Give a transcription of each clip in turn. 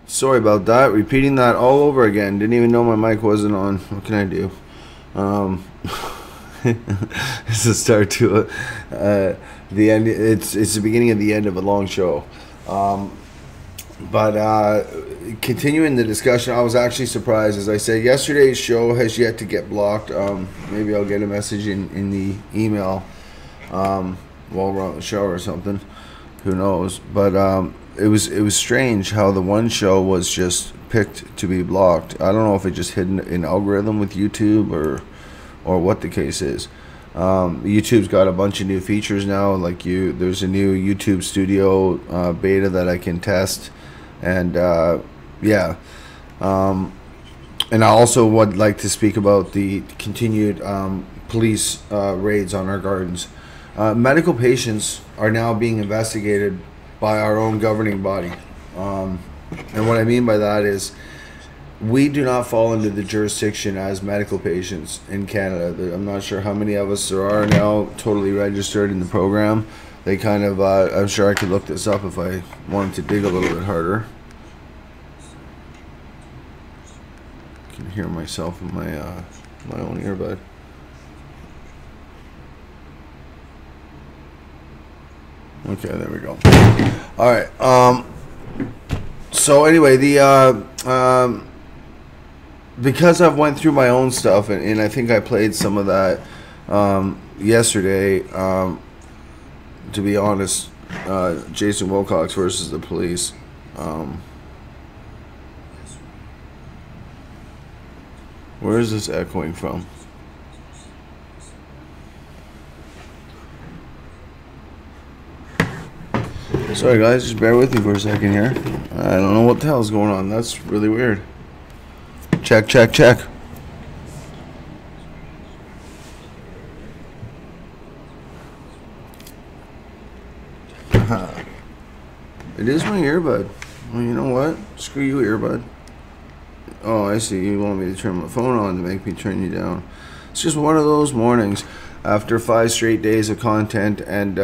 Sorry about that. Repeating that all over again. Didn't even know my mic wasn't on. What can I do? It's the start to the end. It's the beginning of the end of a long show. But continuing the discussion, I was actually surprised. As I said, yesterday's show has yet to get blocked. Maybe I'll get a message in the email while we're on the show or something. Who knows? But it was strange how the one show was just picked to be blocked. I don't know if it just hit an algorithm with YouTube or what the case is. YouTube's got a bunch of new features now. Like there's a new YouTube Studio beta that I can test, and yeah. And I also would like to speak about the continued police raids on our gardens. Medical patients are now being investigated by our own governing body. And what I mean by that is we do not fall into the jurisdiction as medical patients in Canada. I'm not sure how many of us there are now totally registered in the program. They kind of, I'm sure I could look this up if I wanted to dig a little bit harder. I can hear myself in my own earbud. Okay, there we go. All right. So anyway, because I've went through my own stuff, and I think I played some of that yesterday. To be honest, Jason Wilcox versus the police. Where is this echoing from? Sorry guys, just bear with me for a second here. I don't know what the hell is going on. That's really weird. Check, check, check. It is my earbud. Well, you know what? Screw you, earbud. Oh, I see. You want me to turn my phone on to make me turn you down. It's just one of those mornings after 5 straight days of content and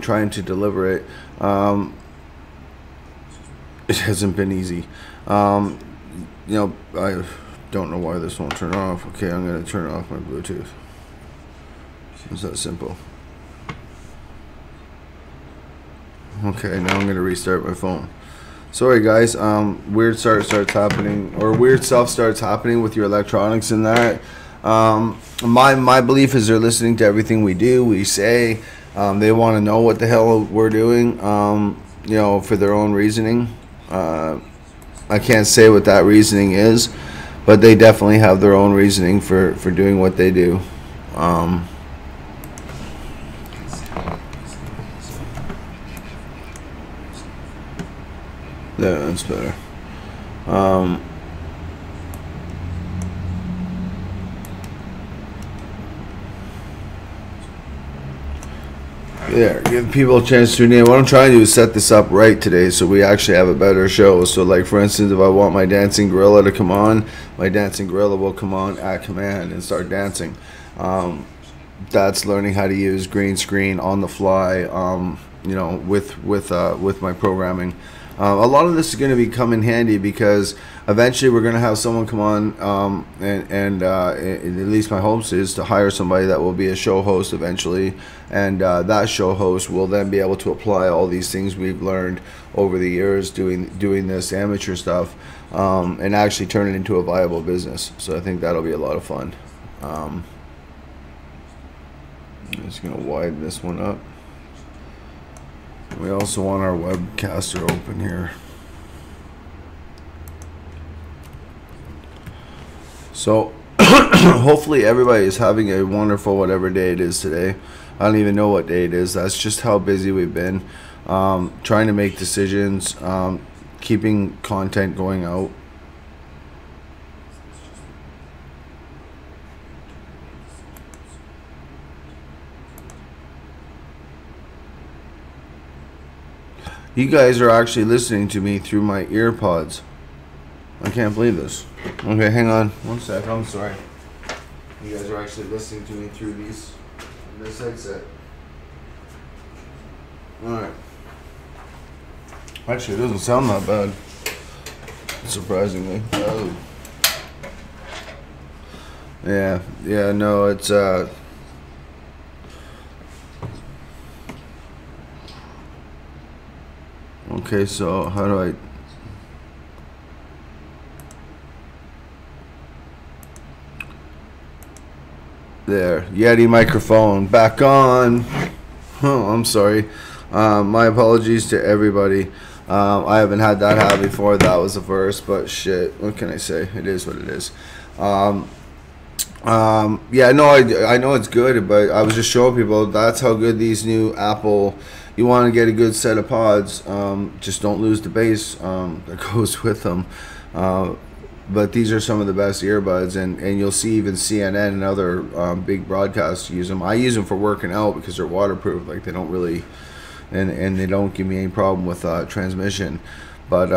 trying to deliver it. It hasn't been easy. You know, I don't know why this won't turn off. Okay, I'm going to turn off my Bluetooth. It's that simple. Okay, now I'm gonna restart my phone. Sorry guys, weird starts happening, or weird stuff starts happening with your electronics and that. My belief is they're listening to everything we do, we say. They want to know what the hell we're doing, you know, for their own reasoning. I can't say what that reasoning is, but they definitely have their own reasoning for doing what they do. Yeah, that's better. Yeah, give people a chance to tune in. What I'm trying to do is set this up right today so we actually have a better show. So like for instance, if I want my dancing gorilla to come on, my dancing gorilla will come on at command and start dancing. That's learning how to use green screen on the fly, you know, with my programming. A lot of this is going to be come in handy because eventually we're going to have someone come on, and at least my hopes is to hire somebody that will be a show host eventually, and that show host will then be able to apply all these things we've learned over the years doing this amateur stuff, and actually turn it into a viable business. So I think that'll be a lot of fun. I'm just going to widen this one up. We also want our webcaster open here. So hopefully everybody is having a wonderful whatever day it is today. I don't even know what day it is. That's just how busy we've been. Trying to make decisions, keeping content going out. You guys are actually listening to me through my ear pods. I can't believe this. Okay, hang on one sec. I'm sorry. You guys are actually listening to me through this headset. Alright. Actually, it doesn't sound that bad. Surprisingly. Oh. Yeah, no, it's okay, so how do I... There, Yeti microphone back on. Oh, I'm sorry. My apologies to everybody. I haven't had that happen before. That was the first, but shit, what can I say? It is what it is. Yeah, no, I know it's good, but I was just showing people that's how good these new Apple... You want to get a good set of pods, just don't lose the bass that goes with them. But these are some of the best earbuds, and you'll see even CNN and other big broadcasts use them. I use them for working out because they're waterproof. Like they don't really, and they don't give me any problem with transmission. But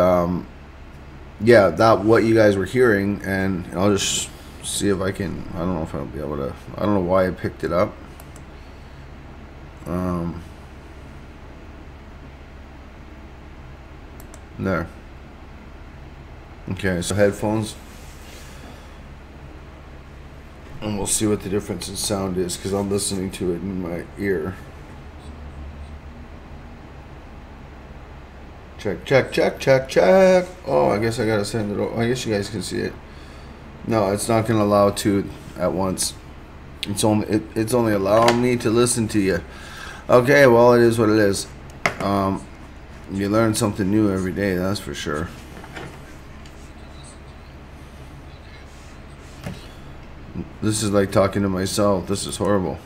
yeah, that what you guys were hearing, and I'll just see if I can. I don't know if I'll be able to. I don't know why I picked it up. There. Okay, so headphones. And we'll see what the difference in sound is because I'm listening to it in my ear. Check, check, check, check, check. Oh, I guess I gotta send it over. I guess you guys can see it. No, it's not gonna allow two at once. It's only allowing me to listen to you. Okay, well it is what it is. You learn something new every day, that's for sure. This is like talking to myself. This is horrible.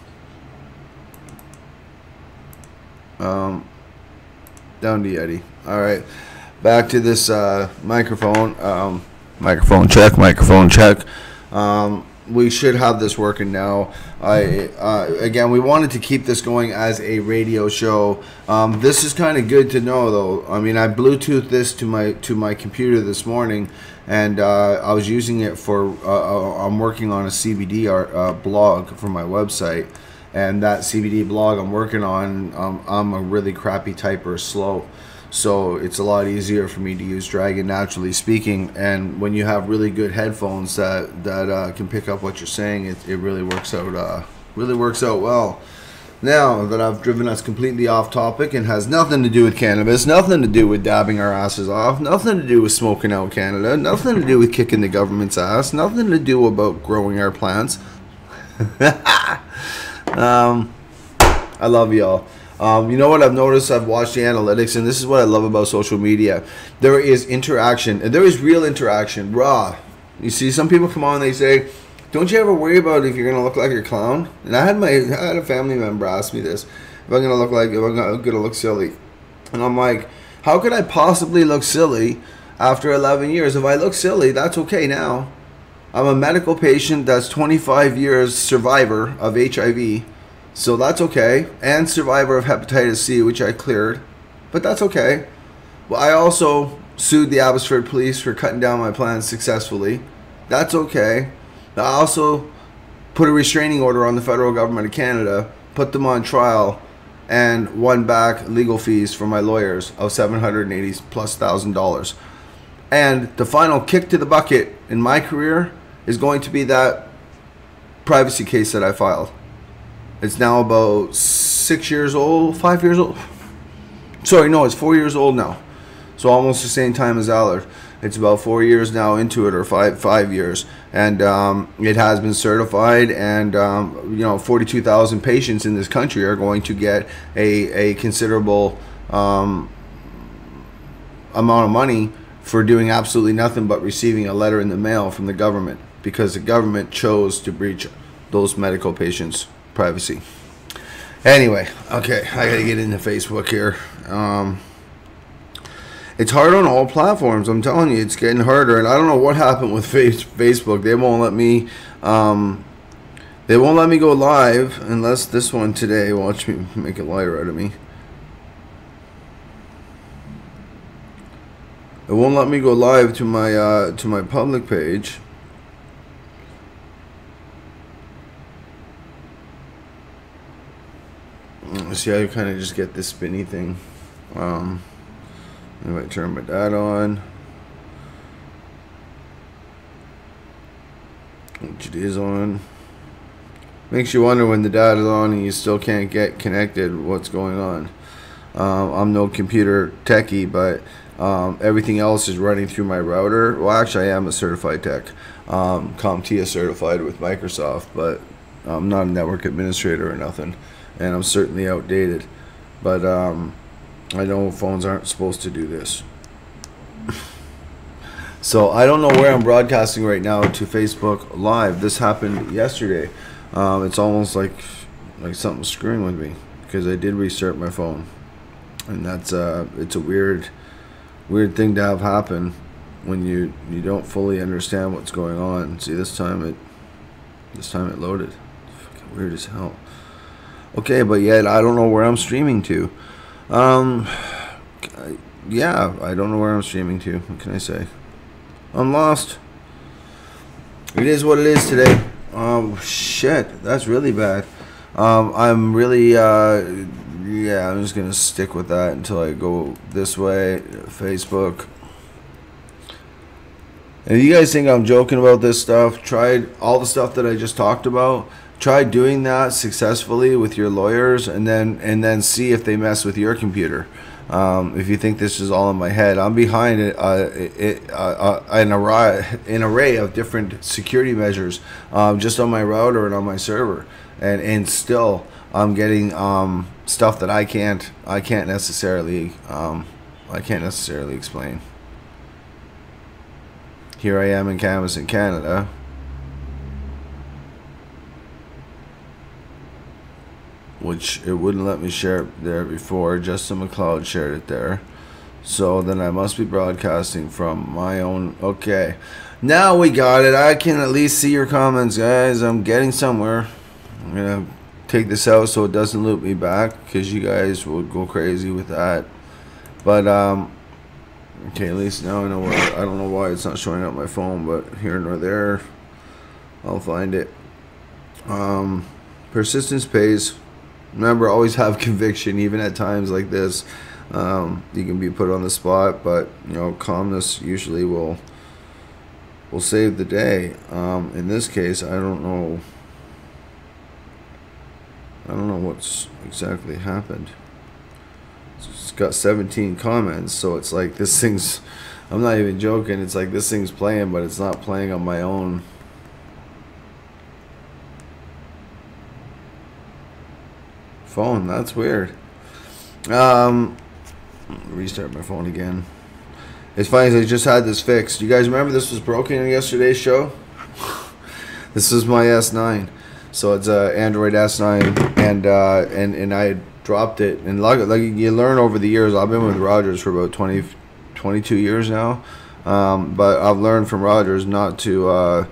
Down to Yeti. Alright. Back to this microphone. Microphone check, microphone check. We should have this working now. Again, we wanted to keep this going as a radio show. This is kind of good to know, though. I mean, I Bluetoothed this to my computer this morning, and I was using it for. I'm working on a CBD blog for my website, and that CBD blog I'm working on, I'm a really crappy typer, slow. So it's a lot easier for me to use Dragon, naturally speaking. And when you have really good headphones that can pick up what you're saying, it really works out well. now that I've driven us completely off topic and has nothing to do with cannabis, nothing to do with dabbing our asses off, nothing to do with smoking out Canada, nothing to do with kicking the government's ass, nothing to do about growing our plants. I love y'all. You know what I've noticed? I've watched the analytics, and this is what I love about social media. There is interaction, and there is real interaction, raw. You see, some people come on and they say, don't you ever worry about if you're going to look like a clown? And I had a family member ask me this, if I'm going to look silly. And I'm like, how could I possibly look silly after 11 years? If I look silly, that's okay now. I'm a medical patient that's 25 years survivor of HIV. So that's okay. And survivor of hepatitis C, which I cleared. But that's okay. Well, I also sued the Abbotsford police for cutting down my plants successfully. That's okay. I also put a restraining order on the federal government of Canada, put them on trial, and won back legal fees for my lawyers of $780,000+. And the final kick to the bucket in my career is going to be that privacy case that I filed. It's now about 6 years old, 5 years old. Sorry, no, it's 4 years old now. So almost the same time as Allard. It's about 4 years now into it, or five years, and it has been certified. And 42,000 patients in this country are going to get a considerable amount of money for doing absolutely nothing but receiving a letter in the mail from the government, because the government chose to breach those medical patients' privacy. Anyway, okay, I gotta get into Facebook here. It's hard on all platforms. I'm telling you, it's getting harder, and I don't know what happened with Facebook. They won't let me. They won't let me go live unless this one today. Watch me make a liar out of me. It won't let me go live to my public page. See, I kind of just get this spinny thing. I might turn my data on, which it is on. Makes you wonder when the data's on and you still can't get connected, what's going on. I'm no computer techie, but everything else is running through my router. Well, actually, I am a certified tech, CompTIA certified with Microsoft, but I'm not a network administrator or nothing, and I'm certainly outdated. But I know phones aren't supposed to do this. So I don't know where I'm broadcasting right now to Facebook Live. This happened yesterday. It's almost like something's screwing with me, because I did restart my phone, and that's it's a weird thing to have happen when you don't fully understand what's going on. See, this time it loaded. Fucking weird as hell. Okay, but yet I don't know where I'm streaming to. Yeah, I don't know where I'm streaming to. What can I say? I'm lost. It is what it is today. Shit, that's really bad. I'm really, yeah, I'm just gonna stick with that until I go this way. Facebook. And if you guys think I'm joking about this stuff, tried all the stuff that I just talked about. Try doing that successfully with your lawyers, and then see if they mess with your computer. If you think this is all in my head, I'm behind an array of different security measures, just on my router and on my server, and still I'm getting stuff that I can't necessarily explain. Here I am in Cannabis in Canada. Which it wouldn't let me share it there before. Justin McLeod shared it there. So then I must be broadcasting from my own. Okay, now we got it. I can at least see your comments, guys. I'm getting somewhere. I'm gonna take this out so it doesn't loop me back, because you guys will go crazy with that. But okay, at least now I know where. I don't know why it's not showing up my phone, but here nor there, I'll find it. Persistence pays. Remember, always have conviction, even at times like this. You can be put on the spot, but calmness usually will save the day. In this case, I don't know I don't know what's exactly happened. It's got 17 comments, so it's like this thing's, I'm not even joking, it's like this thing's playing, but it's not playing on my own. Phone. That's weird. Restart my phone again. It's funny, I just had this fixed. You guys remember this was broken in yesterday's show? This is my S9. So it's a Android S9, and I dropped it. And like you learn over the years, I've been with Rogers for about 22 years now. But I've learned from Rogers not to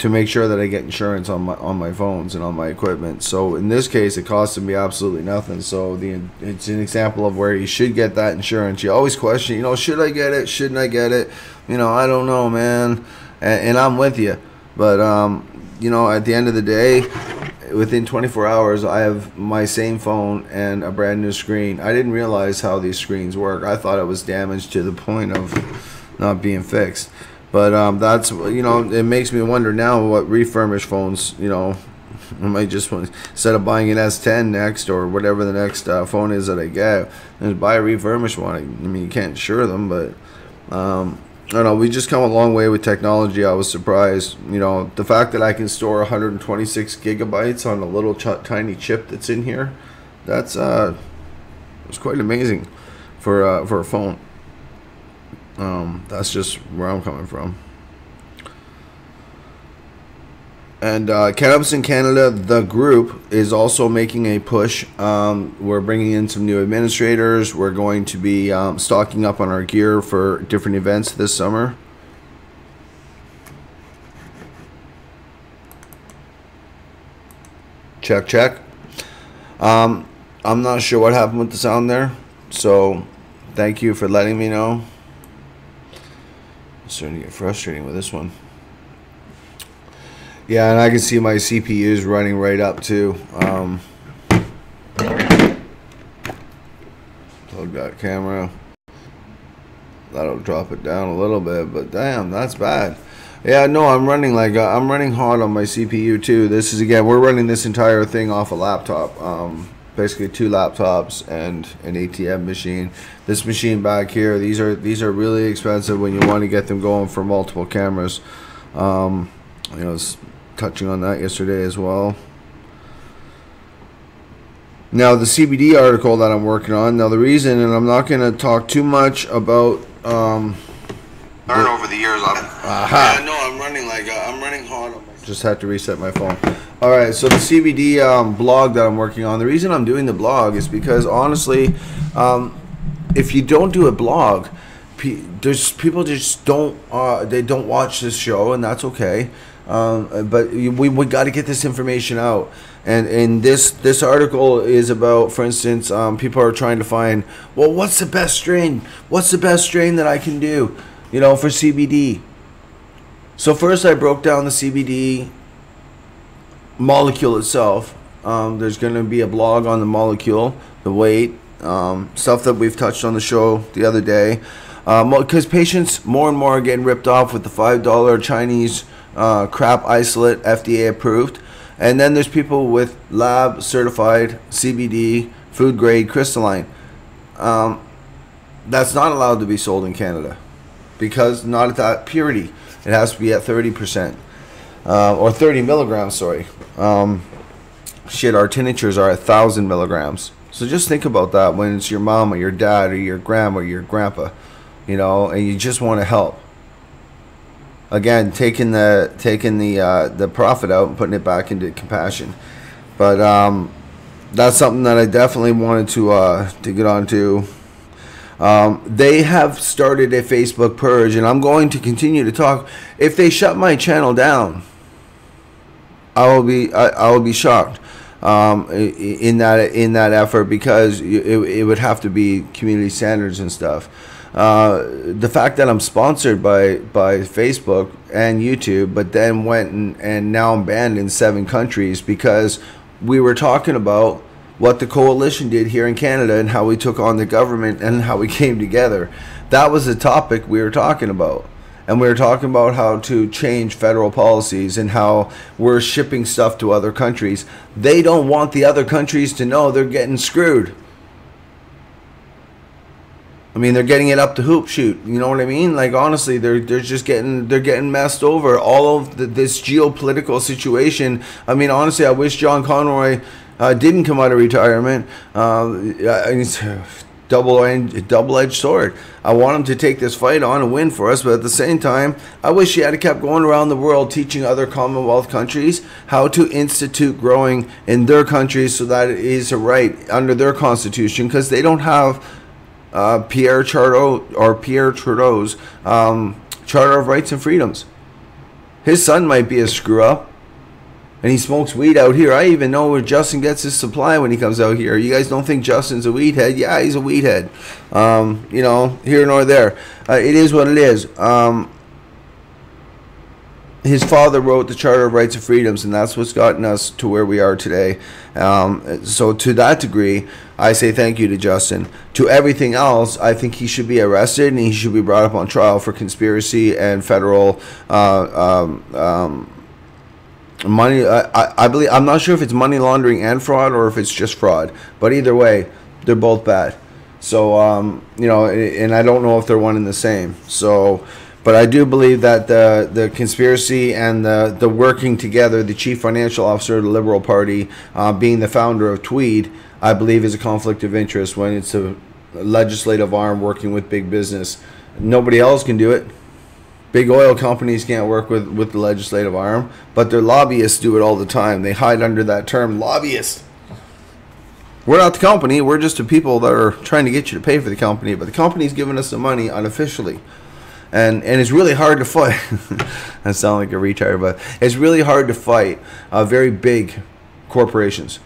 make sure that I get insurance on my phones and on my equipment. So in this case, it costed me absolutely nothing. So it's an example of where you should get that insurance. You always question, should I get it? Shouldn't I get it? I don't know, man. And I'm with you. But at the end of the day, within 24 hours, I have my same phone and a brand new screen. I didn't realize how these screens work. I thought it was damaged to the point of not being fixed. But that's, it makes me wonder now what refurbished phones, I might just want, instead of buying an S10 next or whatever the next phone is that I get, just buy a refurbished one. I mean, you can't insure them, but I don't know. We just come a long way with technology. I was surprised. The fact that I can store 126 gigabytes on a little tiny chip that's in here, that's it's quite amazing for a phone. That's just where I'm coming from. And Cannabis in Canada, the group, is also making a push. We're bringing in some new administrators. We're going to be stocking up on our gear for different events this summer. Check, check. I'm not sure what happened with the sound there, so thank you for letting me know. It's starting to get frustrating with this one. Yeah, and I can see my CPUs running right up too. Plug that camera. That'll drop it down a little bit, but damn, that's bad. Yeah, no, I'm running I'm running hot on my CPU too. This is, again, we're running this entire thing off a laptop. Basically 2 laptops and an ATM machine. This machine back here, these are really expensive when you want to get them going for multiple cameras. I was touching on that yesterday as well. Now the CBD article that I'm working on. Now the reason, and I'm not going to talk too much about. Learn over the years. Yeah, no, I'm running hard on my. Just had to reset my phone. All right, so the CBD blog that I'm working on. The reason I'm doing the blog is because honestly, if you don't do a blog, people just don't. They don't watch this show, and that's okay. But we got to get this information out. And this article is about, for instance, people are trying to find, well, what's the best strain? What's the best strain that I can do, for CBD? So first I broke down the CBD molecule itself. There's going to be a blog on the molecule, the weight, stuff that we've touched on the show the other day. Because patients more and more are getting ripped off with the $5 Chinese crap isolate, FDA approved. And then there's people with lab certified CBD food grade crystalline. That's not allowed to be sold in Canada because not at that purity. It has to be at 30% or 30 milligrams. Sorry. Shit, our tinctures are 1,000 milligrams. So just think about that when it's your mom or your dad or your grandma or your grandpa, and you just want to help. Again, taking the profit out and putting it back into compassion. But that's something that I definitely wanted to get onto. They have started a Facebook purge, and I'm going to continue to talk. If they shut my channel down, I will be shocked in that effort, because it would have to be community standards and stuff. The fact that I'm sponsored by Facebook and YouTube, but then went and now I'm banned in 7 countries because we were talking about what the coalition did here in Canada and how we took on the government and how we came together. That was the topic we were talking about. and we were talking about how to change federal policies and how we're shipping stuff to other countries. They don't want the other countries to know they're getting screwed. I mean, they're getting it up the hoop shoot. You know what I mean? Like, honestly, they're getting messed over. All of this geopolitical situation. I mean, honestly, I wish John Conroy didn't come out of retirement. It's a double-edged sword. I want him to take this fight on and win for us, but at the same time, I wish he had kept going around the world teaching other Commonwealth countries how to institute growing in their countries so that it is a right under their constitution, because they don't have Pierre Trudeau's Charter of Rights and Freedoms. His son might be a screw up, and he smokes weed out here. I even know where Justin gets his supply when he comes out here. You guys don't think Justin's a weed head? Yeah, he's a weed head. You know, here nor there. It is what it is. His father wrote the Charter of Rights and Freedoms, and that's what's gotten us to where we are today. So to that degree, I say thank you to Justin. To everything else, I think he should be arrested and he should be brought up on trial for conspiracy and federal money. I believe, I'm not sure if it's money laundering and fraud or if it's just fraud, but either way, they're both bad. So you know, and I don't know if they're one and the same. So, but I do believe that the conspiracy and the working together, the chief financial officer of the Liberal Party, being the founder of Tweed, I believe is a conflict of interest when it's a legislative arm working with big business. Nobody else can do it. Big oil companies can't work with the legislative arm, but their lobbyists do it all the time. They hide under that term, lobbyist. We're not the company. We're just the people that are trying to get you to pay for the company, but the company's giving us the money unofficially. And it's really hard to fight. I sound like a retard, but it's really hard to fight very big corporations.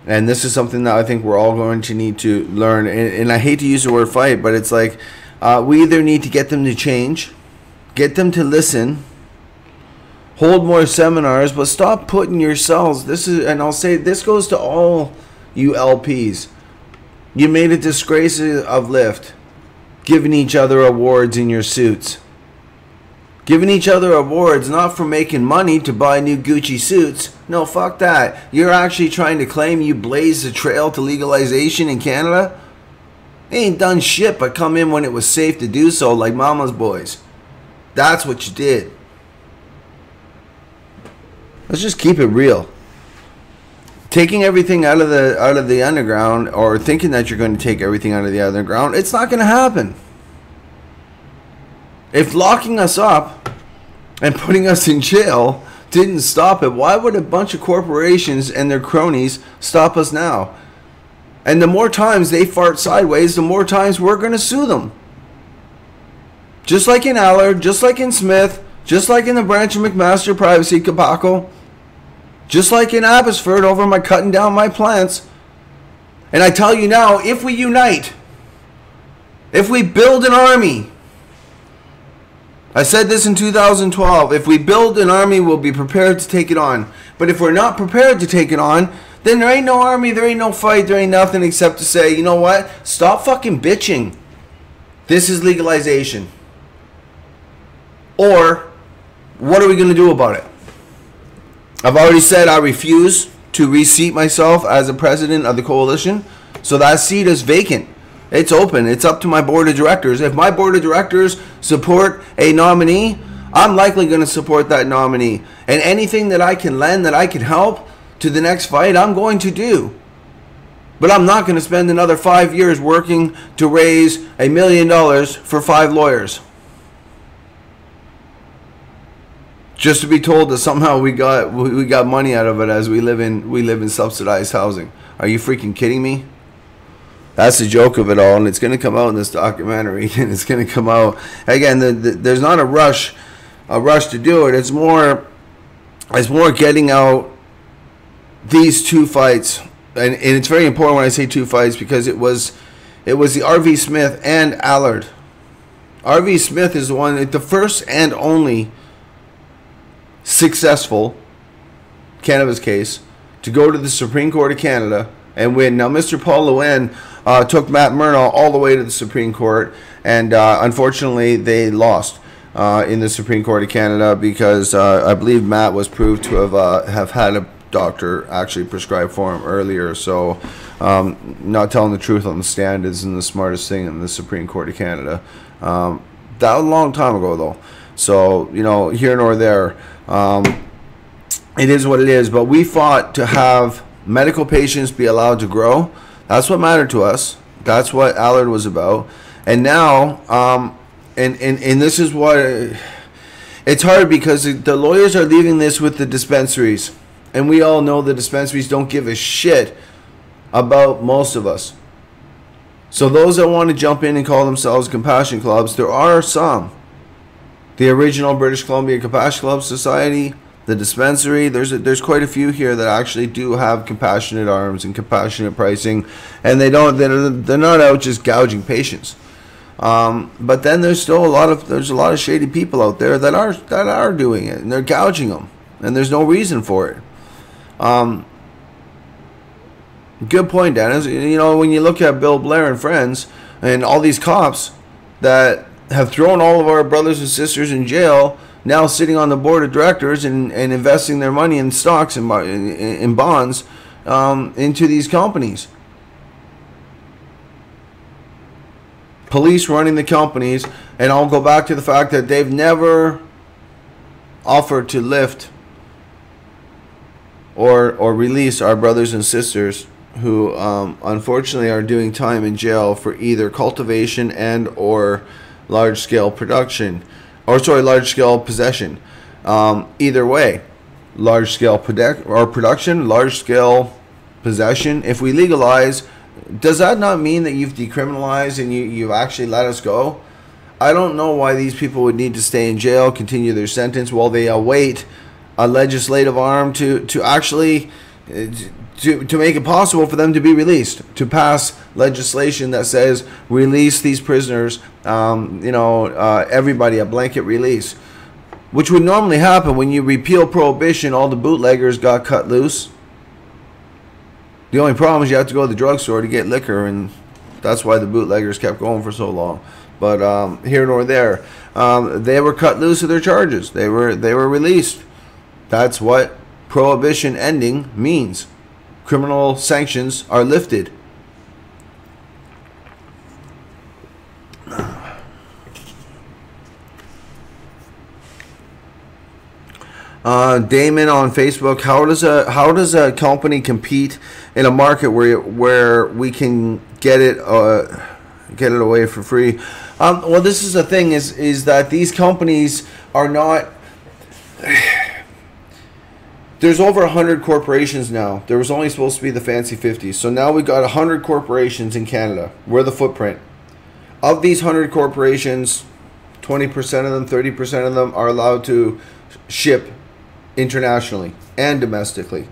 And this is something that I think we're all going to need to learn. And I hate to use the word fight, but it's like we either need to get them to change, get them to listen, hold more seminars, but stop putting yourselves. This is, and I'll say this goes to all you LPs. You made a disgrace of Lyft, giving each other awards in your suits. Giving each other awards not for making money to buy new Gucci suits. No, fuck that. You're actually trying to claim you blazed the trail to legalization in Canada? They ain't done shit but come in when it was safe to do so, like mama's boys. That's what you did. Let's just keep it real. Taking everything out of the underground, or thinking that you're going to take everything out of the underground, it's not going to happen. If locking us up and putting us in jail didn't stop it, why would a bunch of corporations and their cronies stop us now? And the more times they fart sideways, the more times we're going to sue them. Just like in Allard, just like in Smith, just like in the Branch and McMaster privacy debacle, just like in Abbotsford over my cutting down my plants. And I tell you now, if we unite, if we build an army, I said this in 2012, if we build an army, we'll be prepared to take it on. But if we're not prepared to take it on, then there ain't no army, there ain't no fight, there ain't nothing except to say, you know what? Stop fucking bitching. This is legalization. Or, what are we going to do about it? I've already said I refuse to reseat myself as a president of the coalition. So that seat is vacant. It's open. It's up to my board of directors. If my board of directors support a nominee, I'm likely going to support that nominee. And anything that I can lend, that I can help to the next fight, I'm going to do. But I'm not going to spend another 5 years working to raise $1 million for 5 lawyers. Just to be told that somehow we got money out of it as we live in subsidized housing. Are you freaking kidding me? That's the joke of it all, and it's going to come out in this documentary, and it's going to come out again. There's not a rush to do it. It's more getting out these 2 fights, and it's very important when I say 2 fights because it was the R.V. Smith and Allard. R.V. Smith is the first and only successful cannabis case to go to the Supreme Court of Canada and win. Now, Mr. Paul Louen took Matt Murnaugh all the way to the Supreme Court, and unfortunately, they lost. in the Supreme Court of Canada, because I believe Matt was proved to have had a doctor actually prescribe for him earlier. So not telling the truth on the stand isn't the smartest thing in the Supreme Court of Canada. That was a long time ago, though. So, you know, here nor there. It is what it is. But we fought to have medical patients be allowed to grow. That's what mattered to us. That's what Allard was about. And now, and this is what... it's hard because the lawyers are leaving this with the dispensaries. And we all know the dispensaries don't give a shit about most of us. So those that want to jump in and call themselves compassion clubs, there are some. The original British Columbia Compassion Club Society, the dispensary, there's quite a few here that actually do have compassionate arms and compassionate pricing, and they're not out just gouging patients. But then there's still a lot of shady people out there that are doing it, and they're gouging them, and there's no reason for it. Good point, Dennis. You know, when you look at Bill Blair and friends and all these cops that have thrown all of our brothers and sisters in jail, now sitting on the board of directors and investing their money in stocks and in bonds into these companies. Police running the companies, and I'll go back to the fact that they've never offered to lift or release our brothers and sisters who unfortunately are doing time in jail for either cultivation and or large-scale production, or sorry, large-scale possession. Either way, large-scale production, large-scale possession. If we legalize, does that not mean that you've decriminalized and you've actually let us go? I don't know why these people would need to stay in jail, continue their sentence while they await a legislative arm to actually to make it possible for them to be released, to pass legislation that says release these prisoners, everybody, a blanket release, which would normally happen when you repeal prohibition. All the bootleggers got cut loose. The only problem is you have to go to the drugstore to get liquor, and that's why the bootleggers kept going for so long. But here nor there, they were cut loose of their charges. They were released. That's what prohibition ending means. Criminal sanctions are lifted. Damon on Facebook: How does a company compete in a market where we can get it away for free? Well, this is the thing: is that these companies are not. There's over 100 corporations now. There was only supposed to be the fancy 50. So now we've got 100 corporations in Canada. We're the footprint. Of these 100 corporations, 20% of them, 30% of them are allowed to ship internationally and domestically.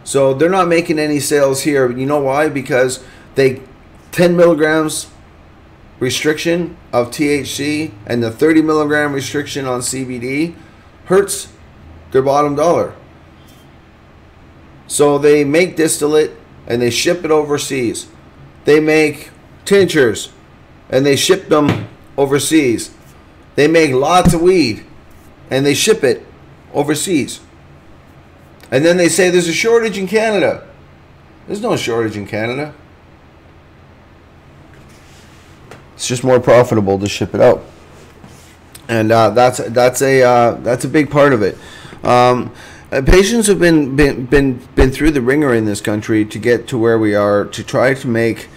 So they're not making any sales here. You know why? Because 10 milligrams restriction of THC and the 30 milligram restriction on CBD hurts their bottom dollar. So they make distillate and they ship it overseas. They make tinctures and they ship them overseas. They make lots of weed and they ship it overseas. And then they say there's a shortage in Canada. There's no shortage in Canada. It's just more profitable to ship it out. And that's a big part of it. Patients have been through the ringer in this country to get to where we are, to try to make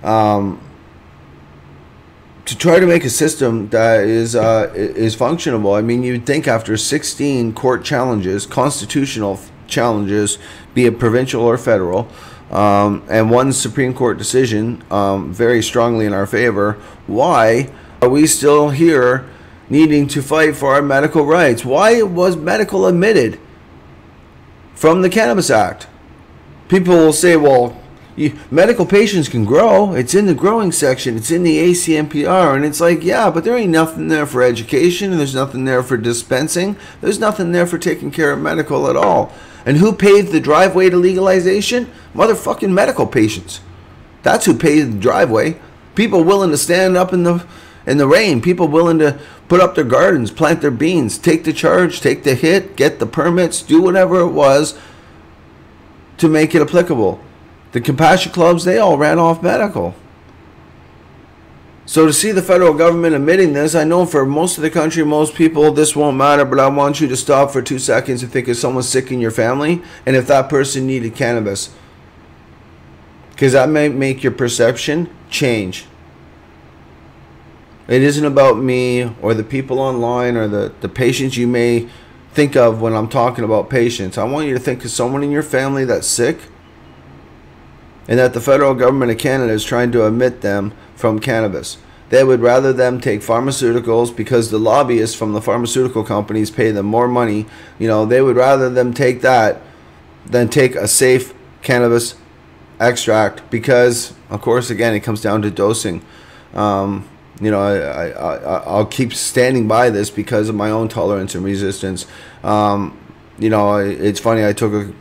a system that is functionable. I mean, you'd think after 16 court challenges, constitutional challenges, be it provincial or federal, and one Supreme Court decision very strongly in our favor, why are we still here needing to fight for our medical rights? Why was medical omitted from the Cannabis Act? People will say, well, medical patients can grow. It's in the growing section. It's in the ACMPR. And it's like, yeah, but there ain't nothing there for education. And there's nothing there for dispensing. There's nothing there for taking care of medical at all. And who paved the driveway to legalization? Motherfucking medical patients. That's who paved the driveway. People willing to stand up in in the rain, people willing to put up their gardens, plant their beans, take the charge, take the hit, get the permits, do whatever it was to make it applicable. The compassion clubs, they all ran off medical. So to see the federal government admitting this, I know for most of the country, most people, this won't matter, but I want you to stop for 2 seconds and think of someone sick in your family and if that person needed cannabis. Because that may make your perception change. It isn't about me or the people online or the patients you may think of when I'm talking about patients. I want you to think of someone in your family that's sick and that the federal government of Canada is trying to omit them from cannabis. They would rather them take pharmaceuticals because the lobbyists from the pharmaceutical companies pay them more money. You know, they would rather them take that than take a safe cannabis extract because, of course, again, it comes down to dosing. You know, I'll keep standing by this because of my own tolerance and resistance. You know, it's funny, I took a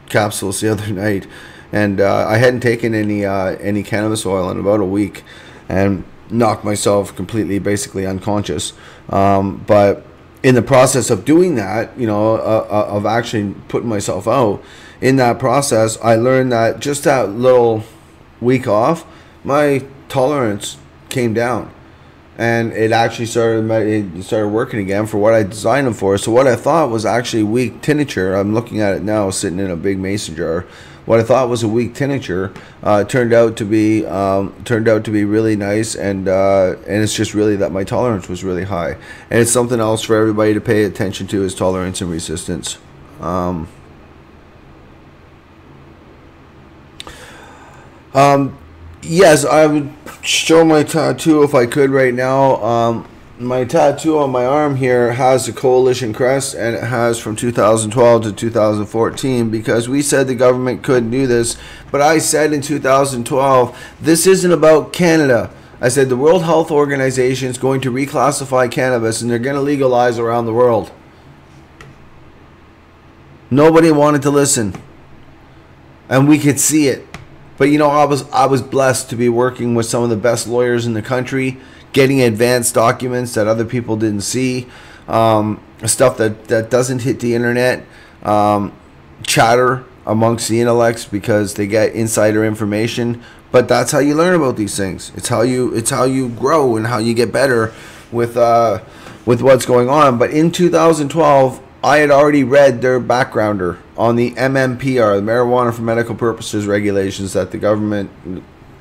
capsules the other night and I hadn't taken any cannabis oil in about a week and knocked myself completely, basically unconscious. But in the process of doing that, you know, of actually putting myself out, in that process, I learned that just that little week off, my tolerance came down. And it actually started working again for what I designed them for. So what I thought was actually weak tincture, I'm looking at it now sitting in a big mason jar. What I thought was a weak tincture turned out to be really nice, and it's just really that my tolerance was really high. And it's something else for everybody to pay attention to is tolerance and resistance. Yes, I would show my tattoo if I could right now. My tattoo on my arm here has the coalition crest, and it has from 2012 to 2014 because we said the government couldn't do this. But I said in 2012, this isn't about Canada. I said the World Health Organization is going to reclassify cannabis and they're going to legalize around the world. Nobody wanted to listen, and we could see it. But you know, I was blessed to be working with some of the best lawyers in the country, getting advanced documents that other people didn't see, stuff that doesn't hit the internet, chatter amongst the intellects because they get insider information. But that's how you learn about these things. It's how you grow and how you get better with what's going on. But in 2012, I had already read their backgrounder on the MMPR, the Marijuana for Medical Purposes regulations that the government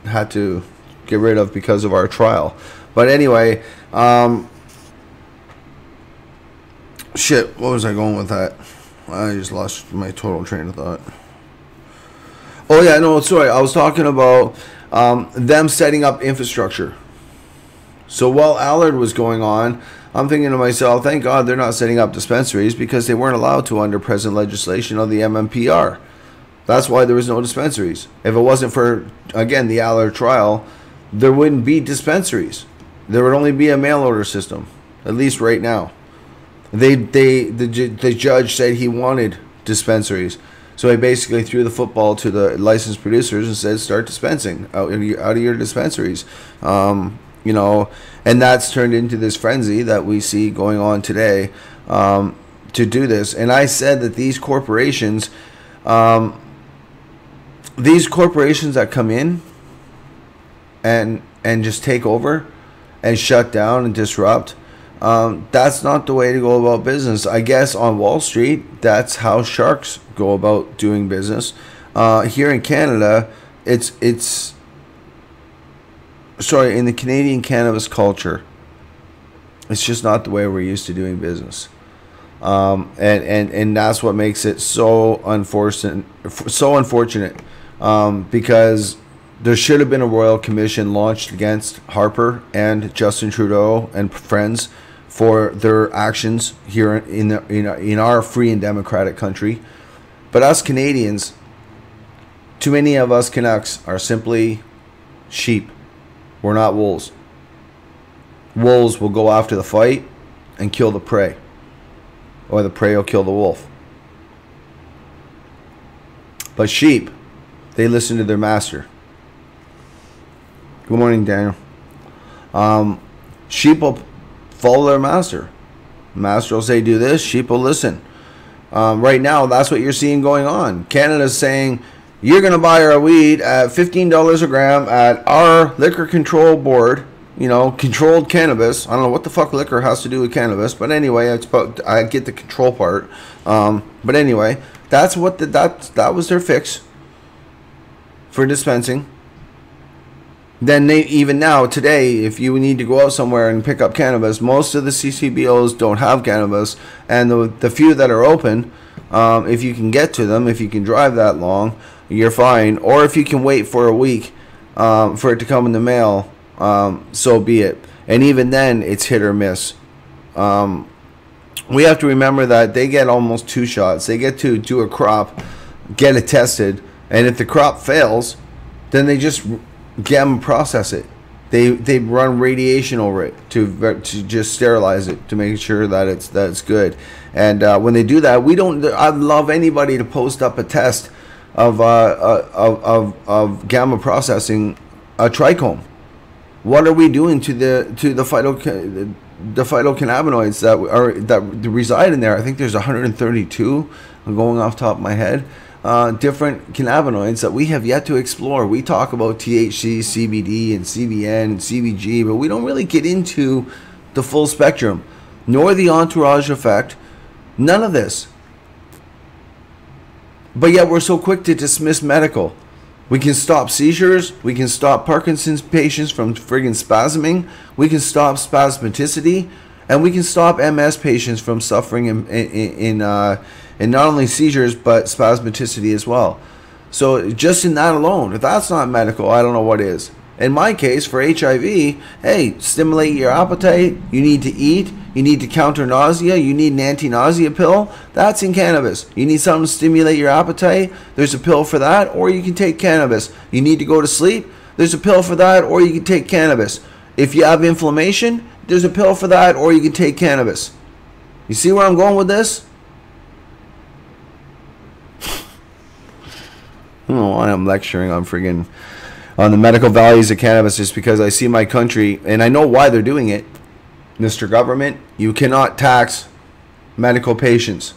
had to get rid of because of our trial. But anyway, shit, what was I going with that? I just lost my total train of thought. Oh yeah, no, sorry, I was talking about them setting up infrastructure. So while Allard was going on, I'm thinking to myself, thank God they're not setting up dispensaries because they weren't allowed to under present legislation of the MMPR. That's why there was no dispensaries. If it wasn't for, again, the Allard trial, there wouldn't be dispensaries. There would only be a mail order system, at least right now. The judge said he wanted dispensaries. So he basically threw the football to the licensed producers and said, start dispensing out of your dispensaries. You know, and that's turned into this frenzy that we see going on today to do this. And I said that these corporations that come in and just take over and shut down and disrupt, that's not the way to go about business. I guess on Wall Street, that's how sharks go about doing business. Here in Canada, in the Canadian cannabis culture, it's just not the way we're used to doing business. And that's what makes it so unfortunate, because there should have been a royal commission launched against Harper and Justin Trudeau and friends for their actions here in our free and democratic country. But us Canadians, too many of us Canucks are simply sheep. We're not wolves. Wolves will go after the fight and kill the prey, or the prey will kill the wolf. But sheep, they listen to their master. Good morning, Daniel. sheep will follow their master. Master will say do this, sheep will listen. Right now, that's what you're seeing going on. Canada's saying, you're going to buy our weed at $15 a gram at our liquor control board, you know, controlled cannabis. I don't know what the fuck liquor has to do with cannabis, but anyway, I get the control part. But anyway, that's what that was their fix for dispensing. Then even now, today, if you need to go out somewhere and pick up cannabis, most of the CCBOs don't have cannabis, and the few that are open, if you can get to them, if you can drive that long, you're fine. Or if you can wait for a week for it to come in the mail, so be it. And even then, it's hit or miss. We have to remember that they get almost 2 shots. They get to do a crop, get it tested, and if the crop fails, then they just gamma process it. They run radiation over it to just sterilize it, to make sure that it's good. And when they do that, I'd love anybody to post up a test of gamma processing a trichome. What are we doing to the phytocannabinoids that reside in there? I think there's 132. I'm going off the top of my head. Different cannabinoids that we have yet to explore. We talk about THC, CBD, and CBN, and CBG, but we don't really get into the full spectrum, nor the entourage effect, none of this. But yet we're so quick to dismiss medical. We can stop seizures, we can stop Parkinson's patients from friggin' spasming, we can stop spasmicity, and we can stop MS patients from suffering in not only seizures, but spasmicity as well. So just in that alone, if that's not medical, I don't know what is. In my case, for HIV, hey, stimulate your appetite, you need to eat, you need to counter nausea, you need an anti-nausea pill, that's in cannabis. You need something to stimulate your appetite, there's a pill for that, or you can take cannabis. You need to go to sleep, there's a pill for that, or you can take cannabis. If you have inflammation, there's a pill for that, or you can take cannabis. You see where I'm going with this? I don't know why I'm lecturing on the medical values of cannabis, just because I see my country, and I know why they're doing it. Mr. Government, you cannot tax medical patients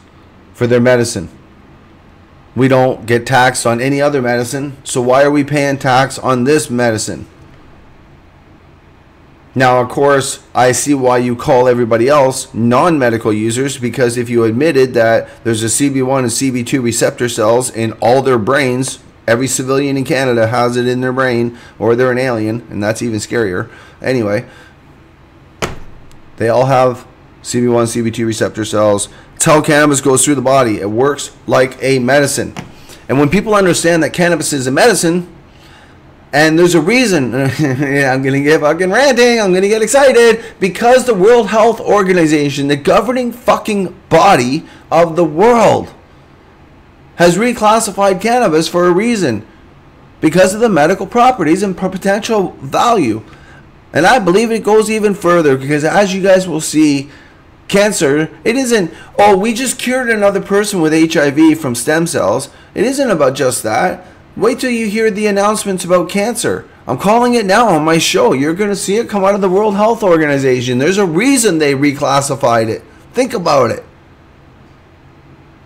for their medicine. We don't get taxed on any other medicine, so why are we paying tax on this medicine? Now, of course, I see why you call everybody else non-medical users, because if you admitted that there's a CB1 and CB2 receptor cells in all their brains, every civilian in Canada has it in their brain, or they're an alien, and that's even scarier. Anyway, they all have CB1, CB2 receptor cells. It's how cannabis goes through the body. It works like a medicine. And when people understand that cannabis is a medicine, and there's a reason, I'm going to get fucking ranting, I'm going to get excited, because the World Health Organization, the governing fucking body of the world, has reclassified cannabis for a reason, because of the medical properties and potential value. And I believe it goes even further, because as you guys will see, cancer, it isn't, oh, we just cured another person with HIV from stem cells. It isn't about just that. Wait till you hear the announcements about cancer. I'm calling it now on my show. You're going to see it come out of the World Health Organization. There's a reason they reclassified it. Think about it.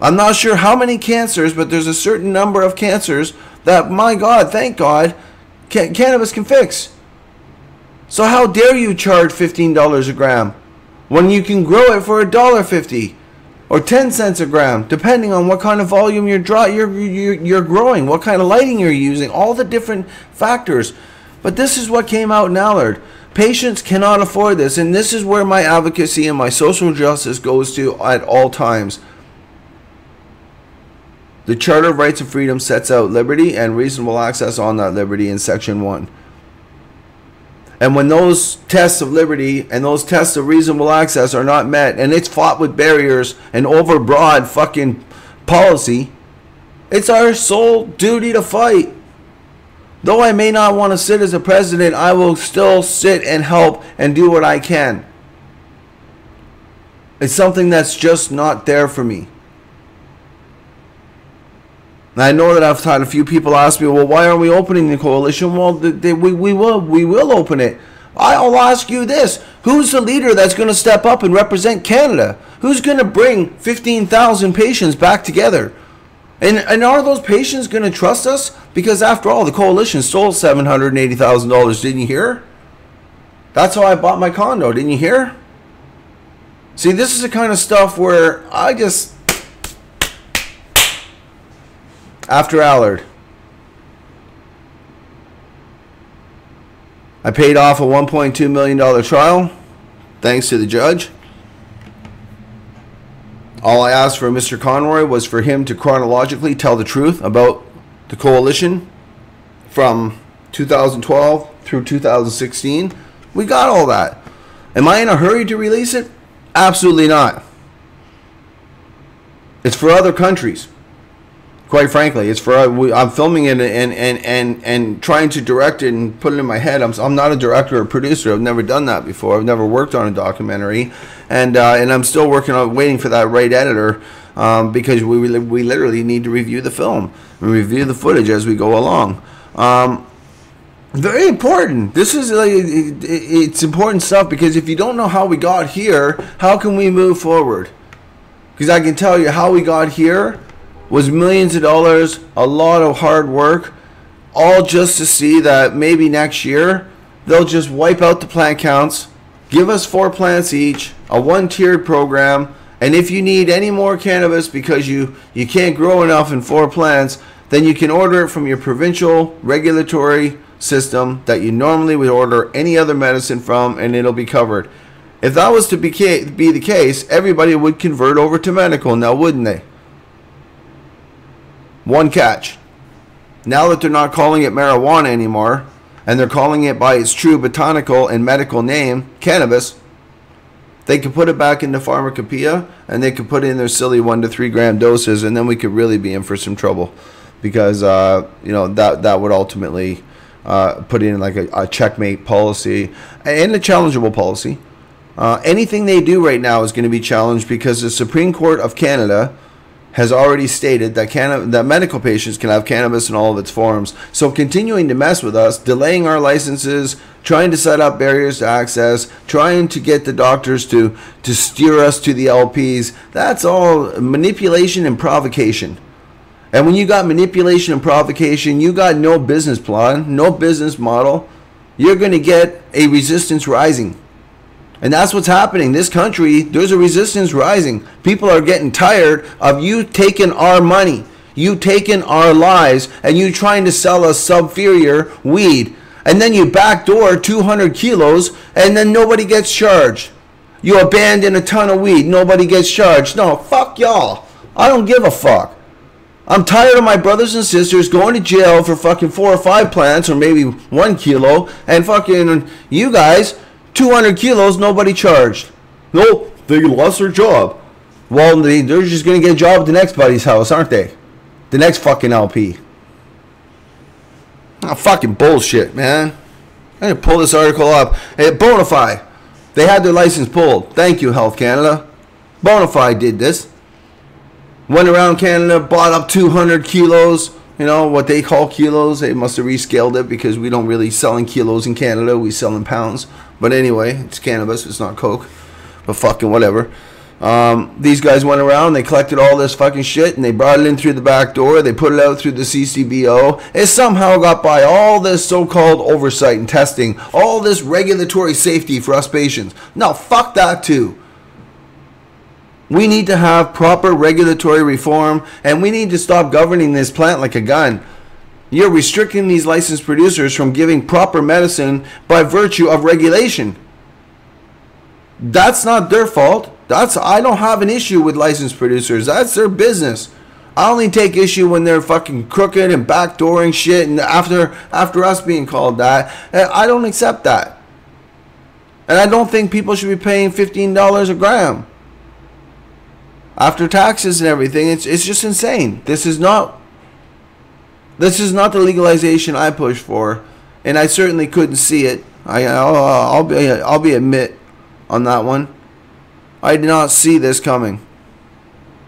I'm not sure how many cancers, but there's a certain number of cancers that, my God, thank God, cannabis can fix. So how dare you charge $15 a gram when you can grow it for $1.50 or 10 cents a gram, depending on what kind of volume you're growing, what kind of lighting you're using, all the different factors. But this is what came out in Allard. Patients cannot afford this, and this is where my advocacy and my social justice goes to at all times. The Charter of Rights and Freedom sets out liberty and reasonable access on that liberty in Section 1. And when those tests of liberty and those tests of reasonable access are not met, and it's fought with barriers and overbroad fucking policy, it's our sole duty to fight. Though I may not want to sit as a president, I will still sit and help and do what I can. It's something that's just not there for me. And I know that I've had a few people ask me, well, why aren't we opening the coalition? Well, we will open it. I'll ask you this. Who's the leader that's going to step up and represent Canada? Who's going to bring 15,000 patients back together? And are those patients going to trust us? Because after all, the coalition stole $780,000. Didn't you hear? That's how I bought my condo. Didn't you hear? See, this is the kind of stuff where I just... After Allard, I paid off a $1.2 million trial, thanks to the judge. All I asked for Mr. Conroy was for him to chronologically tell the truth about the coalition from 2012 through 2016. We got all that. Am I in a hurry to release it? Absolutely not. It's for other countries. Quite frankly, it's for I'm filming it and trying to direct it and put it in my head. I'm not a director or producer. I've never done that before. I've never worked on a documentary, and I'm still working on waiting for that right editor because we literally need to review the film and review the footage as we go along. Very important. This is it's important stuff, because if you don't know how we got here, how can we move forward? Because I can tell you how we got here was millions of dollars, a lot of hard work, all just to see that maybe next year they'll just wipe out the plant counts, give us 4 plants each, a one-tiered program, and if you need any more cannabis because you can't grow enough in 4 plants, then you can order it from your provincial regulatory system that you normally would order any other medicine from, and it'll be covered. If that was to be the case, everybody would convert over to medical now, wouldn't they? One catch. Now that they're not calling it marijuana anymore, and they're calling it by its true botanical and medical name, cannabis, they could put it back into pharmacopoeia, and they could put it in their silly 1 to 3 gram doses, and then we could really be in for some trouble, because that would ultimately put in like a checkmate policy and a challengeable policy. Anything they do right now is going to be challenged, because the Supreme Court of Canada has already stated that medical patients can have cannabis in all of its forms. So continuing to mess with us, delaying our licenses, trying to set up barriers to access, trying to get the doctors to steer us to the LPs, that's all manipulation and provocation. And when you got manipulation and provocation, you got no business plan, no business model, you're going to get a resistance rising. And that's what's happening. This country, there's a resistance rising. People are getting tired of you taking our money, you taking our lives, and you trying to sell us subferior weed. And then you backdoor 200 kilos, and then nobody gets charged. You abandon a ton of weed, nobody gets charged. No, fuck y'all. I don't give a fuck. I'm tired of my brothers and sisters going to jail for fucking 4 or 5 plants, or maybe 1 kilo, and fucking you guys, 200 kilos, nobody charged. Nope, they lost their job. Well, they're just going to get a job at the next buddy's house, aren't they? The next fucking LP. Oh, fucking bullshit, man. I need to pull this article up. Hey, Bonafide. They had their license pulled. Thank you, Health Canada. Bonafide did this. Went around Canada, bought up 200 kilos. You know, what they call kilos. They must have rescaled it, because we don't really sell in kilos in Canada. We sell in pounds. But anyway, it's cannabis. It's not coke. But fucking whatever. These guys went around. They collected all this fucking shit, and they brought it in through the back door. They put it out through the CCBO. It somehow got by all this so-called oversight and testing. All this regulatory safety for us patients. No, fuck that too. We need to have proper regulatory reform, and we need to stop governing this plant like a gun. You're restricting these licensed producers from giving proper medicine by virtue of regulation. That's not their fault. I don't have an issue with licensed producers. That's their business. I only take issue when they're fucking crooked and backdooring shit, and after us being called that, I don't accept that. And I don't think people should be paying $15 a gram. After taxes and everything, it's just insane. This is not the legalization I push for, and I certainly couldn't see it. I'll be admit on that one. I did not see this coming.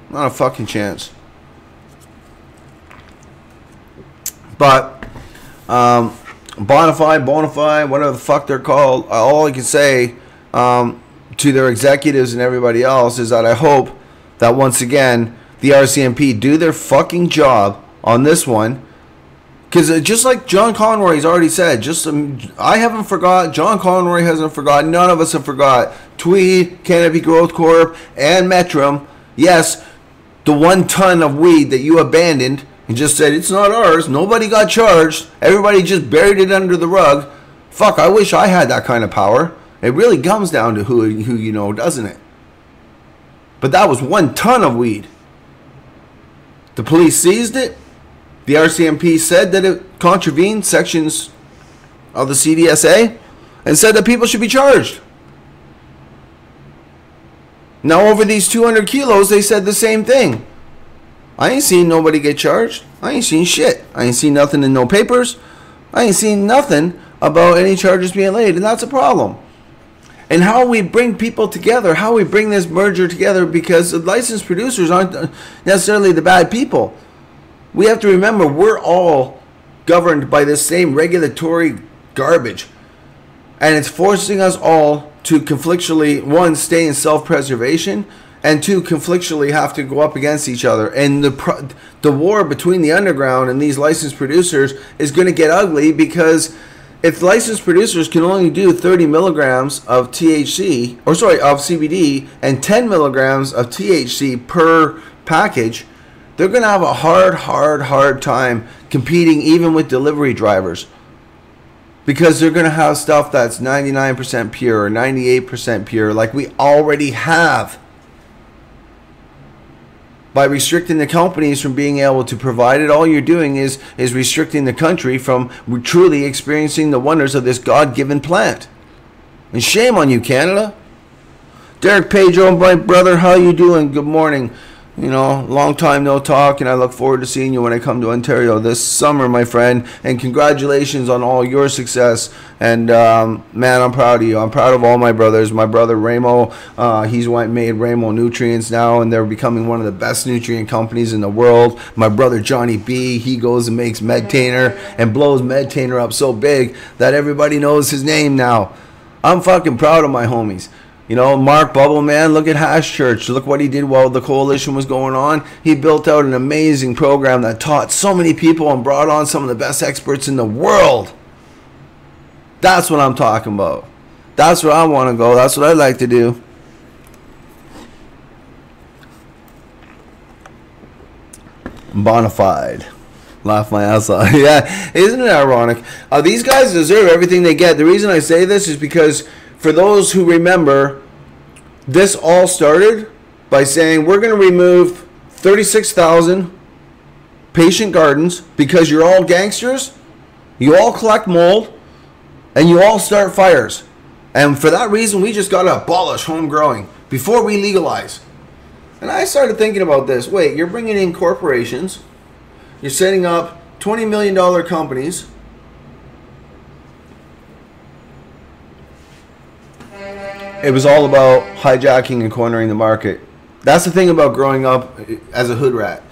Not a fucking chance. But Bonafide, whatever the fuck they're called. All I can say to their executives and everybody else is that I hope that once again the RCMP do their fucking job on this one. Because just like John Conroy's already said, I haven't forgot, John Conroy hasn't forgotten, none of us have forgot. Tweed, Canopy Growth Corp, and Metrum, yes, the 1 ton of weed that you abandoned and just said, it's not ours, nobody got charged, everybody just buried it under the rug. Fuck, I wish I had that kind of power. It really comes down to who you know, doesn't it? But that was 1 ton of weed. The police seized it. The RCMP said that it contravened sections of the CDSA and said that people should be charged. Now over these 200 kilos, they said the same thing. I ain't seen nobody get charged. I ain't seen shit. I ain't seen nothing in no papers. I ain't seen nothing about any charges being laid, and that's a problem. And how we bring people together, how we bring this merger together, because the licensed producers aren't necessarily the bad people. We have to remember we're all governed by this same regulatory garbage. And it's forcing us all to conflictually, 1, stay in self-preservation, and 2, conflictually have to go up against each other. And the war between the underground and these licensed producers is going to get ugly, because if licensed producers can only do 30 milligrams of THC, of CBD, and 10 milligrams of THC per package, they're going to have a hard time competing even with delivery drivers. Because they're going to have stuff that's 99% pure or 98% pure, like we already have. By restricting the companies from being able to provide it, all you're doing is restricting the country from truly experiencing the wonders of this God-given plant. And shame on you, Canada. Derek, Pedro, my brother, how you doing? Good morning. You know, long time no talk, and I look forward to seeing you when I come to Ontario this summer, my friend. And congratulations on all your success. And man, I'm proud of you. I'm proud of all my brothers. My brother Ramo, he's made Ramo Nutrients now, and they're becoming one of the best nutrient companies in the world. My brother Johnny B, he goes and makes Medtainer and blows Medtainer up so big that everybody knows his name now. I'm fucking proud of my homies. You know, Mark Bubble, man, look at Hash Church. Look what he did while the coalition was going on. He built out an amazing program that taught so many people and brought on some of the best experts in the world. That's what I'm talking about. That's where I want to go. That's what I like to do. Bonafide. Laugh my ass off. Yeah, isn't it ironic? These guys deserve everything they get. The reason I say this is because for those who remember, this all started by saying we're going to remove 36,000 patient gardens because you're all gangsters, you all collect mold, and you all start fires. And for that reason, we just got to abolish home growing before we legalize. And I started thinking about this. Wait, you're bringing in corporations. You're setting up $20 million companies. It was all about hijacking and cornering the market. That's the thing about growing up as a hood rat.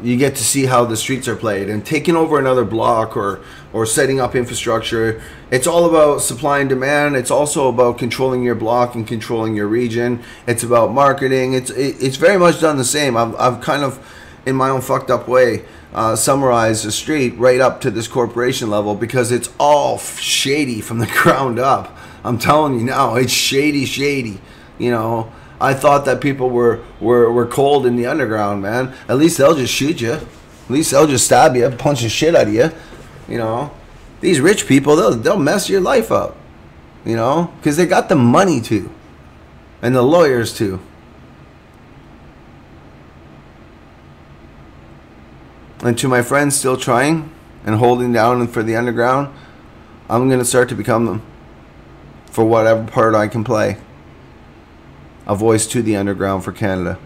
You get to see how the streets are played, and taking over another block or setting up infrastructure. It's all about supply and demand. It's also about controlling your block and controlling your region. It's about marketing. It's very much done the same. I've kind of, in my own fucked up way, summarized the street right up to this corporation level, because it's all shady from the ground up. I'm telling you now, it's shady. You know, I thought that people were cold in the underground, man. At least they'll just shoot you. At least they'll just stab you, punch the shit out of you. You know, these rich people, they'll mess your life up. You know, because they got the money to, and the lawyers too. And to my friends still trying and holding down for the underground, I'm going to start to become them. For whatever part I can play. A voice to the underground for Canada.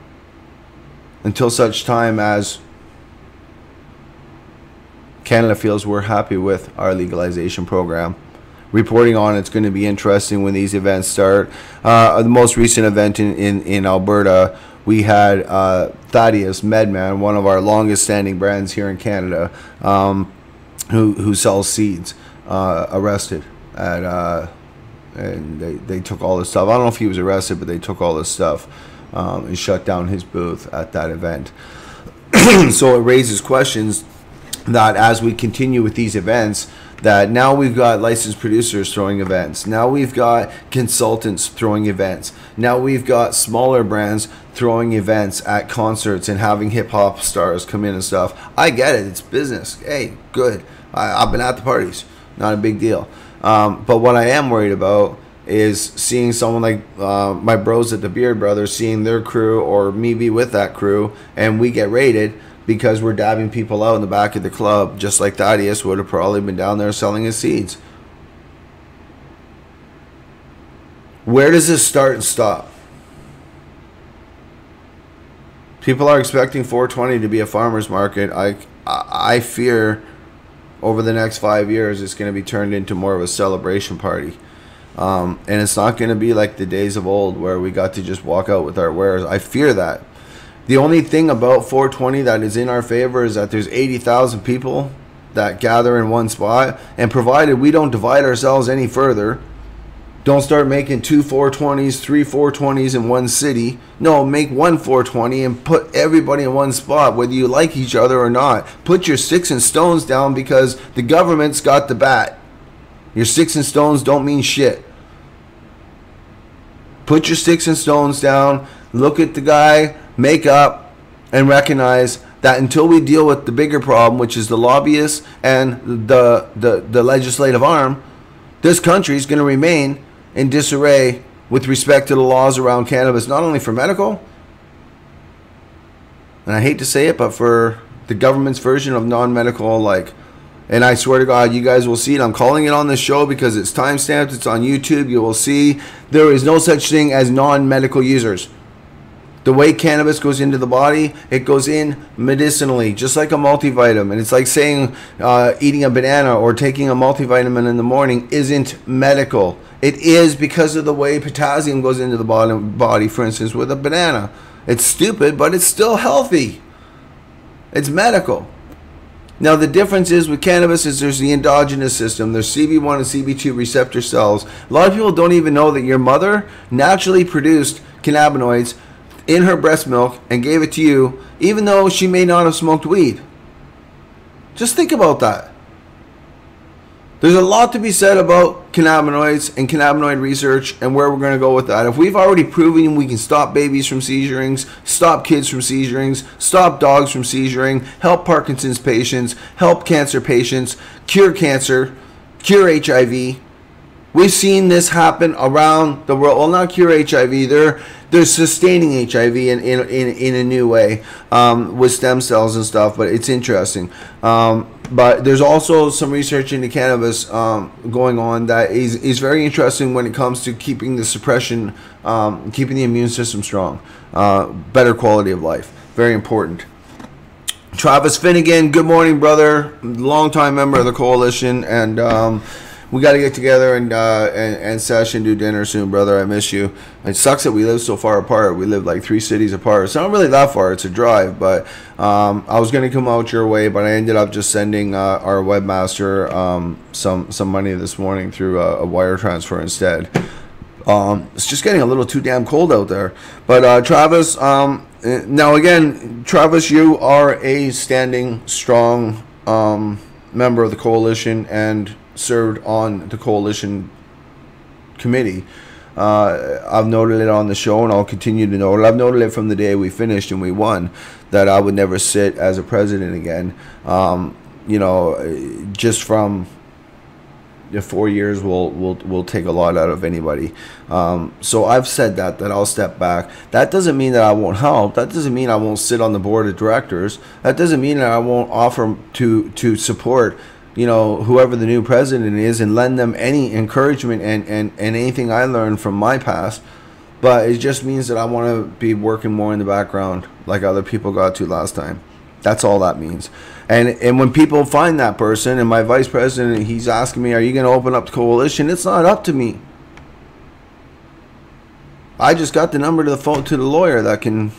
Until such time as Canada feels we're happy with our legalization program. Reporting on it's going to be interesting when these events start. The most recent event in Alberta, we had Thaddeus Med, man, one of our longest standing brands here in Canada, who sells seeds. arrested at and they took all this stuff. I don't know if he was arrested, but they took all this stuff and shut down his booth at that event. So it raises questions that as we continue with these events, that now we've got licensed producers throwing events. Now we've got consultants throwing events. Now we've got smaller brands throwing events at concerts and having hip-hop stars come in and stuff. I get it. It's business. Hey, good. I've been at the parties. Not a big deal. But what I am worried about is seeing someone like my bros at the Beard Brothers, seeing their crew or me be with that crew, and we get raided because we're dabbing people out in the back of the club, just like Thaddeus would have probably been down there selling his seeds. Where does this start and stop? People are expecting 420 to be a farmer's market. I fear over the next 5 years it's going to be turned into more of a celebration party. And it's not going to be like the days of old where we got to just walk out with our wares. I fear that. The only thing about 420 that is in our favor is that there's 80,000 people that gather in one spot, and provided we don't divide ourselves any further, don't start making 2 420s, 3 420s in one city. No, make 1 420 and put everybody in one spot, whether you like each other or not. Put your sticks and stones down because the government's got the bat. Your sticks and stones don't mean shit. Put your sticks and stones down, look at the guy, make up, and recognize that until we deal with the bigger problem, which is the lobbyists and the legislative arm, this country is going to remain in disarray with respect to the laws around cannabis, not only for medical, and I hate to say it, but for the government's version of non-medical alike. And I swear to God, you guys will see it. I'm calling it on this show because it's time-stamped. It's on YouTube. You will see there is no such thing as non-medical users. The way cannabis goes into the body, it goes in medicinally, just like a multivitamin. It's like saying eating a banana or taking a multivitamin in the morning isn't medical. It is because of the way potassium goes into the body, for instance, with a banana. It's stupid, but it's still healthy. It's medical. Now, the difference is with cannabis is there's the endogenous system. There's CB1 and CB2 receptor cells. A lot of people don't even know that your mother naturally produced cannabinoids in her breast milk and gave it to you, even though she may not have smoked weed. Just think about that. There's a lot to be said about cannabinoids and cannabinoid research and where we're going to go with that. If we've already proven we can stop babies from seizurings, stop kids from seizurings, stop dogs from seizuring, help Parkinson's patients, help cancer patients, cure cancer, cure HIV. We've seen this happen around the world. Well, not cure HIV. They're sustaining HIV in a new way with stem cells and stuff. But it's interesting. But there's also some research into cannabis going on that is very interesting when it comes to keeping the suppression, keeping the immune system strong, better quality of life. Very important. Travis Finnegan, good morning, brother. Longtime member of the coalition, and we got to get together and sesh and do dinner soon, brother. I miss you. It sucks that we live so far apart. We live like 3 cities apart. It's not really that far. It's a drive, but I was going to come out your way, but I ended up just sending our webmaster some money this morning through a wire transfer instead. It's just getting a little too damn cold out there. But Travis, now again, Travis, you are a standing, strong member of the coalition and served on the coalition committee. I've noted it on the show, and I'll continue to note it. I've noted it from the day we finished and we won that I would never sit as a president again. You know, just from the 4 years will take a lot out of anybody. So I've said that I'll step back. That doesn't mean that I won't help. That doesn't mean I won't sit on the board of directors. That doesn't mean that I won't offer to support, you know, whoever the new president is and lend them any encouragement and anything I learned from my past. But it just means that I want to be working more in the background like other people got to last time. That's all that means. And when people find that person, and my vice president, he's asking me, are you going to open up the coalition? It's not up to me. I just got the number to the phone to the lawyer that can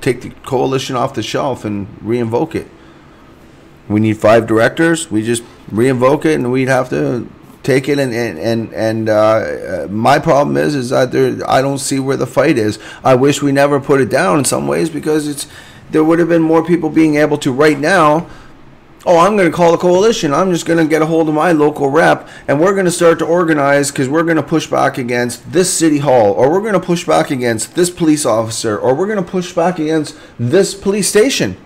take the coalition off the shelf and re-invoke it. We need 5 directors. We just re-invoke it, and we'd have to take it. And my problem is that I don't see where the fight is. I wish we never put it down in some ways, because there would have been more people being able to right now. Oh, I'm going to call the coalition. I'm just going to get a hold of my local rep, and we're going to start to organize, because we're going to push back against this city hall, or we're going to push back against this police officer, or we're going to push back against this police station.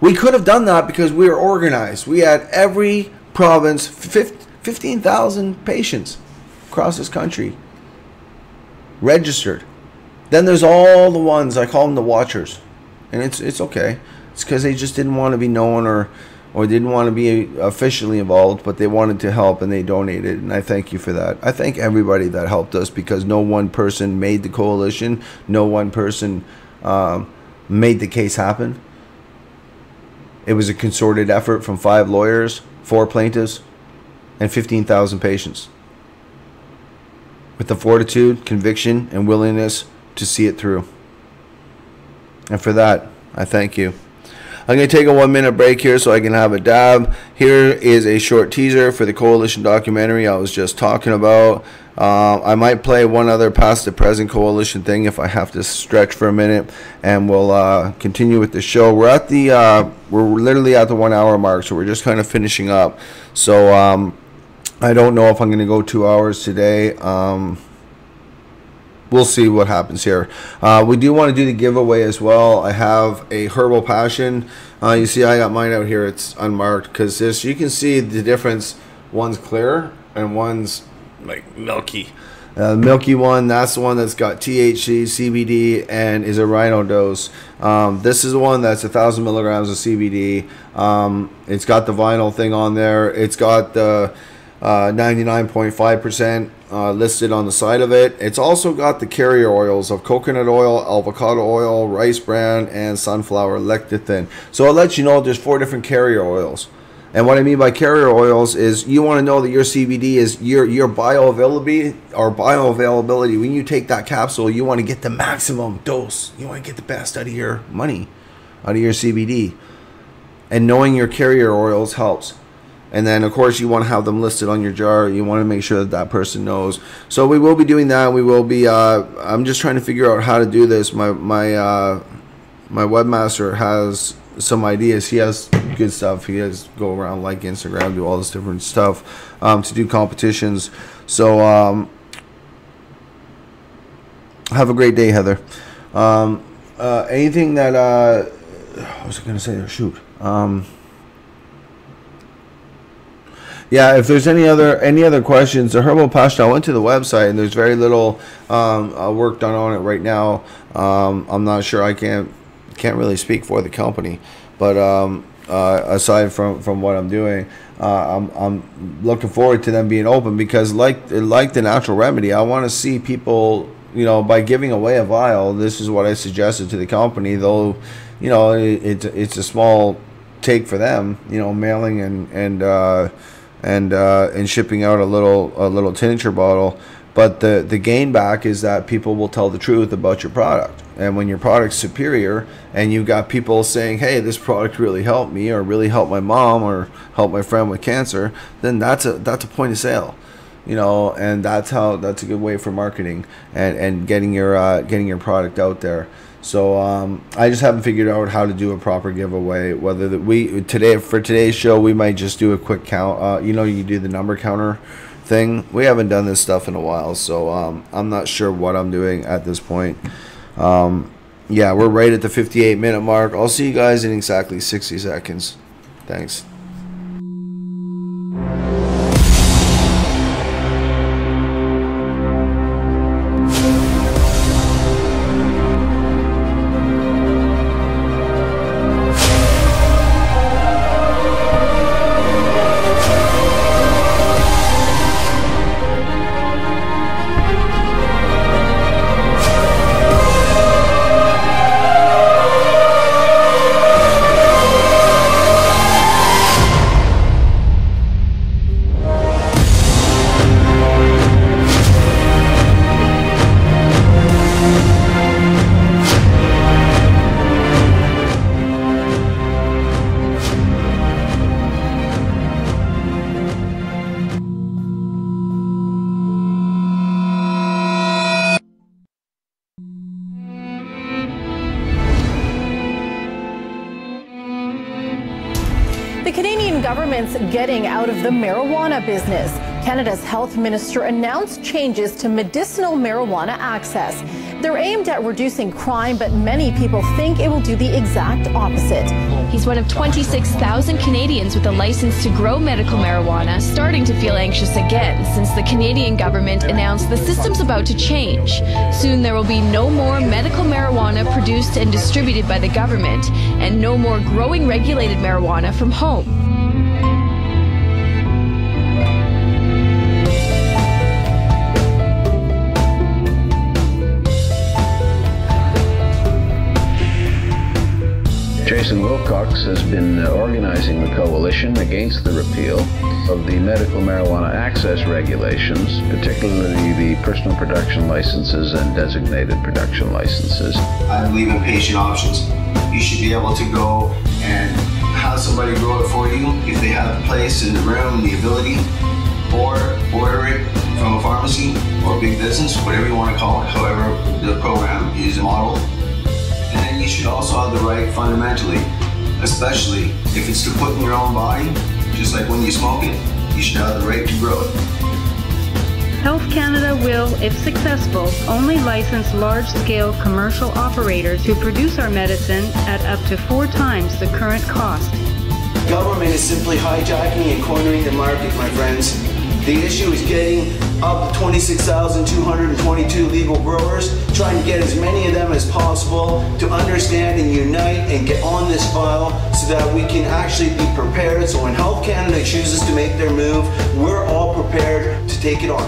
We could have done that because we were organized. We had every province, 15,000 patients across this country registered. Then there's all the ones, I call them the watchers, and it's okay. It's because they just didn't want to be known or didn't want to be officially involved, but they wanted to help, and they donated, and I thank you for that. I thank everybody that helped us, because no one person made the coalition. No one person made the case happen. It was a concerted effort from 5 lawyers, 4 plaintiffs, and 15,000 patients, with the fortitude, conviction, and willingness to see it through. And for that, I thank you. I'm going to take a 1-minute break here so I can have a dab. Here is a short teaser for the coalition documentary I was just talking about. I might play one other past the present coalition thing if I have to stretch for a minute, and we'll continue with the show. We're literally at the 1 hour mark, so we're just kind of finishing up. So I don't know if I'm going to go 2 hours today. We'll see what happens here. We do want to do the giveaway as well. I have a Herbal Passion. You see I got mine out here. It's unmarked, because this, you can see the difference. One's clear and one's like milky. The milky one, that's the one that's got THC, CBD, and is a rhino dose. This is the one that's 1,000 milligrams of CBD. It's got the vinyl thing on there. It's got the 99.5% listed on the side of it. It's also got the carrier oils of coconut oil, avocado oil, rice bran, and sunflower lecithin. So I'll let you know there's 4 different carrier oils. And what I mean by carrier oils is you want to know that your CBD is your bioavailability. When you take that capsule, you want to get the maximum dose. You want to get the best out of your money, out of your CBD. And knowing your carrier oils helps. And then, of course, you want to have them listed on your jar. You want to make sure that that person knows. So we will be doing that. We will be. I'm just trying to figure out how to do this. My webmaster has some ideas. He has good stuff. He has go around like Instagram, do all this different stuff to do competitions. So have a great day, Heather. Anything that what was I going to say there? Shoot. Yeah, if there's any other questions, the Herbal Passion, I went to the website, and there's very little work done on it right now. I'm not sure. I can't really speak for the company, but aside from what I'm doing, I'm looking forward to them being open, because like the natural remedy, I want to see people, by giving away a vial. This is what I suggested to the company, though, it's a small take for them, mailing and shipping out a little tincture bottle, but the gain back is that people will tell the truth about your product. And when your product's superior, and you've got people saying, hey, this product really helped me, or really helped my mom, or helped my friend with cancer, then that's a point of sale, and that's a good way for marketing and getting your product out there. So I just haven't figured out how to do a proper giveaway. Whether for today's show, we might just do a quick count. You do the number counter thing. We haven't done this stuff in a while, so I'm not sure what I'm doing at this point. Yeah, we're right at the 58-minute mark. I'll see you guys in exactly 60 seconds. Thanks. government's getting out of the marijuana business. Canada's health minister announced changes to medicinal marijuana access. They're aimed at reducing crime, but many people think it will do the exact opposite. He's one of 26,000 Canadians with a license to grow medical marijuana, starting to feel anxious again since the Canadian government announced the system's about to change. Soon there will be no more medical marijuana produced and distributed by the government, and no more growing regulated marijuana from home. Jason Wilcox has been organizing the coalition against the repeal of the medical marijuana access regulations, particularly the personal production licenses and designated production licenses. I believe in patient options. You should be able to go and have somebody grow it for you if they have the place in the room, the ability, or order it from a pharmacy or a big business, whatever you want to call it, however the program is modeled. And then you should also have the right fundamentally, especially if it's to put in your own body, just like when you smoke it, you should have the right to grow it. Health Canada will, if successful, only license large-scale commercial operators who produce our medicine at up to 4 times the current cost. Government is simply hijacking and cornering the market, my friends. The issue is getting up to 26,222 legal growers, trying to get as many of them as possible to understand and unite and get on this file so that we can actually be prepared. So when Health Canada chooses to make their move, we're all prepared to take it on,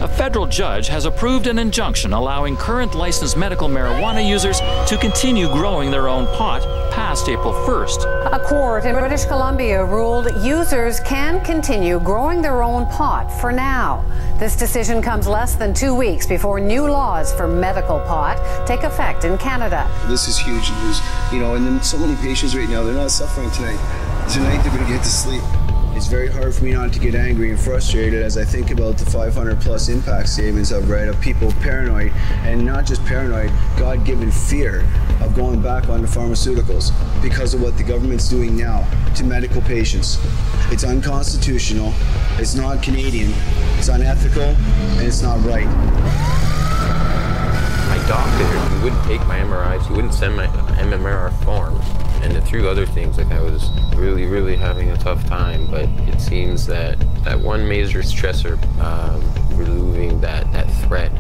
A federal judge has approved an injunction allowing current licensed medical marijuana users to continue growing their own pot past April 1st. A court in British Columbia ruled users can continue growing their own pot for now. This decision comes less than 2 weeks before new laws for medical pot take effect in Canada. This is huge news, you know, and then so many patients right now, they're not suffering tonight. Tonight they're going to get to sleep. It's very hard for me not to get angry and frustrated as I think about the 500 plus impact statements I've read of people paranoid, and not just paranoid, God-given fear of going back onto pharmaceuticals because of what the government's doing now to medical patients. It's unconstitutional, it's not Canadian, it's unethical, and it's not right. My doctor, he wouldn't take my MRIs, he wouldn't send my MMR forms. And through other things, like I was really having a tough time, but it seems that one major stressor, removing that threat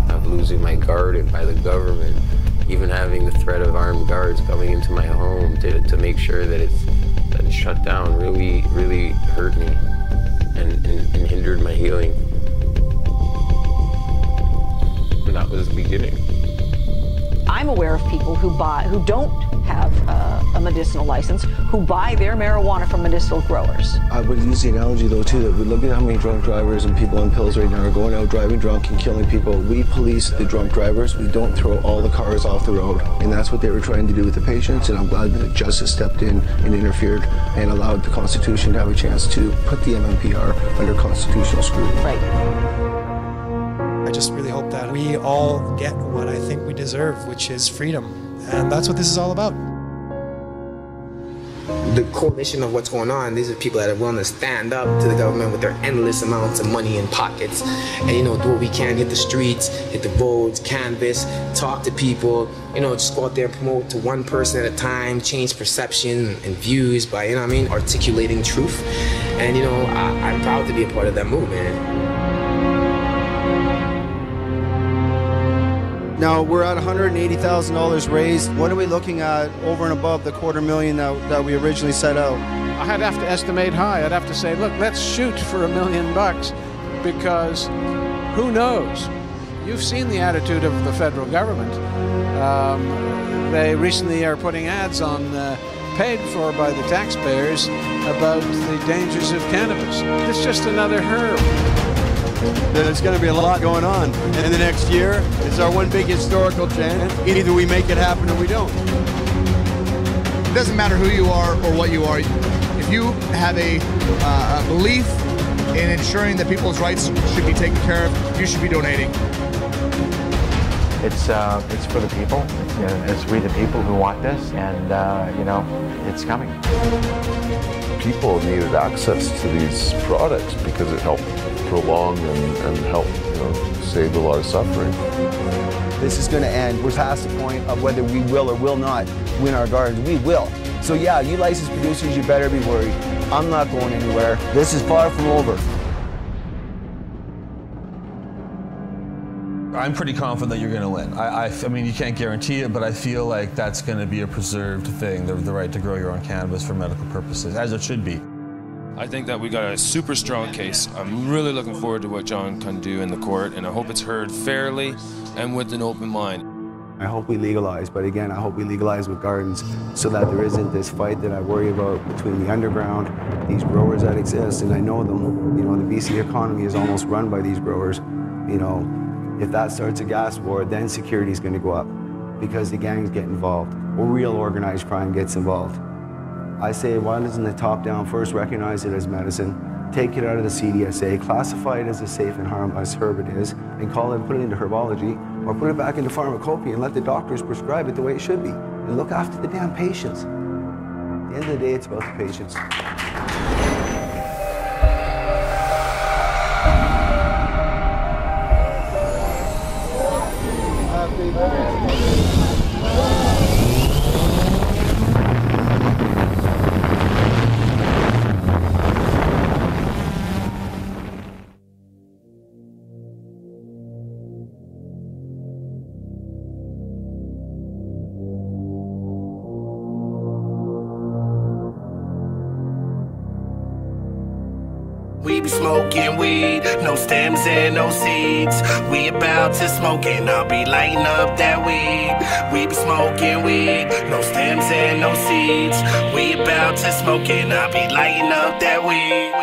of losing my guard by the government, even having the threat of armed guards coming into my home to make sure that it's shut down, really hurt me and hindered my healing. And that was the beginning. I'm aware of people who don't have a medicinal license, who buy their marijuana from medicinal growers. I would use the analogy though too, that we look at how many drunk drivers and people on pills right now are going out driving drunk and killing people. We police the drunk drivers, we don't throw all the cars off the road. And that's what they were trying to do with the patients, and I'm glad that justice stepped in and interfered and allowed the Constitution to have a chance to put the MMPR under constitutional scrutiny. Right. I just really hope that we all get what I think we deserve, which is freedom. And that's what this is all about. The coalition of what's going on, these are people that are willing to stand up to the government with their endless amounts of money in pockets and, you know, do what we can, hit the streets, hit the roads, canvass, talk to people, you know, just go out there and promote to one person at a time, change perception and views by, you know what I mean, articulating truth. And, you know, I'm proud to be a part of that movement. Now we're at $180,000 raised. What are we looking at over and above the $250,000 that we originally set out? I'd have to estimate high. I'd have to say, look, let's shoot for $1 million because who knows? You've seen the attitude of the federal government. They recently are putting ads on paid for by the taxpayers about the dangers of cannabis. It's just another herb. There's going to be a lot going on in the next year. It's our one big historical chance. Either we make it happen or we don't. It doesn't matter who you are or what you are. If you have a belief in ensuring that people's rights should be taken care of, you should be donating. It's for the people. It's we the people who want this, and you know, it's coming. People needed access to these products because it helped prolong and help, you know, save a lot of suffering. This is going to end. We're past the point of whether we will or will not win our gardens. We will. So yeah, you licensed producers, you better be worried. I'm not going anywhere. This is far from over. I'm pretty confident that you're going to win. I mean, you can't guarantee it, but I feel like that's going to be a preserved thing, the right to grow your own cannabis for medical purposes, as it should be. I think that we got a super strong case. I'm really looking forward to what John can do in the court, and I hope it's heard fairly and with an open mind. I hope we legalize, but again, I hope we legalize with gardens so that there isn't this fight that I worry about between the underground, these growers that exist, and I know them. You know, the BC economy is almost run by these growers. You know, if that starts a gas war, then security is going to go up because the gangs get involved or real organized crime gets involved. I say, why doesn't the top down first recognize it as medicine, take it out of the CDSA, classify it as a safe and harmless herb it is, and put it into herbology, or put it back into pharmacopoeia and let the doctors prescribe it the way it should be, and look after the damn patients. At the end of the day, it's about the patients. We be smoking weed, no stems and no seeds. We about to smoke and I'll be lighting up that weed. We be smoking weed, no stems and no seeds. We about to smoke and I'll be lighting up that weed.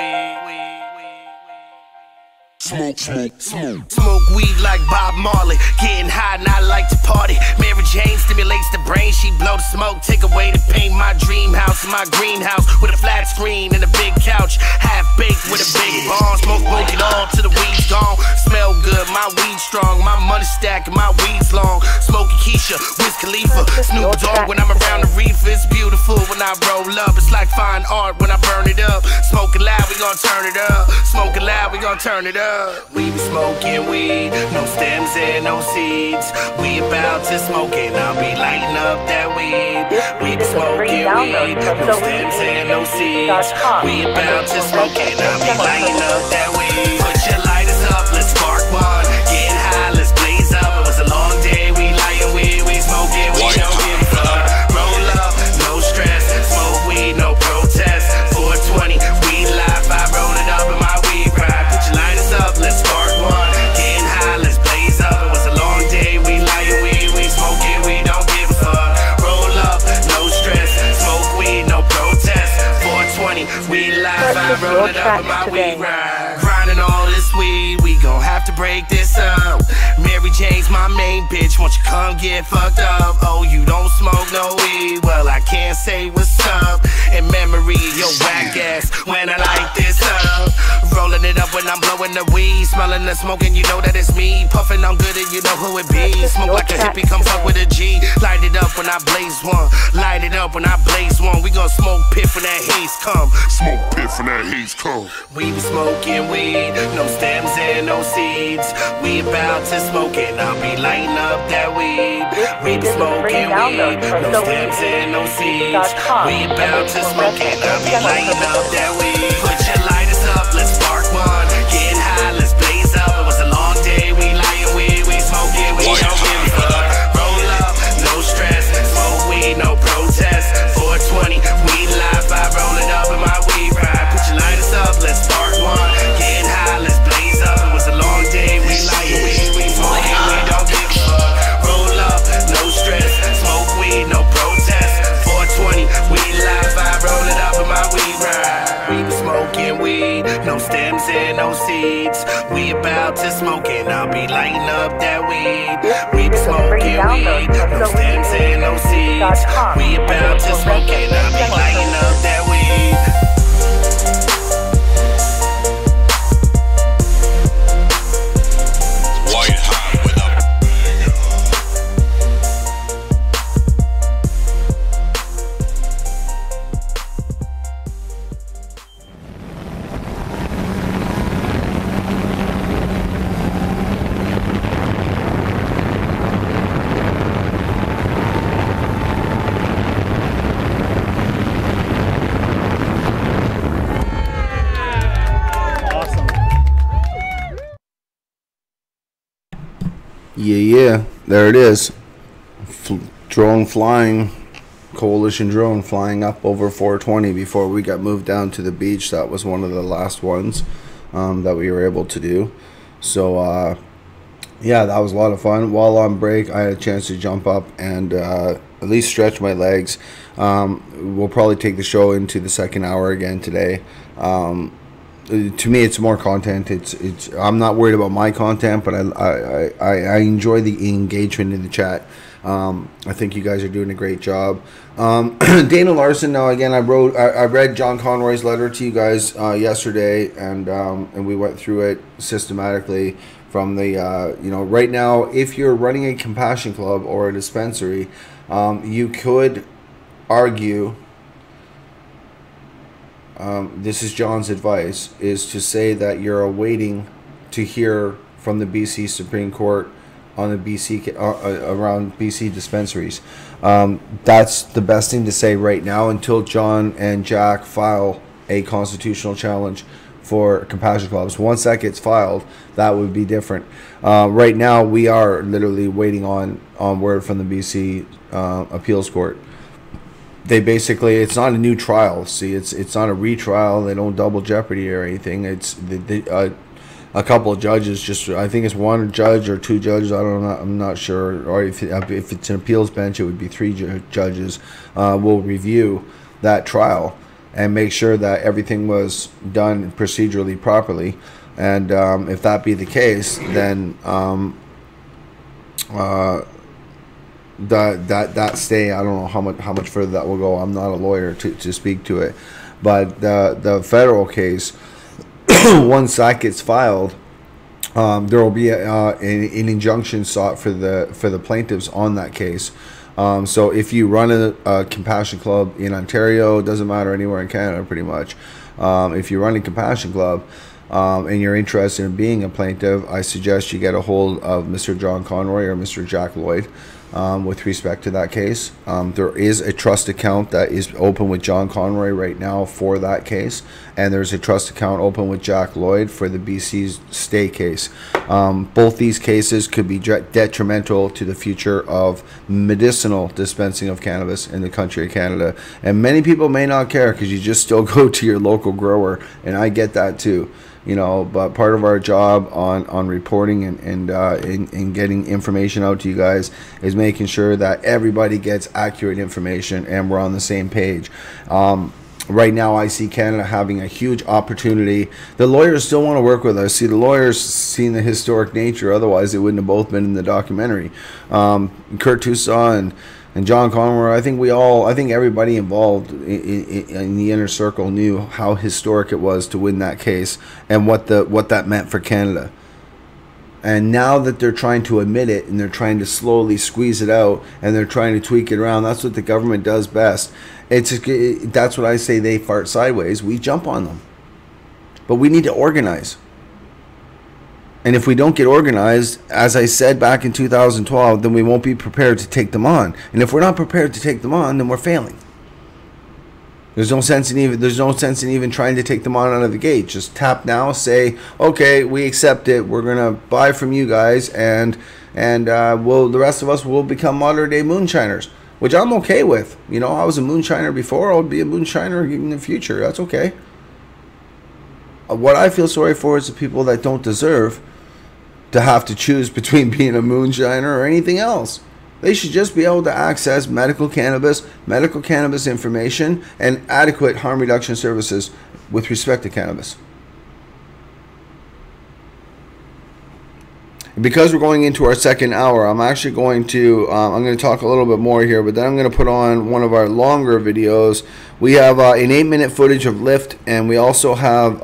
Smoke, smoke, smoke. Smoke weed like Bob Marley. Getting high and I like to party. Mary Jane stimulates the brain. She blow the smoke, take away the pain. My dream house in my greenhouse with a flat screen and a big couch. Half baked with a big bomb. Smoke it all till the weed's gone. Smell good, my weed strong. My money stack and my weed's long. Smoking Keisha, Wiz Khalifa, Snoop Dogg. When I'm around the reef, it's beautiful. When I roll up, it's like fine art when I burn it up. Smoking loud, we gon' turn it up. Smoking loud, we gon' turn it up. We be smoking weed, no stems and no seeds. We about to smoke and I'll be lighting up that weed. We be smoking weed, no stems and no seeds. We about to smoke and I'll be lighting up that weed. Put your lighters up, let's spark one. Getting high, let's blaze up. It was a long day, we lighting weed, we smoking, we don't give a fuck. Roll up, no stress, smoke weed, no protest. 420, we live, I roll it up in my weed ride. Put your lighters up, let's spark one. Getting high, let's blaze up. It was a long day, we lighting weed, we smoking, we don't give a fuck. Roll up, no stress, smoke weed, no protest. 420, we live, I roll it up in my weed ride. Grinding all this weed, we gon' have to break this up. Mary Jane's my main bitch, won't you come get fucked up? Oh, you don't smoke no weed, well I can't say what's up. In memory, yo whack ass, when I light this up. Rolling it up when I'm blowing the weed, smelling the smoke and you know that it's me. Puffing on good and you know who it be. Smoke like a hippie, come fuck with a G. Light it up when I blaze one, light it up when I blaze one. We gon' smoke piff when that haze come. Smoke piff when that haze come. We be smoking weed, no stems and no seeds. We about to smoke and I'll be lighting up that weed. We be smoking weed, no stems and no seeds. We about to smoke and I'll be lighting up that weed. Put your lighters up, let's spark one. Getting high, let's blaze up. It was a long day, we lighting weed, we smoking, we don't give a fuck. Roll up, no stress, smoke weed, no protest. 420, we live, I roll it up in my weed ride. Put your lighters up, let's spark one. Getting high, let's blaze up. It was a long day, we lighting weed, we smoking, we don't give a fuck. Roll up, no stress, smoke weed, no protest. 420, we live, I roll it up in my weed ride. We be smoking weed, no stems and no seeds. We about to smoke and I'll be lighting up that weed. We be smoking weed, no stems and no seeds. We about to smoke and I'll be lighting up that weed. White hot with a Yeah, there it is. Drone flying, coalition drone flying up over 420 before we got moved down to the beach. That was one of the last ones that we were able to do. So yeah, that was a lot of fun. While on break, I had a chance to jump up and at least stretch my legs. We'll probably take the show into the second hour again today. To me, it's more content. I'm not worried about my content, but I enjoy the engagement in the chat. I think you guys are doing a great job. Dana Larson. Now again, I read John Conroy's letter to you guys yesterday, and we went through it systematically. From the right now, if you're running a compassion club or a dispensary, you could argue. This is John's advice: is to say that you're awaiting to hear from the BC Supreme Court on the BC around BC dispensaries. That's the best thing to say right now until John and Jack file a constitutional challenge for compassion clubs. Once that gets filed, that would be different. Right now, we are literally waiting on word from the BC appeals court. They basically, it's not a new trial. See, it's not a retrial. They don't double jeopardy or anything. It's a couple of judges. Just I think it's one judge or two judges. I don't know. I'm not sure. Or if it's an appeals bench, it would be three judges. Will review that trial and make sure that everything was done procedurally properly. And if that be the case, then that stay, I don't know how much further that will go. I'm not a lawyer to speak to it, but the federal case, once that gets filed, there will be an injunction sought for the plaintiffs on that case. So if you run a compassion club in Ontario, it doesn't matter anywhere in Canada pretty much. If you run a compassion club and you're interested in being a plaintiff, I suggest you get a hold of Mr. John Conroy or Mr. Jack Lloyd with respect to that case. There is a trust account that is open with John Conroy right now for that case, and there's a trust account open with Jack Lloyd for the BC's stay case. Both these cases could be detrimental to the future of medicinal dispensing of cannabis in the country of Canada, and many people may not care because you just still go to your local grower, and I get that too. But part of our job on reporting and getting information out to you guys is making sure that everybody gets accurate information and we're on the same page. Right now, I see Canada having a huge opportunity. The lawyers still want to work with us. See, the lawyers seen the historic nature. Otherwise, they wouldn't have both been in the documentary. Kurt Toussaint and John Conroy, I think everybody involved in the inner circle knew how historic it was to win that case and what that meant for Canada. And now that they're trying to admit it and they're trying to slowly squeeze it out and they're trying to tweak it around, that's what the government does best. That's what I say, they fart sideways. We jump on them. But we need to organize. And if we don't get organized, as I said back in 2012, then we won't be prepared to take them on. And if we're not prepared to take them on, then we're failing. There's no sense in even trying to take them on out of the gate. Just tap now, say, okay, we accept it. We're gonna buy from you guys, and the rest of us will become modern day moonshiners, which I'm okay with. I was a moonshiner before. I'll be a moonshiner in the future. That's okay. What I feel sorry for is the people that don't deserve to have to choose between being a moonshiner or anything else. They should just be able to access medical cannabis information, and adequate harm reduction services with respect to cannabis. Because we're going into our second hour, I'm actually going to I'm going to talk a little bit more here, but then I'm going to put on one of our longer videos. We have an 8-minute footage of Lyft, and we also have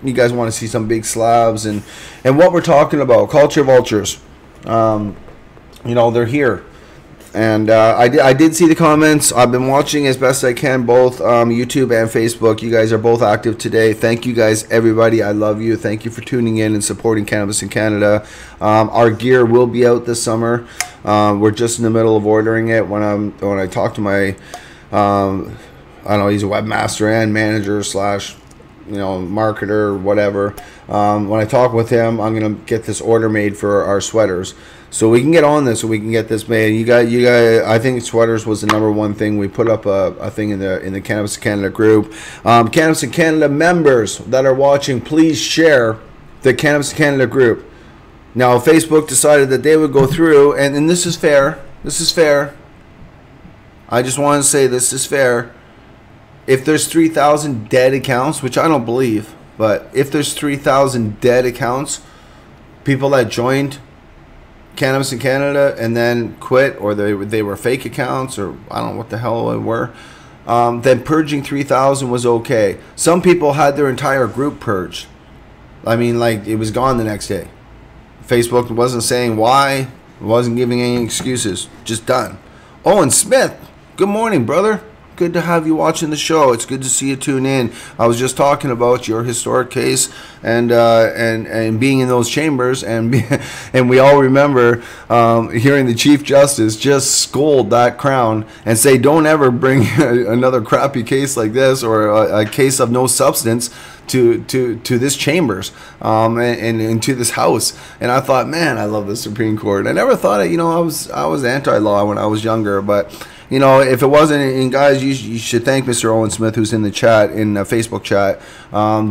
you guys want to see some big slabs and what we're talking about, culture vultures. They're here. And I did see the comments. I've been watching as best I can, both YouTube and Facebook. You guys are both active today. Thank you guys, everybody. I love you. Thank you for tuning in and supporting Cannabis in Canada. Our gear will be out this summer. We're just in the middle of ordering it. When I talk to my, I don't know, he's a webmaster and manager / marketer or whatever. When I talk with him, I'm gonna get this order made for our sweaters, so we can get on this, so we can get this made. You guys. I think sweaters was the #1 thing. We put up a thing in the Cannabis Canada group. Cannabis in Canada members that are watching, please share the Cannabis Canada group. Now, Facebook decided that they would go through, and this is fair. This is fair. I just want to say this is fair. If there's 3,000 dead accounts, which I don't believe, but if there's 3,000 dead accounts, people that joined Cannabis in Canada and then quit, or they were fake accounts, or I don't know what the hell they were, then purging 3,000 was okay. Some people had their entire group purged. I mean, like, it was gone the next day. Facebook wasn't saying why, wasn't giving any excuses, just done. Owen Smith, good morning, brother. Good to have you watching the show. It's good to see you tune in. I was just talking about your historic case and being in those chambers, and we all remember hearing the Chief Justice just scold that Crown and say, don't ever bring another crappy case like this, or a case of no substance to this chambers and to this house. And I thought, man, I love the Supreme Court. I never thought it, I was anti-law when I was younger, but if it wasn't, and guys, you should thank Mr. Owen Smith, who's in the chat, in the Facebook chat,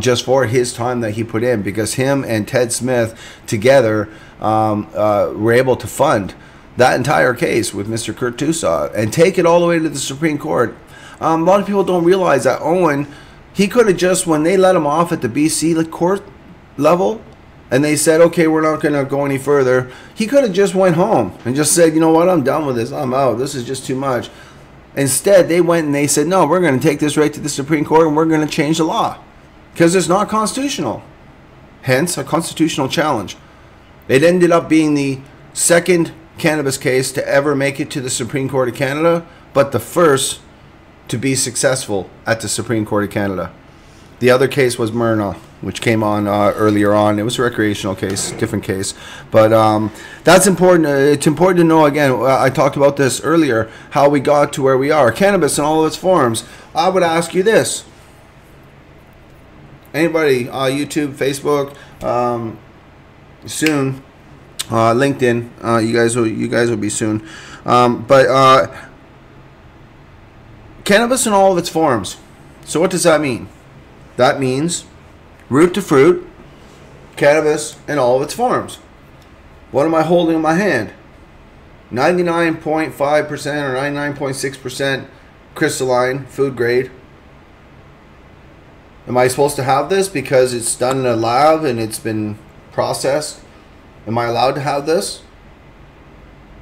just for his time that he put in, because him and Ted Smith together were able to fund that entire case with Mr. Kurt Tusaw and take it all the way to the Supreme Court. A lot of people don't realize that Owen, he could have just, when they let him off at the BC court level, and they said, okay, we're not going to go any further, he could have just went home and just said, you know what, I'm done with this, I'm out, this is just too much. Instead, they went and they said, no, we're going to take this right to the Supreme Court, and we're going to change the law, because it's not constitutional. Hence, a constitutional challenge. It ended up being the second cannabis case to ever make it to the Supreme Court of Canada, but the first to be successful at the Supreme Court of Canada. The other case was Myrna, which came on earlier on. It was a recreational case, different case. But that's important. It's important to know, again, I talked about this earlier, how we got to where we are. Cannabis in all of its forms. I would ask you this. Anybody, YouTube, Facebook, soon, LinkedIn, you guys will be soon. But cannabis in all of its forms. So what does that mean? That means root to fruit, cannabis in all of its forms. What am I holding in my hand? 99.5% or 99.6% crystalline, food grade. Am I supposed to have this because it's done in a lab and it's been processed? Am I allowed to have this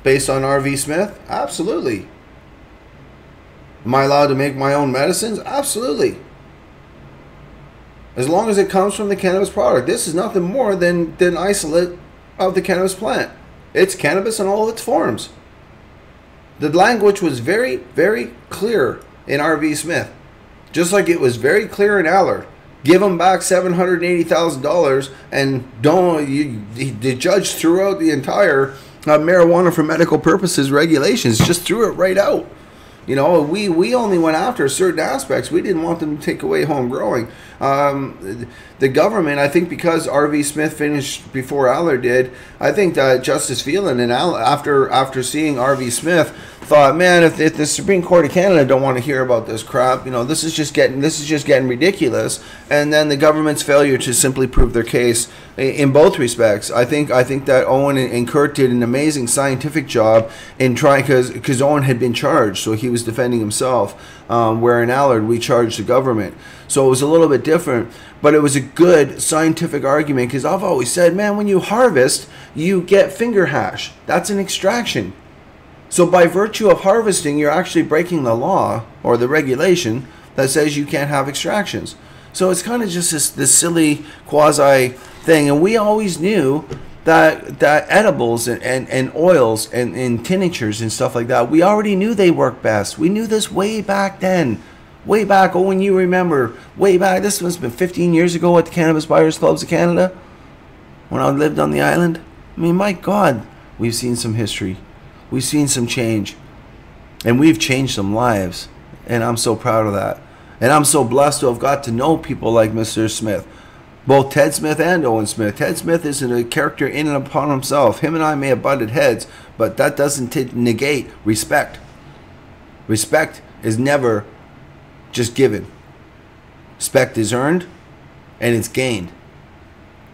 based on RV Smith? Absolutely. Am I allowed to make my own medicines? Absolutely. As long as it comes from the cannabis product. This is nothing more than isolate of the cannabis plant. It's cannabis in all its forms. The language was very, very clear in RV Smith. Just like it was very clear in Allard. Give them back $780,000, and the judge threw out the entire marijuana for medical purposes regulations. Just threw it right out. We only went after certain aspects. We didn't want them to take away home growing. The government, I think, because RV Smith finished before Allard did, I think that Justice Phelan and after seeing RV Smith thought, man, if the Supreme Court of Canada don't want to hear about this crap, this is just getting ridiculous. And then the government's failure to simply prove their case in both respects. I think that Owen and Kurt did an amazing scientific job in trying, because Owen had been charged, so he was defending himself, where in Allard we charged the government. So it was a little bit different, but it was a good scientific argument, because I've always said, man, when you harvest, you get finger hash. That's an extraction. So by virtue of harvesting, you're actually breaking the law or the regulation that says you can't have extractions. So it's kind of just this silly quasi thing. And we always knew that edibles and oils and tinctures and stuff like that, we already knew they work best. We knew this way back then. Way back, when you remember, way back, this must have been 15 years ago at the Cannabis Buyers Clubs of Canada, when I lived on the island. I mean, my God, we've seen some history. We've seen some change. And we've changed some lives. And I'm so proud of that. And I'm so blessed to have got to know people like Mr. Smith, both Ted Smith and Owen Smith. Ted Smith isn't a character in and upon himself. Him and I may have butted heads, but that doesn't negate respect. Respect is never just given. Respect is earned and it's gained.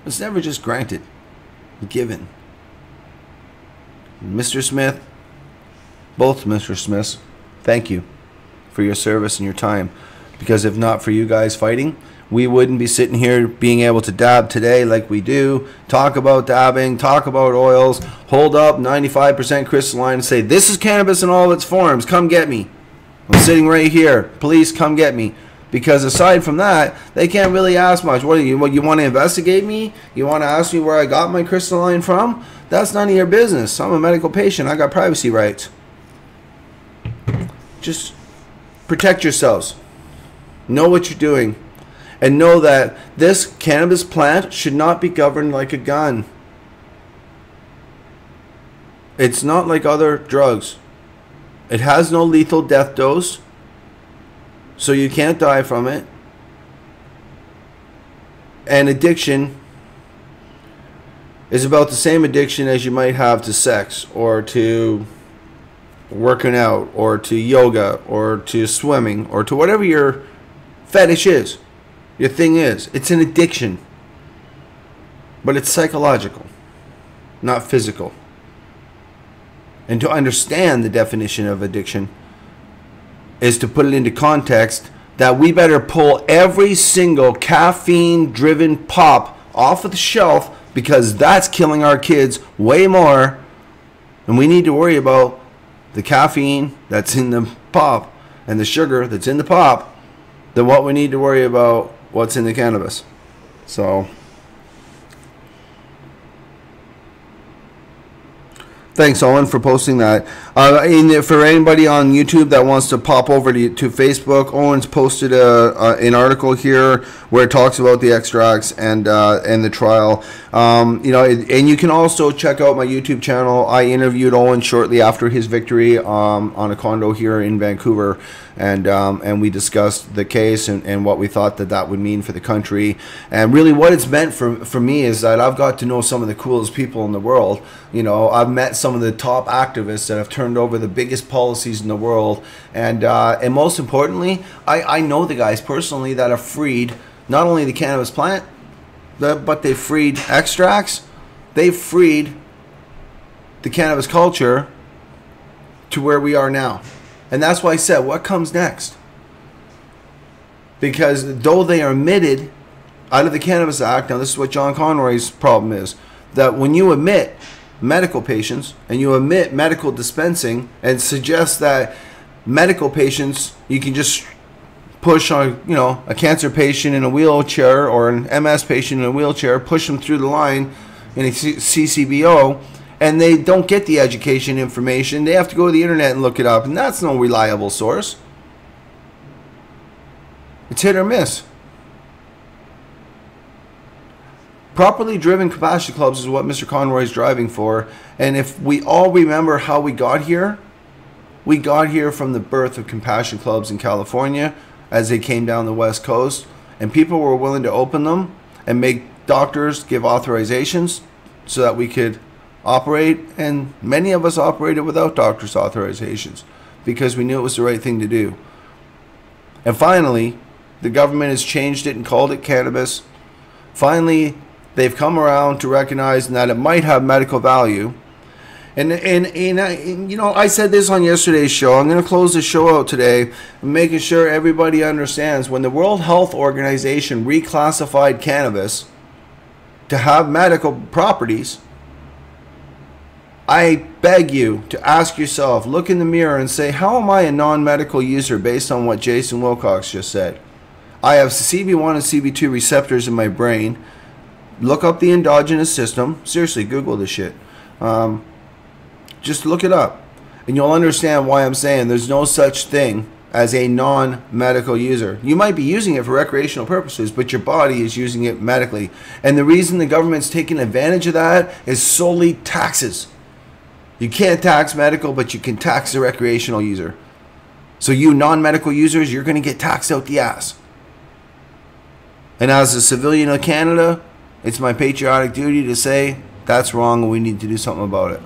It's never just granted, given. Mr. Smith, both Mr. Smiths, thank you for your service and your time. Because if not for you guys fighting, we wouldn't be sitting here being able to dab today like we do, talk about dabbing, talk about oils, hold up 95% crystalline and say, this is cannabis in all its forms, come get me. I'm sitting right here, please come get me. Because aside from that, they can't really ask much. What you want to investigate me? You want to ask me where I got my crystalline from? That's none of your business. I'm a medical patient, I got privacy rights. Just protect yourselves. Know what you're doing. And know that this cannabis plant should not be governed like a gun. It's not like other drugs. It has no lethal death dose, so you can't die from it. And addiction is about the same addiction as you might have to sex, or to working out, or to yoga, or to swimming, or to whatever your fetish is, your thing is. It's an addiction, but it's psychological, not physical. And to understand the definition of addiction is to put it into context that we better pull every single caffeine-driven pop off of the shelf, because that's killing our kids way more. And we need to worry about the caffeine that's in the pop and the sugar that's in the pop than what we need to worry about what's in the cannabis. So thanks, Owen, for posting that. For anybody on YouTube that wants to pop over to Facebook, Owen's posted an article here where it talks about the extracts and the trial. And you can also check out my YouTube channel. I interviewed Owen shortly after his victory on a condo here in Vancouver, and we discussed the case and what we thought that would mean for the country. And really what it's meant for me is that I've got to know some of the coolest people in the world. I've met some of the top activists that have turned over the biggest policies in the world, and most importantly, I know the guys personally that have freed not only the cannabis plant, but they freed extracts. They've freed the cannabis culture to where we are now. And that's why I said, what comes next? Because though they are omitted out of the Cannabis Act, now this is what John Conroy's problem is, that when you omit medical patients and you omit medical dispensing and suggest that medical patients, you can just push on, a cancer patient in a wheelchair or an MS patient in a wheelchair, push them through the line in a CCBO, and they don't get the education information. They have to go to the internet and look it up, and that's no reliable source. It's hit or miss. Properly driven compassion clubs is what Mr. Conroy is driving for. And if we all remember how we got here from the birth of compassion clubs in California as they came down the West Coast, and people were willing to open them and make doctors give authorizations so that we could operate. And many of us operated without doctors' authorizations because we knew it was the right thing to do. And finally, the government has changed it and called it cannabis. Finally, they've come around to recognize that it might have medical value. And I said this on yesterday's show. I'm going to close the show out today, making sure everybody understands when the World Health Organization reclassified cannabis to have medical properties, I beg you to ask yourself, look in the mirror and say, how am I a non-medical user based on what Jason Wilcox just said? I have CB1 and CB2 receptors in my brain. Look up the endogenous system. Seriously, Google this shit. Just look it up. And you'll understand why I'm saying there's no such thing as a non-medical user. You might be using it for recreational purposes, but your body is using it medically. And the reason the government's taking advantage of that is solely taxes. You can't tax medical, but you can tax the recreational user. So you non-medical users, you're going to get taxed out the ass. And as a civilian of Canada, it's my patriotic duty to say that's wrong and we need to do something about it.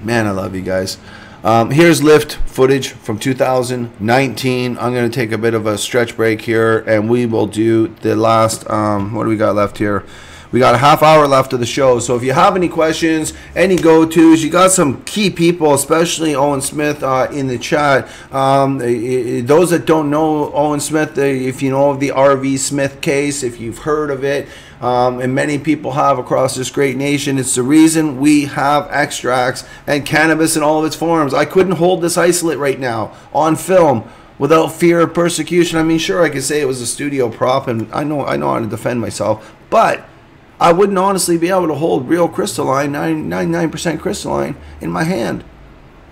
Man, I love you guys. Here's Lyft footage from 2019. I'm going to take a bit of a stretch break here, and we will do the last, what do we got left here? We got a half hour left of the show. So if you have any questions, any go-tos, you got some key people, especially Owen Smith in the chat. Those that don't know Owen Smith, if you know of the RV Smith case, if you've heard of it, and many people have across this great nation, it's the reason we have extracts and cannabis in all of its forms. I couldn't hold this isolate right now on film without fear of persecution. I mean, sure, I could say it was a studio prop, and I know how to defend myself, but I wouldn't honestly be able to hold real crystalline, 99% crystalline in my hand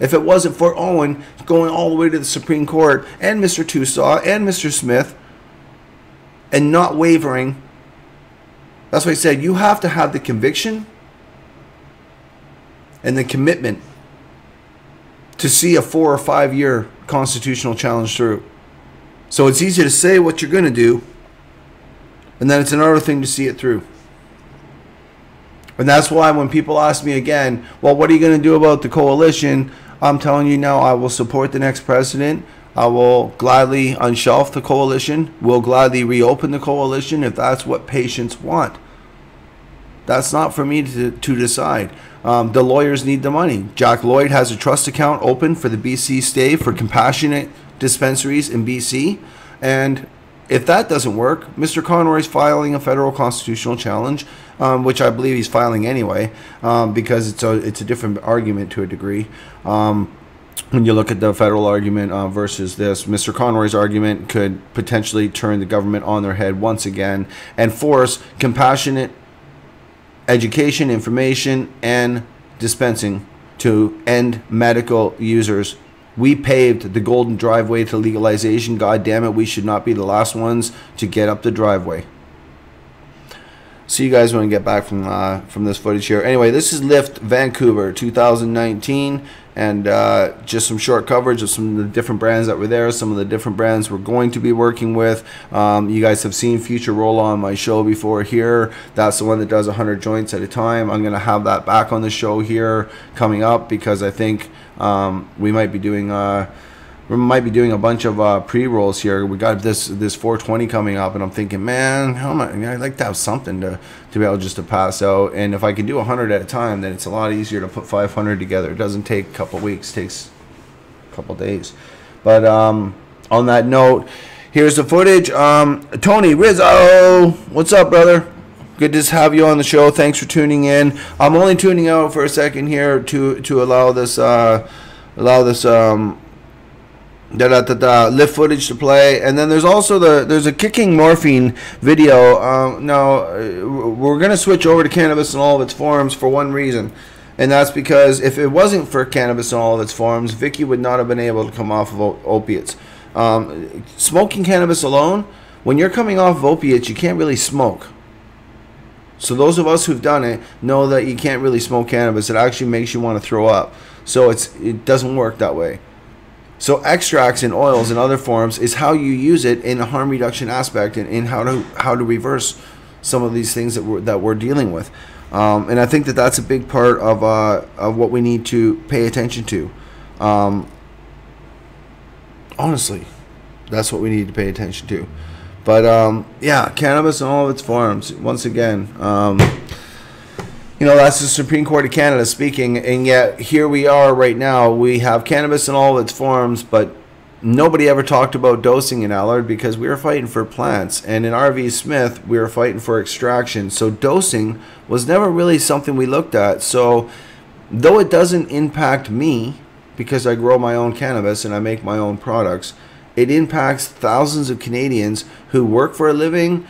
if it wasn't for Owen going all the way to the Supreme Court and Mr. Tusaw and Mr. Smith and not wavering. That's why I said you have to have the conviction and the commitment to see a 4 or 5 year constitutional challenge through. So it's easy to say what you're going to do, and then it's another thing to see it through. And that's why when people ask me again, well, what are you going to do about the coalition? I'm telling you now, I will support the next president. I will gladly unshelf the coalition. We'll gladly reopen the coalition if that's what patients want. That's not for me to decide. The lawyers need the money. Jack Lloyd has a trust account open for the BC stay for compassionate dispensaries in BC. And if that doesn't work, Mr. Conroy's filing a federal constitutional challenge, which I believe he's filing anyway, because it's a different argument to a degree. When you look at the federal argument versus this, Mr. Conroy's argument could potentially turn the government on their head once again and force compassionate education, information, and dispensing to end medical users. We paved the golden driveway to legalization. God damn it, we should not be the last ones to get up the driveway. See you guys when we get back from this footage here. Anyway, this is Lyft Vancouver 2019, and just some short coverage of some of the different brands that were there, some of the different brands we're going to be working with. You guys have seen Future Roll on my show before here. That's the one that does 100 joints at a time. I'm going to have that back on the show here coming up, because I think we might be doing a bunch of pre-rolls here. We got this 420 coming up, and I'm thinking, man, I'd like to have something to be able just to pass out. And if I can do 100 at a time, then it's a lot easier to put 500 together. It doesn't take a couple weeks, it takes a couple days. But on that note, here's the footage. Tony Rizzo, what's up, brother? Good to have you on the show. Thanks for tuning in. I'm only tuning out for a second here to allow this Lyft footage to play, and then there's also there's a kicking morphine video. Now we're gonna switch over to cannabis in all of its forms for one reason, and that's because if it wasn't for cannabis in all of its forms, Vicky would not have been able to come off of opiates. Smoking cannabis alone, when you're coming off of opiates, you can't really smoke. So those of us who've done it know that you can't really smoke cannabis. It actually makes you want to throw up. So it doesn't work that way. So extracts and oils and other forms is how you use it in a harm reduction aspect, and in how to reverse some of these things that we're dealing with. And I think that that's a big part of what we need to pay attention to. Honestly, that's what we need to pay attention to. But yeah, cannabis in all of its forms. Once again, that's the Supreme Court of Canada speaking, and yet here we are right now. We have cannabis in all of its forms, but nobody ever talked about dosing in Allard, because we were fighting for plants, and in RV Smith we were fighting for extraction. So dosing was never really something we looked at. So though it doesn't impact me, because I grow my own cannabis and I make my own products, it impacts thousands of Canadians who work for a living,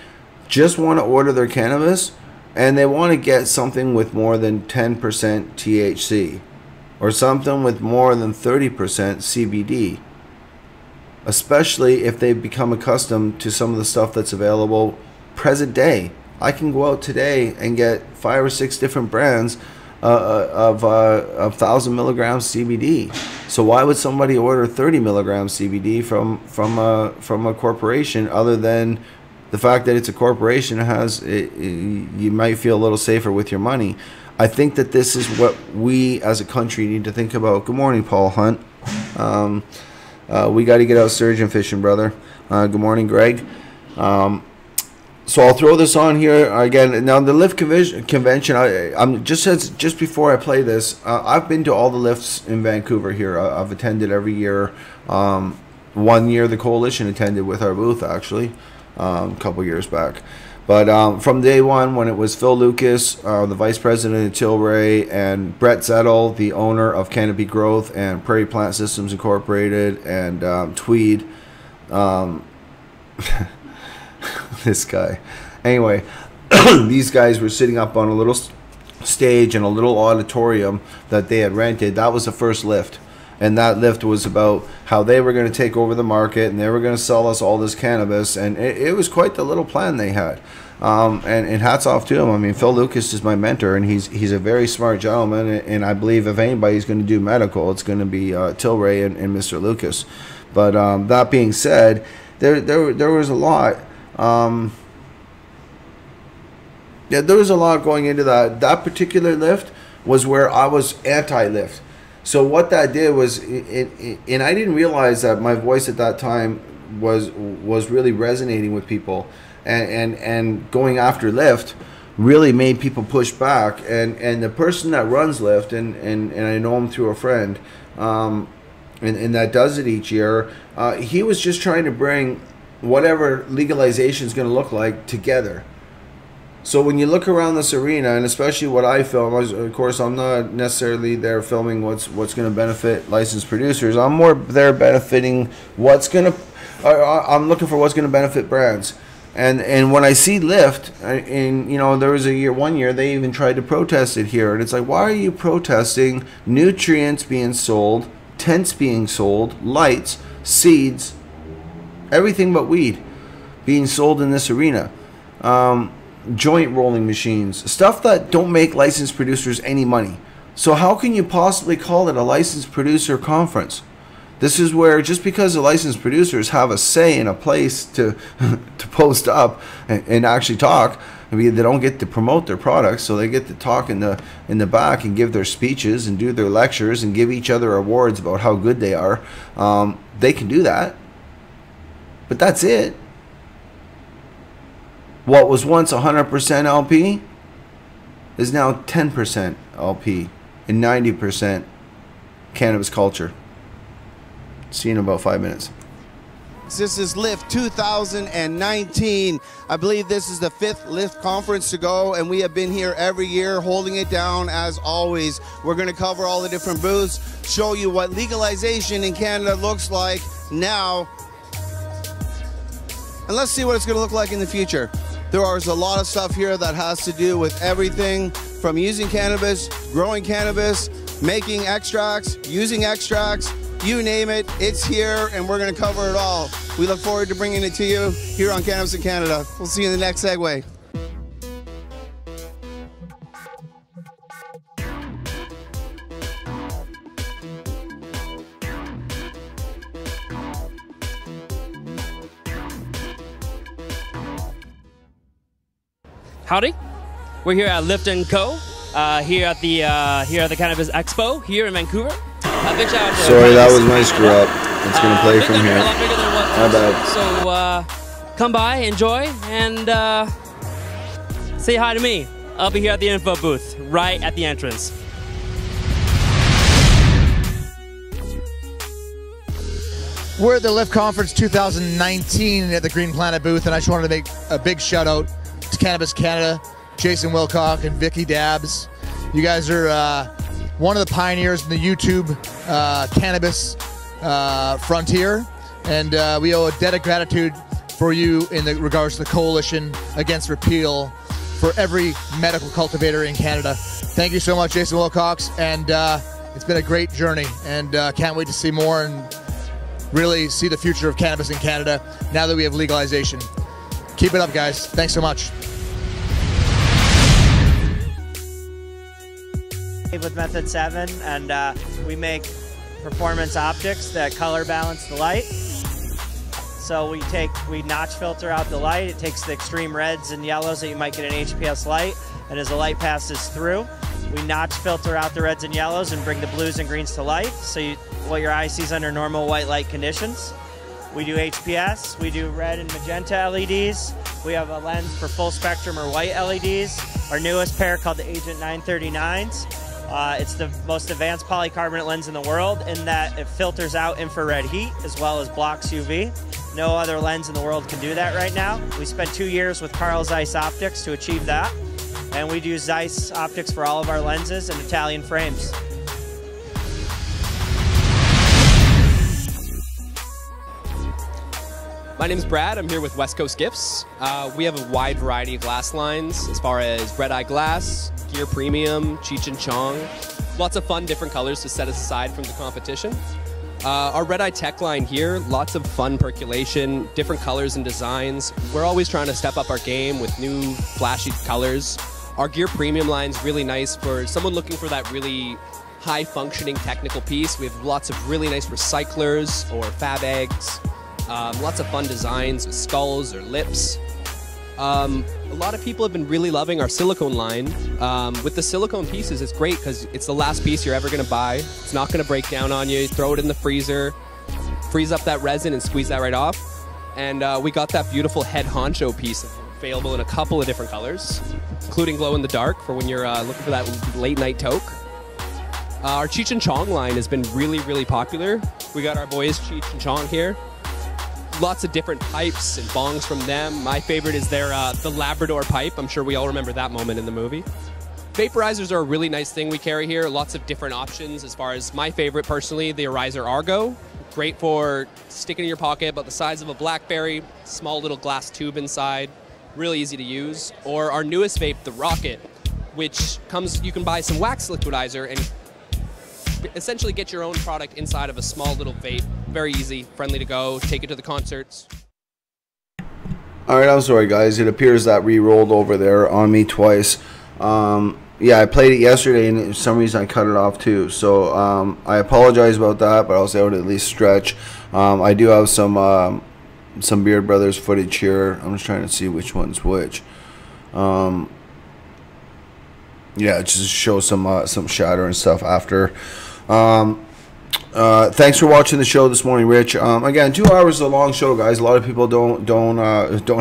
just want to order their cannabis, and they want to get something with more than 10% THC or something with more than 30% CBD, especially if they've become accustomed to some of the stuff that's available present day. I can go out today and get 5 or 6 different brands of 1,000 milligrams CBD. So why would somebody order 30 milligrams CBD from a corporation, other than the fact that it's a corporation? You might feel a little safer with your money. I think that this is what we as a country need to think about. Good morning, Paul Hunt. We got to get out surgeon fishing, brother. Good morning, Greg. So I'll throw this on here again. Now the lift convention. I'm just before I play this. I've been to all the lifts in Vancouver here. I've attended every year. 1 year the coalition attended with our booth, actually, a couple years back. But from day one, when it was Phil Lucas, the vice president of Tilray, and Brett Zettel, the owner of Canopy Growth and Prairie Plant Systems Incorporated, and Tweed. This guy. Anyway, these guys were sitting up on a little stage in a little auditorium that they had rented. That was the first lift. And that lift was about how they were going to take over the market and they were going to sell us all this cannabis. And it was quite the little plan they had. And hats off to him. I mean, Phil Lucas is my mentor, and he's a very smart gentleman. And I believe if anybody's going to do medical, it's going to be Tilray and Mr. Lucas. But that being said, there was a lot. Yeah, there was a lot going into that. That particular lift was where I was anti-lift. So what that did was, and I didn't realize that my voice at that time was really resonating with people, and going after lift really made people push back. And the person that runs lift, and I know him through a friend, and that does it each year. He was just trying to bring whatever legalization is going to look like together. So when you look around this arena, and especially what I film, of course, I'm not necessarily there filming what's going to benefit licensed producers. I'm more there benefiting what's going to. I'm looking for what's going to benefit brands. And when I see lift, and there was 1 year they even tried to protest it here, and it's like, why are you protesting nutrients being sold, tents being sold, lights, seeds, everything but weed being sold in this arena? Joint rolling machines, stuff that don't make licensed producers any money. So how can you possibly call it a licensed producer conference? This is where, just because the licensed producers have a say in a place to post up and actually talk, I mean, they don't get to promote their products, so they get to talk in the back and give their speeches and do their lectures and give each other awards about how good they are. They can do that, but that's it. What was once 100% LP is now 10% LP and 90% cannabis culture. See you in about 5 minutes. This is Lift 2019. I believe this is the 5th Lift conference to go, and we have been here every year holding it down as always. We're going to cover all the different booths, show you what legalization in Canada looks like now, and let's see what it's going to look like in the future. There is a lot of stuff here that has to do with everything from using cannabis, growing cannabis, making extracts, using extracts, you name it, it's here, and we're going to cover it all. We look forward to bringing it to you here on Cannabis in Canada. We'll see you in the next segue. Howdy, we're here at Lift & Co. Here at the Cannabis Expo here in Vancouver. Big shout out to Sorry, that was my screw up. It's gonna play from here. My bad. So come by, enjoy, and say hi to me. I'll be here at the info booth, right at the entrance. We're at the Lift Conference 2019 at the Green Planet booth, and I just wanted to make a big shout out to Cannabis Canada, Jason Wilcock and Vicky Dabbs. You guys are one of the pioneers in the YouTube cannabis frontier, and we owe a debt of gratitude for you in regards to the coalition against repeal for every medical cultivator in Canada. Thank you so much, Jason Wilcox, and it's been a great journey, and can't wait to see more and really see the future of cannabis in Canada now that we have legalization. Keep it up, guys. Thanks so much. With Method 7, and we make performance optics that color balance the light. So we notch filter out the light. It takes the extreme reds and yellows that you might get in HPS light, and as the light passes through, we notch filter out the reds and yellows and bring the blues and greens to life, so what your eye sees under normal white light conditions. We do HPS, we do red and magenta LEDs. We have a lens for full spectrum or white LEDs. Our newest pair called the Agent 939s. It's the most advanced polycarbonate lens in the world in that it filters out infrared heat as well as blocks UV. No other lens in the world can do that right now. We spent 2 years with Carl Zeiss Optics to achieve that. And we do Zeiss optics for all of our lenses and Italian frames. My name's Brad. I'm here with West Coast Gifts. We have a wide variety of glass lines as far as red eye glass, Gear Premium, Cheech and Chong. Lots of fun different colors to set us aside from the competition. Our red eye tech line here, lots of fun percolation, different colors and designs. We're always trying to step up our game with new flashy colors. Our Gear Premium line's really nice for someone looking for that really high-functioning technical piece. We have lots of really nice recyclers or fab eggs. Lots of fun designs with skulls or lips. A lot of people have been really loving our silicone line. With the silicone pieces, it's great because it's the last piece you're ever going to buy. It's not going to break down on you. Throw it in the freezer, freeze up that resin and squeeze that right off. And we got that beautiful head honcho piece available in a couple of different colors, including glow in the dark for when you're looking for that late night toque. Our Cheech and Chong line has been really, really popular. We got our boys Cheech and Chong here. Lots of different pipes and bongs from them. My favorite is their the Labrador pipe. I'm sure we all remember that moment in the movie. Vaporizers are a really nice thing we carry here. Lots of different options as far as my favorite personally, the Arizer Argo. Great for sticking in your pocket, about the size of a BlackBerry, small little glass tube inside. Really easy to use. Or our newest vape, the Rocket, which comes, you can buy some wax liquidizer and essentially get your own product inside of a small little vape. Very easy, friendly to go, take it to the concerts. Alright, I'm sorry guys, it appears that re-rolled over there on me twice. Yeah, I played it yesterday and for some reason I cut it off too. So I apologize about that, but I was able to at least stretch. I do have some Beard Brothers footage here. I'm just trying to see which one's which. Yeah, just show some shatter and stuff after. Thanks for watching the show this morning, Rich. Again, 2 hours is a long show, guys. A lot of people don't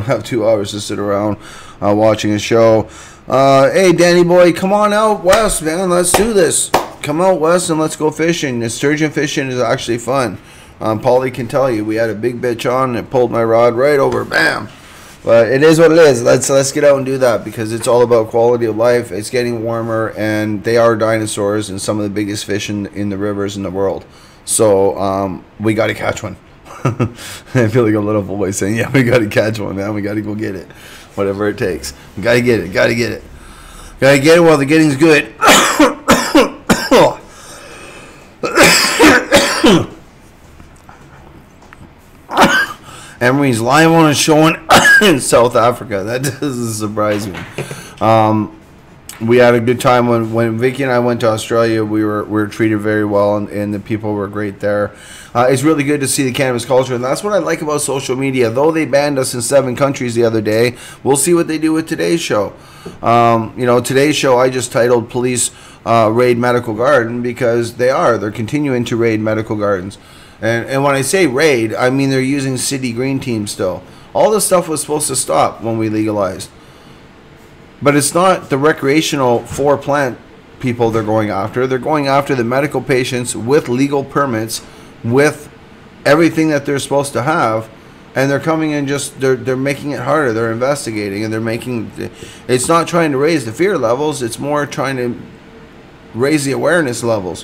have 2 hours to sit around watching a show. Hey, Danny boy, come on out west, man. Let's do this. Come out west and let's go fishing. The sturgeon fishing is actually fun. Paulie can tell you, we had a big bitch on and it pulled my rod right over, bam. But it is what it is. Let's get out and do that because it's all about quality of life. It's getting warmer, and they are dinosaurs and some of the biggest fish in the rivers in the world. So we got to catch one. I feel like a little boy saying, "Yeah, we got to catch one, man. We got to go get it, whatever it takes. We got to get it. Got to get it. Got to get it while the getting's good." Emery's live on a show in South Africa. That doesn't surprise me. We had a good time when Vicky and I went to Australia. We were treated very well, and the people were great there. It's really good to see the cannabis culture, and that's what I like about social media. Though they banned us in 7 countries the other day, we'll see what they do with today's show. You know, today's show I just titled "Police Raid Medical Garden" because they're continuing to raid medical gardens. And when I say raid, I mean they're using city green teams still. All this stuff was supposed to stop when we legalized. But it's not the recreational 4-plant people they're going after. They're going after the medical patients with legal permits, with everything that they're supposed to have. And they're coming in they're making it harder. They're investigating and it's not trying to raise the fear levels. It's more trying to raise the awareness levels.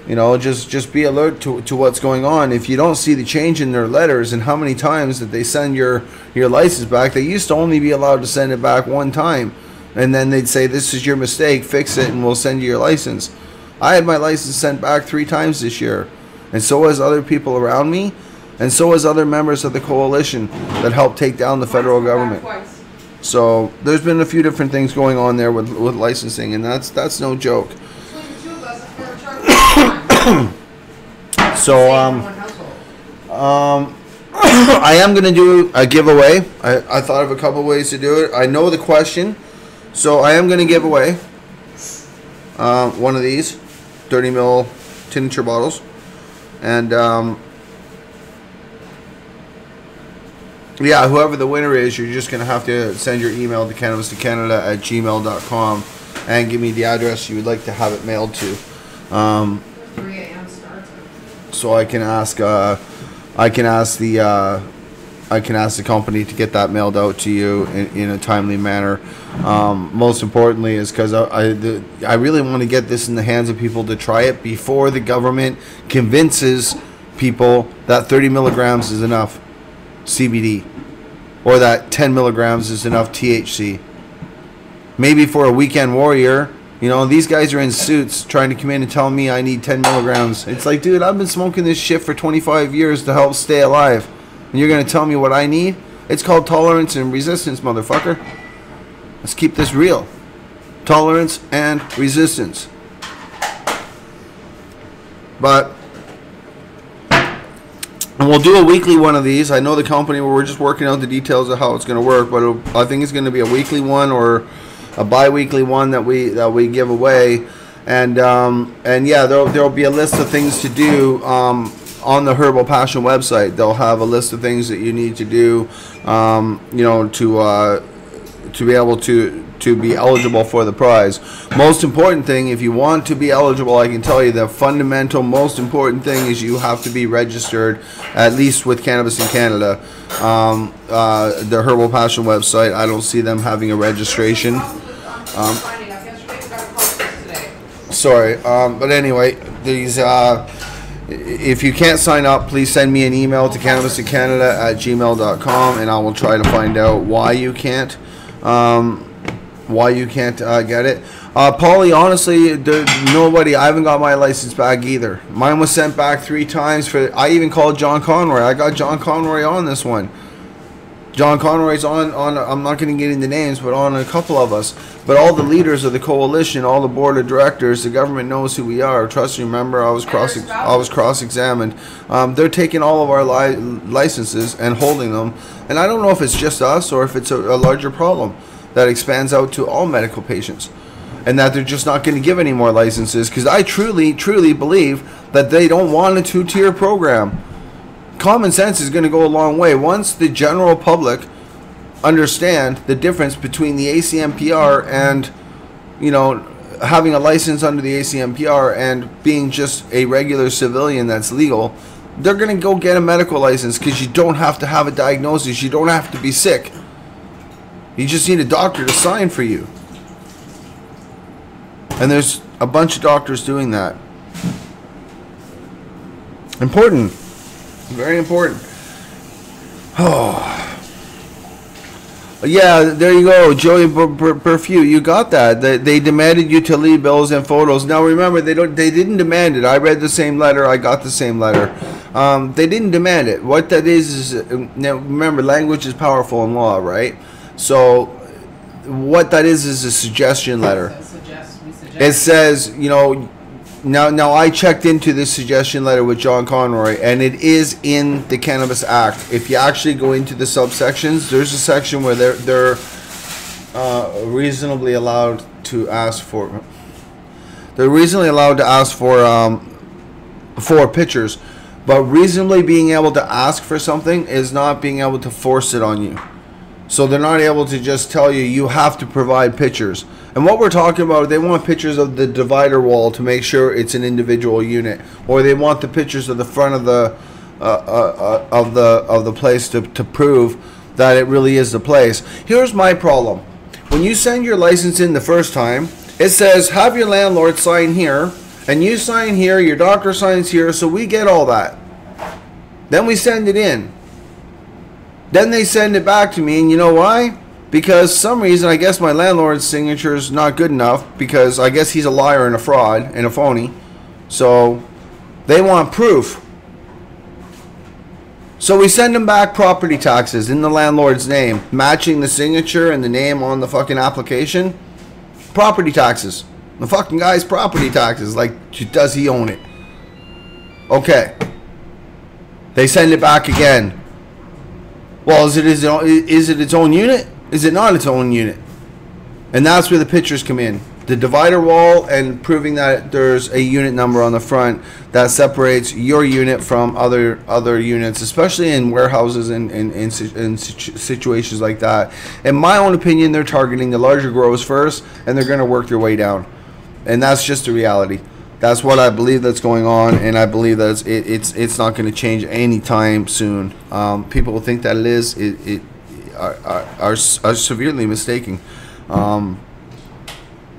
You know, just be alert to what's going on. If you don't see the change in their letters and how many times that they send your license back, they used to only be allowed to send it back 1 time. And then they'd say, "This is your mistake, fix it, and we'll send you your license." I had my license sent back 3 times this year. And so has other people around me. And so has other members of the coalition that helped take down the federal government. So there's been a few different things going on there with licensing, and that's no joke. So I am going to do a giveaway. I thought of a couple ways to do it. I know the question, so I am going to give away one of these 30 ml tincture bottles, and yeah, whoever the winner is, you're just going to have to send your email to cannabistocanada@gmail.com and give me the address you would like to have it mailed to. 3 a.m. starts. So I can ask the company to get that mailed out to you in a timely manner. Most importantly is because I really want to get this in the hands of people to try it before the government convinces people that 30 milligrams is enough CBD, or that 10 milligrams is enough THC. Maybe for a weekend warrior, you know, these guys are in suits trying to come in and tell me I need 10 milligrams. It's like, dude, I've been smoking this shit for 25 years to help stay alive, and you're going to tell me what I need? It's called tolerance and resistance, motherfucker. Let's keep this real. Tolerance and resistance. But and we'll do a weekly one of these. I know the company, we're just working out the details of how it's going to work, but I think it's going to be a weekly one or a bi-weekly one that we give away. And yeah, there'll be a list of things to do on the Herbal Passion website. They'll have a list of things that you need to do, you know, to be able to be eligible for the prize. Most important thing, if you want to be eligible, I can tell you the fundamental most important thing is you have to be registered, at least with Cannabis in Canada. The Herbal Passion website, I don't see them having a registration. Sorry, but anyway, these if you can't sign up, please send me an email to cannabistocanada@gmail.com, and I will try to find out why you can't get it. Paulie, honestly, nobody. I haven't got my license back either. Mine was sent back 3 times. I even called John Conroy. I got John Conroy on this one. John Conroy's on. I'm not going to get into names, but on a couple of us. But all the leaders of the coalition, all the board of directors, the government knows who we are. Trust me. Remember, I was cross-examined. They're taking all of our licenses and holding them. And I don't know if it's just us or if it's a larger problem that expands out to all medical patients, and that they're just not going to give any more licenses, because I truly believe that they don't want a 2-tier program. Common sense is going to go a long way. Once the general public understand the difference between the ACMPR and, you know, having a license under the ACMPR and being just a regular civilian that's legal, they're going to go get a medical license, because you don't have to have a diagnosis. You don't have to be sick. You just need a doctor to sign for you. And there's a bunch of doctors doing that. Important. Very important. Oh. Yeah, there you go. Joey Perfew, you got that. They demanded utility bills and photos. Now remember, they didn't demand it. I read the same letter. I got the same letter. They didn't demand it. What that is now remember, language is powerful in law, right? So what that is a suggestion letter. It says, you know, now I checked into this suggestion letter with John Conroy, and it is in the Cannabis Act. If you actually go into the subsections, there's a section where they're reasonably allowed to ask for. They're reasonably allowed to ask for pictures, but reasonably being able to ask for something is not being able to force it on you. So they're not able to just tell you, you have to provide pictures. And what we're talking about, they want pictures of the divider wall to make sure it's an individual unit, or they want the pictures of the front of the place to prove that it really is the place. Here's my problem. When you send your license in the first time, it says have your landlord sign here, and you sign here, your doctor signs here, so we get all that. Then we send it in. Then they send it back to me, and you know why? Because some reason, I guess my landlord's signature is not good enough, because I guess he's a liar and a fraud and a phony. So they want proof. So we send them back property taxes in the landlord's name, matching the signature and the name on the fucking application. Property taxes. The fucking guy's property taxes. Like, does he own it? Okay. They send it back again. Well, is it its own unit? Is it not its own unit? And that's where the pictures come in. The divider wall and proving that there's a unit number on the front that separates your unit from other units, especially in warehouses and in situations like that. In my own opinion, they're targeting the larger growers first, and they're going to work their way down. And that's just the reality. That's what I believe that's going on, and I believe that it's not going to change anytime soon. People will think that it is. Are severely mistaken.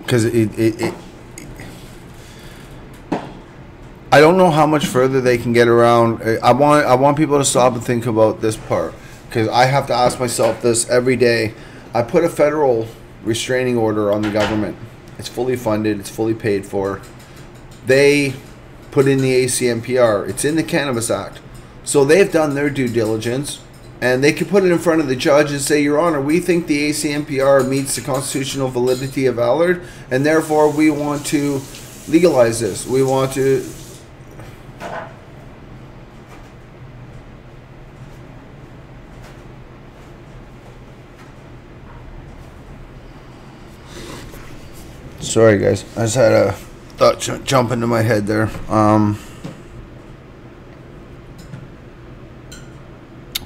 Because I don't know how much further they can get around. I want people to stop and think about this part, because I have to ask myself this every day. I put a federal restraining order on the government. It's fully funded. It's fully paid for. They put in the ACMPR. It's in the Cannabis Act. So they've done their due diligence. And they could put it in front of the judge and say, Your Honor, we think the ACMPR meets the constitutional validity of Allard, and therefore we want to legalize this. We want to... Sorry, guys. I just had a thought jump into my head there.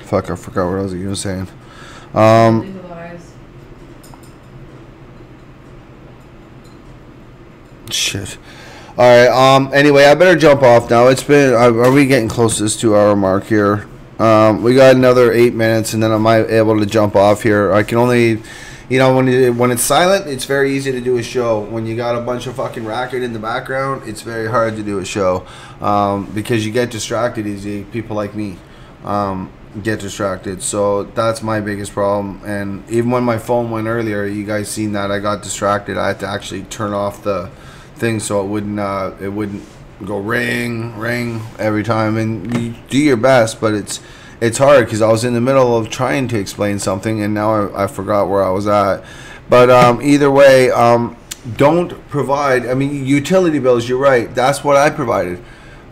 Fuck, I forgot what I was even saying. Shit. Alright, anyway, I better jump off now. It's been, are we getting close to this 2-hour mark here? We got another 8 minutes, and then I might be able to jump off here. I can only, you know, when it's silent, it's very easy to do a show. When you got a bunch of fucking racket in the background, it's very hard to do a show. Because you get distracted easy, people like me. Get distracted. So that's my biggest problem. And even when my phone went earlier, you guys seen that I got distracted. I had to actually turn off the thing so it wouldn't go ring every time. And you do your best, but it's hard because I was in the middle of trying to explain something, and now I forgot where I was at. But either way, don't provide, I mean, utility bills, you're right, that's what I provided,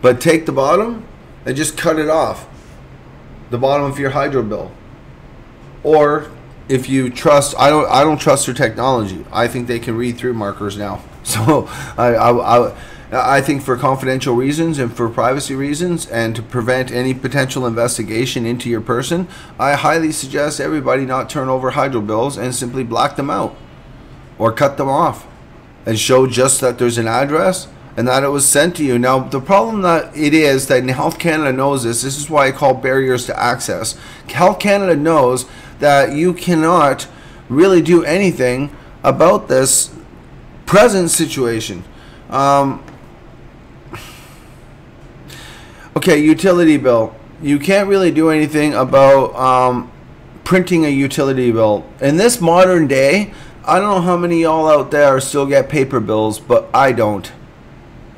but take the bottom and just cut it off, the bottom of your hydro bill. Or if you trust, I don't trust their technology. I think they can read through markers now. So I think for confidential reasons and for privacy reasons and to prevent any potential investigation into your person, I highly suggest everybody not turn over hydro bills and simply black them out or cut them off and show just that there's an address and that it was sent to you. Now, the problem that it is that Health Canada knows this. This is why I call barriers to access. Health Canada knows that you cannot really do anything about this present situation. Okay, utility bill. You can't really do anything about printing a utility bill. In this modern day, I don't know how many of y'all out there still get paper bills, but I don't.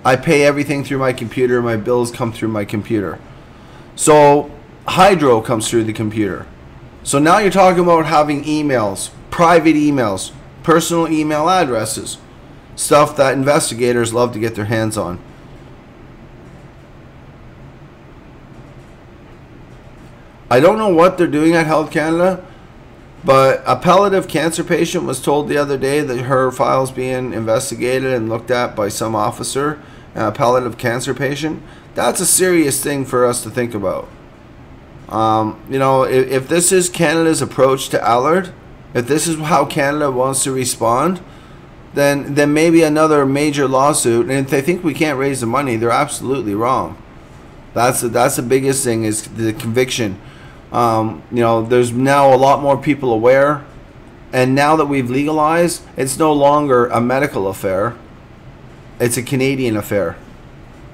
I pay everything through my computer. My bills come through my computer. So hydro comes through the computer. So now you're talking about having emails, private emails, personal email addresses, stuff that investigators love to get their hands on. I don't know what they're doing at Health Canada, but a palliative cancer patient was told the other day that her file's being investigated and looked at by some officer. A palliative cancer patient. That's a serious thing for us to think about. You know, if this is Canada's approach to Allard, if this is how Canada wants to respond, then maybe another major lawsuit. And if they think we can't raise the money, they're absolutely wrong. That's the biggest thing, is the conviction. You know, there's now a lot more people aware, and now that we've legalized, it's no longer a medical affair. It's a Canadian affair,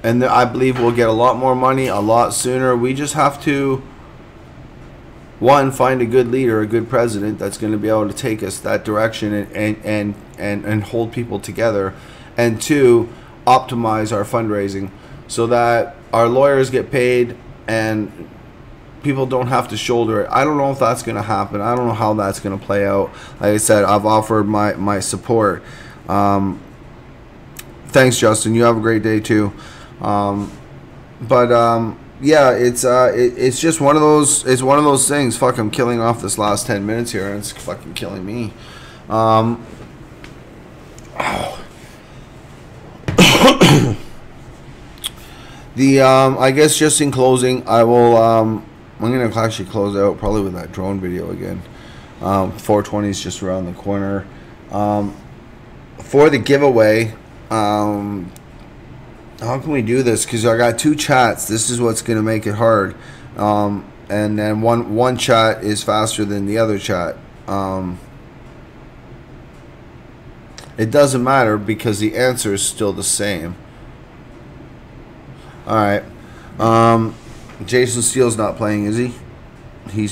and I believe we'll get a lot more money a lot sooner. We just have to, one, find a good leader, a good president that's going to be able to take us that direction and hold people together, and two, optimize our fundraising so that our lawyers get paid and people don't have to shoulder it. I don't know if that's going to happen. I don't know how that's going to play out. Like I said, I've offered my support. Thanks, Justin. You have a great day too. yeah, it's just one of those. It's one of those things. Fuck, I'm killing off this last 10 minutes here, and it's fucking killing me. I guess just in closing, I will. I'm gonna actually close out probably with that drone video again. 420 is just around the corner. For the giveaway, how can we do this? Because I got 2 chats. This is what's gonna make it hard. And then one chat is faster than the other chat. It doesn't matter because the answer is still the same. All right. Jason Steele's not playing, is he? He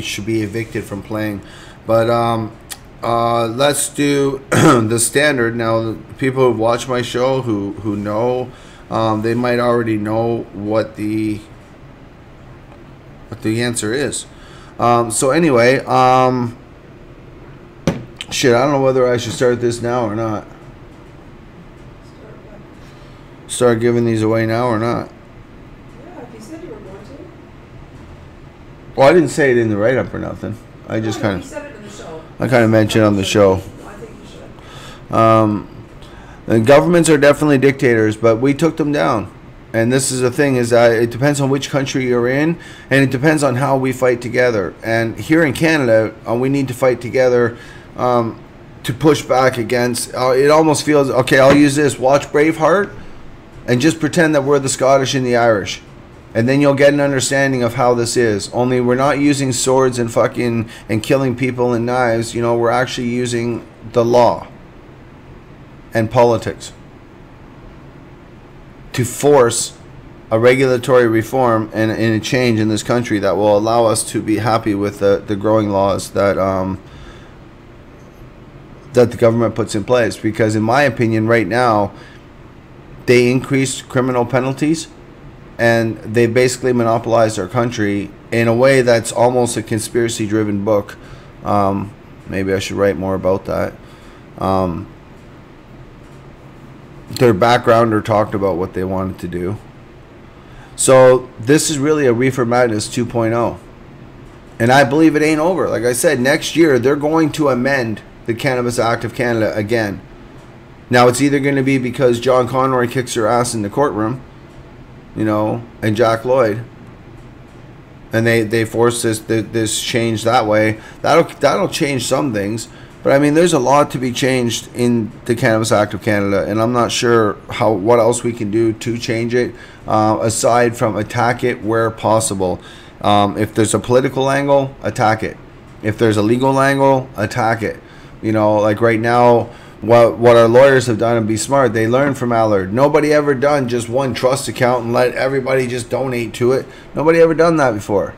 should be evicted from playing. But let's do the standard now. People who watch my show who know, they might already know what the answer is. So anyway, shit, I don't know whether I should start this now or not. Start giving these away now or not? Yeah, if you said you were going to. Well, I didn't say it in the write-up or nothing. I just kind You said it in the show. I kind of mentioned on the show. I think you should. The governments are definitely dictators, but we took them down. And this is the thing, is that it depends on which country you're in, and it depends on how we fight together. And here in Canada, we need to fight together to push back against. It almost feels okay. I'll use this. Watch Braveheart. And just pretend that we're the Scottish and the Irish. And then you'll get an understanding of how this is. Only we're not using swords and fucking and killing people and knives. You know, we're actually using the law and politics to force a regulatory reform and a change in this country that will allow us to be happy with the growing laws that that the government puts in place. Because in my opinion right now, they increased criminal penalties, and they basically monopolized our country in a way that's almost a conspiracy-driven book. Maybe I should write more about that. Their backgrounder talked about what they wanted to do. So this is really a Reefer Madness 2.0. And I believe it ain't over. Like I said, next year they're going to amend the Cannabis Act of Canada again. Now, it's either going to be because John Conroy kicks her ass in the courtroom, you know, and Jack Lloyd, and they force this change that way. That'll change some things, but I mean, there's a lot to be changed in the Cannabis Act of Canada, and I'm not sure what else we can do to change it, aside from attack it where possible. If there's a political angle, attack it. If there's a legal angle, attack it. You know, like right now, what our lawyers have done, and be smart, they learned from Allard. Nobody ever done just one trust account and let everybody just donate to it. Nobody ever done that before.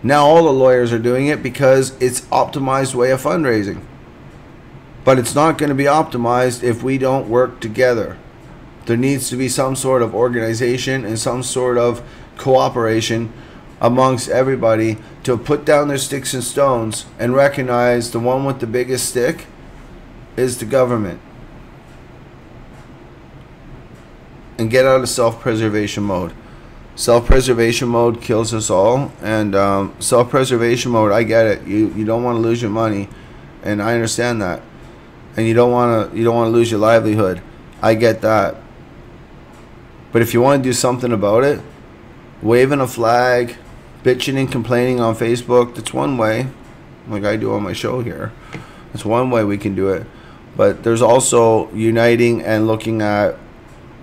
Now all the lawyers are doing it because it's optimized way of fundraising. But it's not going to be optimized if we don't work together. There needs to be some sort of organization and some sort of cooperation amongst everybody to put down their sticks and stones and recognize the one with the biggest stick is the government, and get out of self-preservation mode. Self-preservation mode kills us all, and self-preservation mode, I get it. You don't want to lose your money, and I understand that, and you don't want to lose your livelihood. I get that. But if you want to do something about it, waving a flag, bitching and complaining on Facebook, that's one way, like I do on my show here. That's one way we can do it. But there's also uniting and looking at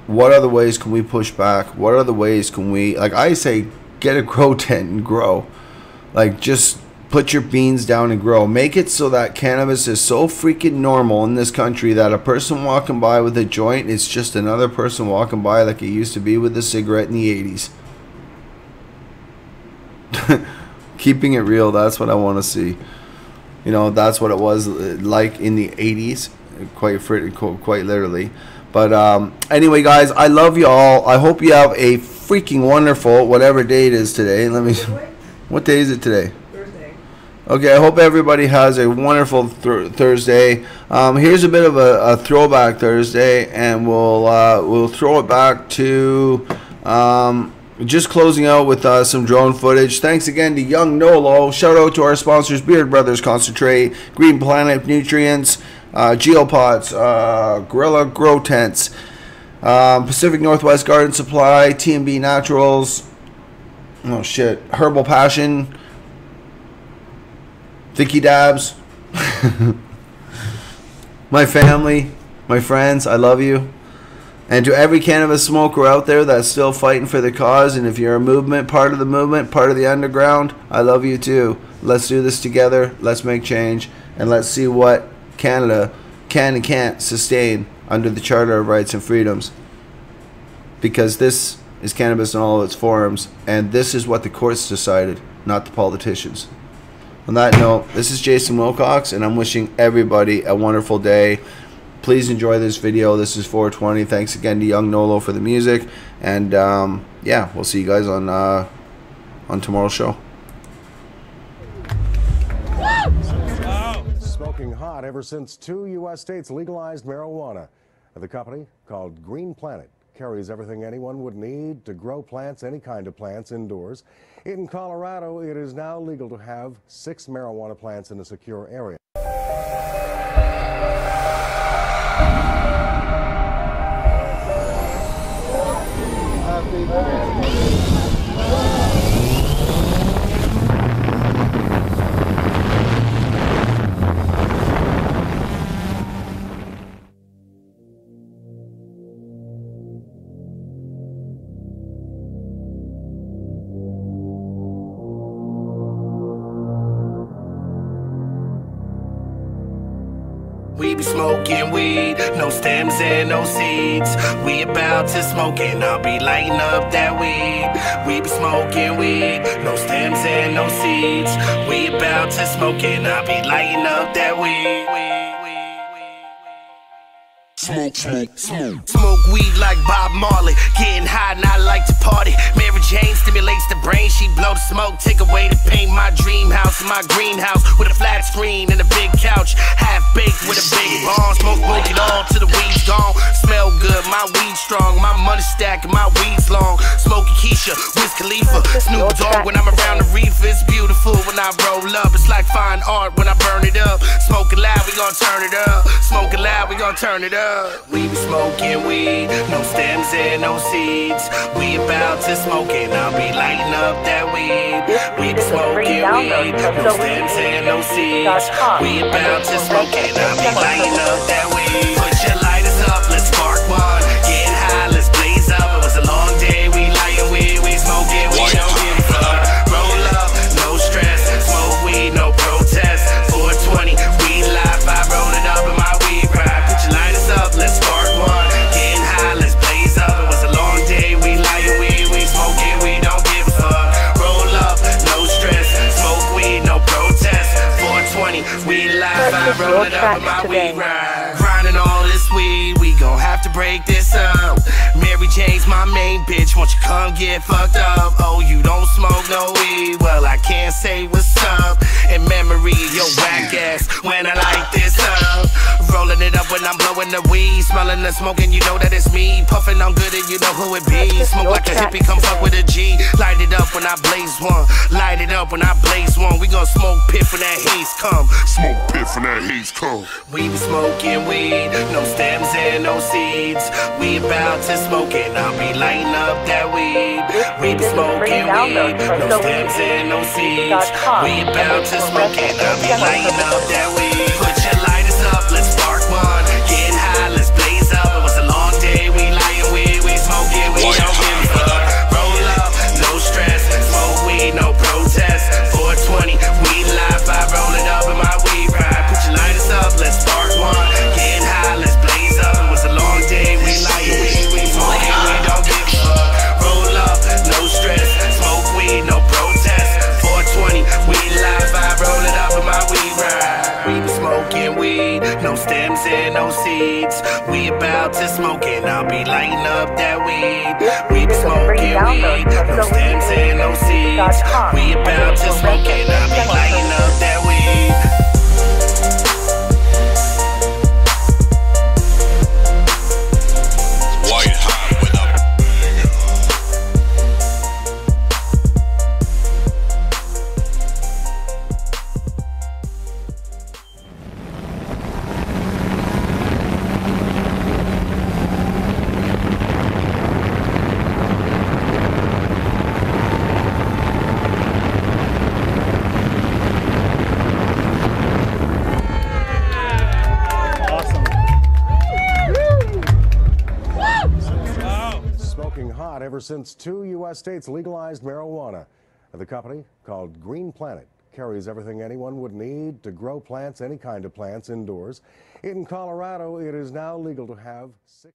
what other ways can we push back? What other ways can we, like I say, get a grow tent and grow. Like, just put your beans down and grow. Make it so that cannabis is so freaking normal in this country that a person walking by with a joint is just another person walking by, like it used to be with a cigarette in the 80s. Keeping it real, that's what I want to see. You know, that's what it was like in the 80s, quite literally. But anyway, guys, I love you all. I hope you have a freaking wonderful whatever day it is today. Let me. What day is it today? Thursday. Okay, I hope everybody has a wonderful Thursday. Here's a bit of a throwback Thursday, and we'll throw it back to just closing out with some drone footage. Thanks again to Young Nolo. Shout out to our sponsors: Beard Brothers Concentrate, Green Planet Nutrients, Geopots, Gorilla Grow Tents, Pacific Northwest Garden Supply, T&B Naturals, Herbal Passion, Vicky Dabs, my family, my friends, I love you. And to every cannabis smoker out there that's still fighting for the cause, and if you're a movement, part of the movement, part of the underground, I love you too. Let's do this together. Let's make change, and let's see what Canada can and can't sustain under the Charter of Rights and Freedoms. Because this is cannabis in all of its forms, and this is what the courts decided, not the politicians. On that note, this is Jason Wilcox, and I'm wishing everybody a wonderful day. Please enjoy this video. This is 420. Thanks again to Young Nolo for the music, and yeah, we'll see you guys on tomorrow's show. Smoking hot ever since 2 U.S. states legalized marijuana. The company, called Green Planet, carries everything anyone would need to grow plants, any kind of plants, indoors. In Colorado, it is now legal to have 6 marijuana plants in a secure area. We be smoking weed, no stems and no seeds. We about to smoke and I'll be lighting up that weed. We be smoking weed, no stems and no seeds. We about to smoke and I'll be lighting up that weed. Smoke weed like Bob Marley. Getting high and I like to party. Mary Jane stimulates the brain. She blow the smoke, take away the pain. My dream house in my greenhouse with a flat screen and a big couch. Half baked with a big bomb. Smoke it all till the weed's gone. Smell good, my weed strong. My money stack and my weed's long. Smoking Keisha, Wiz Khalifa, Snoop Dogg. When I'm around the reef, it's beautiful. When I roll up, it's like fine art when I burn it up. Smoking loud, we gon' turn it up. Smoking loud, we gon' turn it up. We be smoking weed, no stems and no seeds. We about to smoke and I'll be lighting up that weed. We be smoking weed, no stems and no seeds. We about to smoke and I'll be lighting up that weed. Put your lighters up, let's spark one. Getting high, let's blaze up. It was a long day, we lighting weed, we smoking, we don't give a fuck. Roll up, no stress, smoke weed, no protest. 420, we live, I roll it up in my weed ride. Put your lighters up, let's spark one. Getting high, let's blaze up. It was a long day, we lighting weed, we smoking, we don't give a fuck. Roll up, no stress, smoke weed, no protest. 420, we live, I roll it up in my weed ride. Grinding all this weed, we gon' have to break this up. Mary Jane's my main bitch, won't you come get fucked up? Oh, you don't smoke no weed, well I can't say what's up. In memory, yo whack ass, when I light this up. Rolling it up when I'm blowing the weed, smelling the smoke and you know that it's me. Puffing on good and you know who it be. Smoke like a hippie, come fuck with a G. Light it up when I blaze one, light it up when I blaze one. We gon' smoke piff when that haze come. Smoke piff when that haze come. We be smoking weed, no stems and no seeds. We about to smoke and I'll be lighting up that weed. We be smoking weed, no stems and no seeds. We about to smoke and I'll be lighting up that weed. Put your lighters up, let's spark one. Getting high, let's blaze up. It was a long day, we lighting weed, we smoking, we don't give a fuck. Roll up, no stress, smoke weed, no protest. 420, we live, I roll it up in my weed ride. Put your lighters up, let's spark one. Getting high, let's blaze up. It was a long day, we lighting weed, we smoking, we don't give a fuck. Roll up, no stress, smoke weed, no protest. 420, we live, I roll it up in my weed ride. We be smoking weed, no stems and no seeds. We about to smoke and I'll be lighting up that weed. We be smoking weed, no stems and no seeds. We about to smoke and I'll be lighting up that weed. ever since 2 U.S. states legalized marijuana. The company, called Green Planet, carries everything anyone would need to grow plants, any kind of plants, indoors. In Colorado, it is now legal to have 6.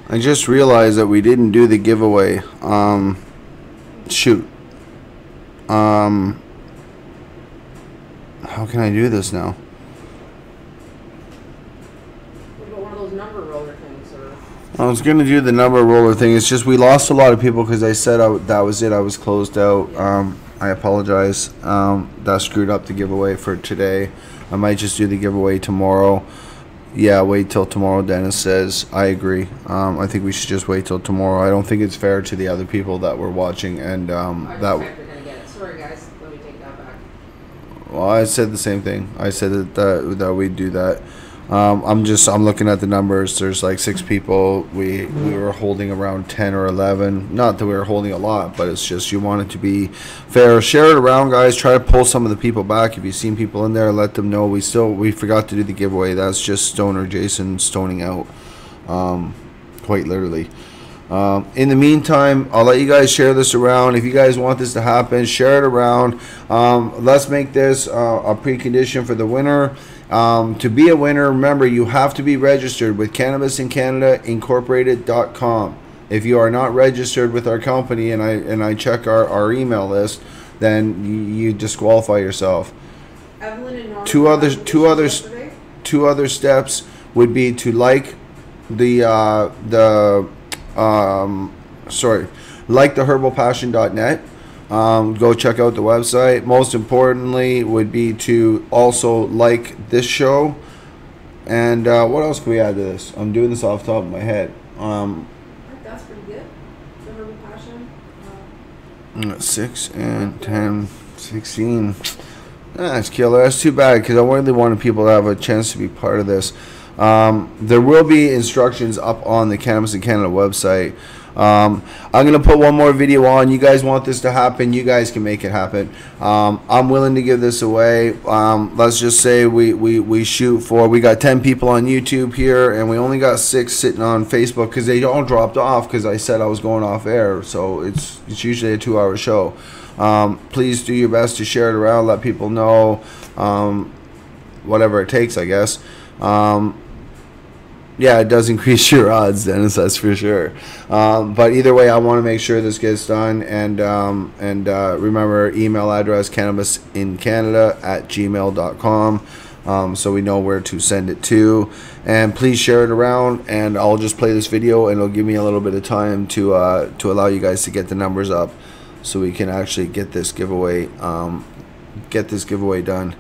I just realized that we didn't do the giveaway. Shoot. How can I do this now? What about one of those number roller things? Or? I was going to do the number roller thing. It's just we lost a lot of people because I said that was it. I was closed out. I apologize. That screwed up the giveaway for today. I might just do the giveaway tomorrow. Yeah, wait till tomorrow, Dennis says. I agree. I think we should just wait till tomorrow. I don't think it's fair to the other people that were watching. And I just think they're gonna get it. Sorry, guys. Let me take that back. well, I said the same thing. I said that we'd do that. I'm looking at the numbers. There's like 6 people. We were holding around 10 or 11. Not that we were holding a lot, but it's just you want it to be fair. Share it around, guys. Try to pull some of the people back. If you've seen people in there, let them know. We forgot to do the giveaway. That's just Stoner Jason stoning out, quite literally. In the meantime, I'll let you guys share this around. If you guys want this to happen, share it around. Let's make this a precondition for the winner. To be a winner, remember, you have to be registered with CannabisInCanadaIncorporated.com. If you are not registered with our company, and I check our email list, then you disqualify yourself. Evelyn and Norman Two other steps would be to like the herbalpassion.net. Go check out the website. Most importantly would be to also like this show. And what else can we add to this? I'm doing this off the top of my head. That's pretty good. The Herbal Passion. 6 and 10, 16. That's killer. That's too bad because I really wanted people to have a chance to be part of this. There will be instructions up on the Cannabis in Canada website. I'm going to put one more video on. You guys want this to happen, you guys can make it happen. I'm willing to give this away. Let's just say we shoot for, we got 10 people on YouTube here, and we only got 6 sitting on Facebook because they all dropped off because I said I was going off air. So it's usually a 2-hour show. Please do your best to share it around, let people know, whatever it takes, I guess. Yeah, it does increase your odds, Dennis, that's for sure. But either way, I want to make sure this gets done. And remember, email address cannabisincanada@gmail.com, so we know where to send it to. And please share it around, and I'll just play this video, and it'll give me a little bit of time to allow you guys to get the numbers up, so we can actually get this giveaway done.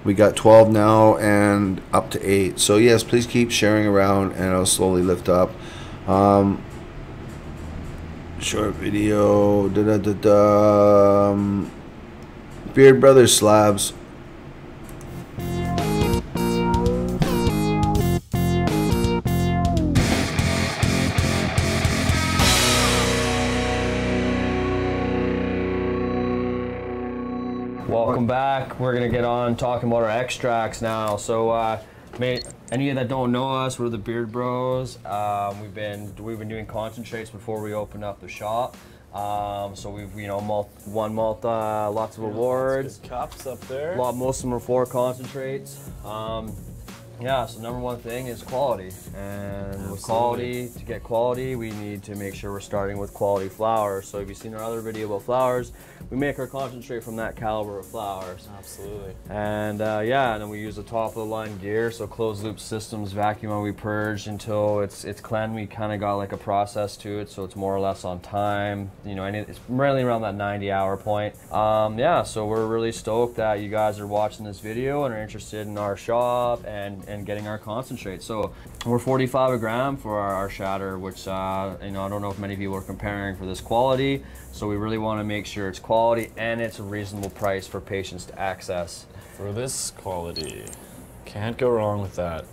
We got 12 now and up to 8. So yes, please keep sharing around, and it'll slowly lift up. Short video. Beard Brothers slabs. Welcome back. We're gonna get on talking about our extracts now. So, any of you that don't know us, we're the Beard Bros. We've been doing concentrates before we opened up the shop. So we've won lots of awards. Cups up there. Most of them are for concentrates. Yeah, so number one thing is quality, and with quality, to get quality, we need to make sure we're starting with quality flowers. So if you've seen our other video about flowers, we make our concentrate from that caliber of flowers. Absolutely. And yeah, and then we use the top of the line gear, so closed loop systems, vacuum, and we purge until it's clean. We kind of got like a process to it, so it's more or less on time. It's really around that 90-hour point. Yeah, so we're really stoked that you guys are watching this video and are interested in our shop and getting our concentrate. So we're 45 a gram for our shatter, which I don't know if many people are comparing for this quality. So we really want to make sure it's quality and it's a reasonable price for patients to access. For this quality, can't go wrong with that.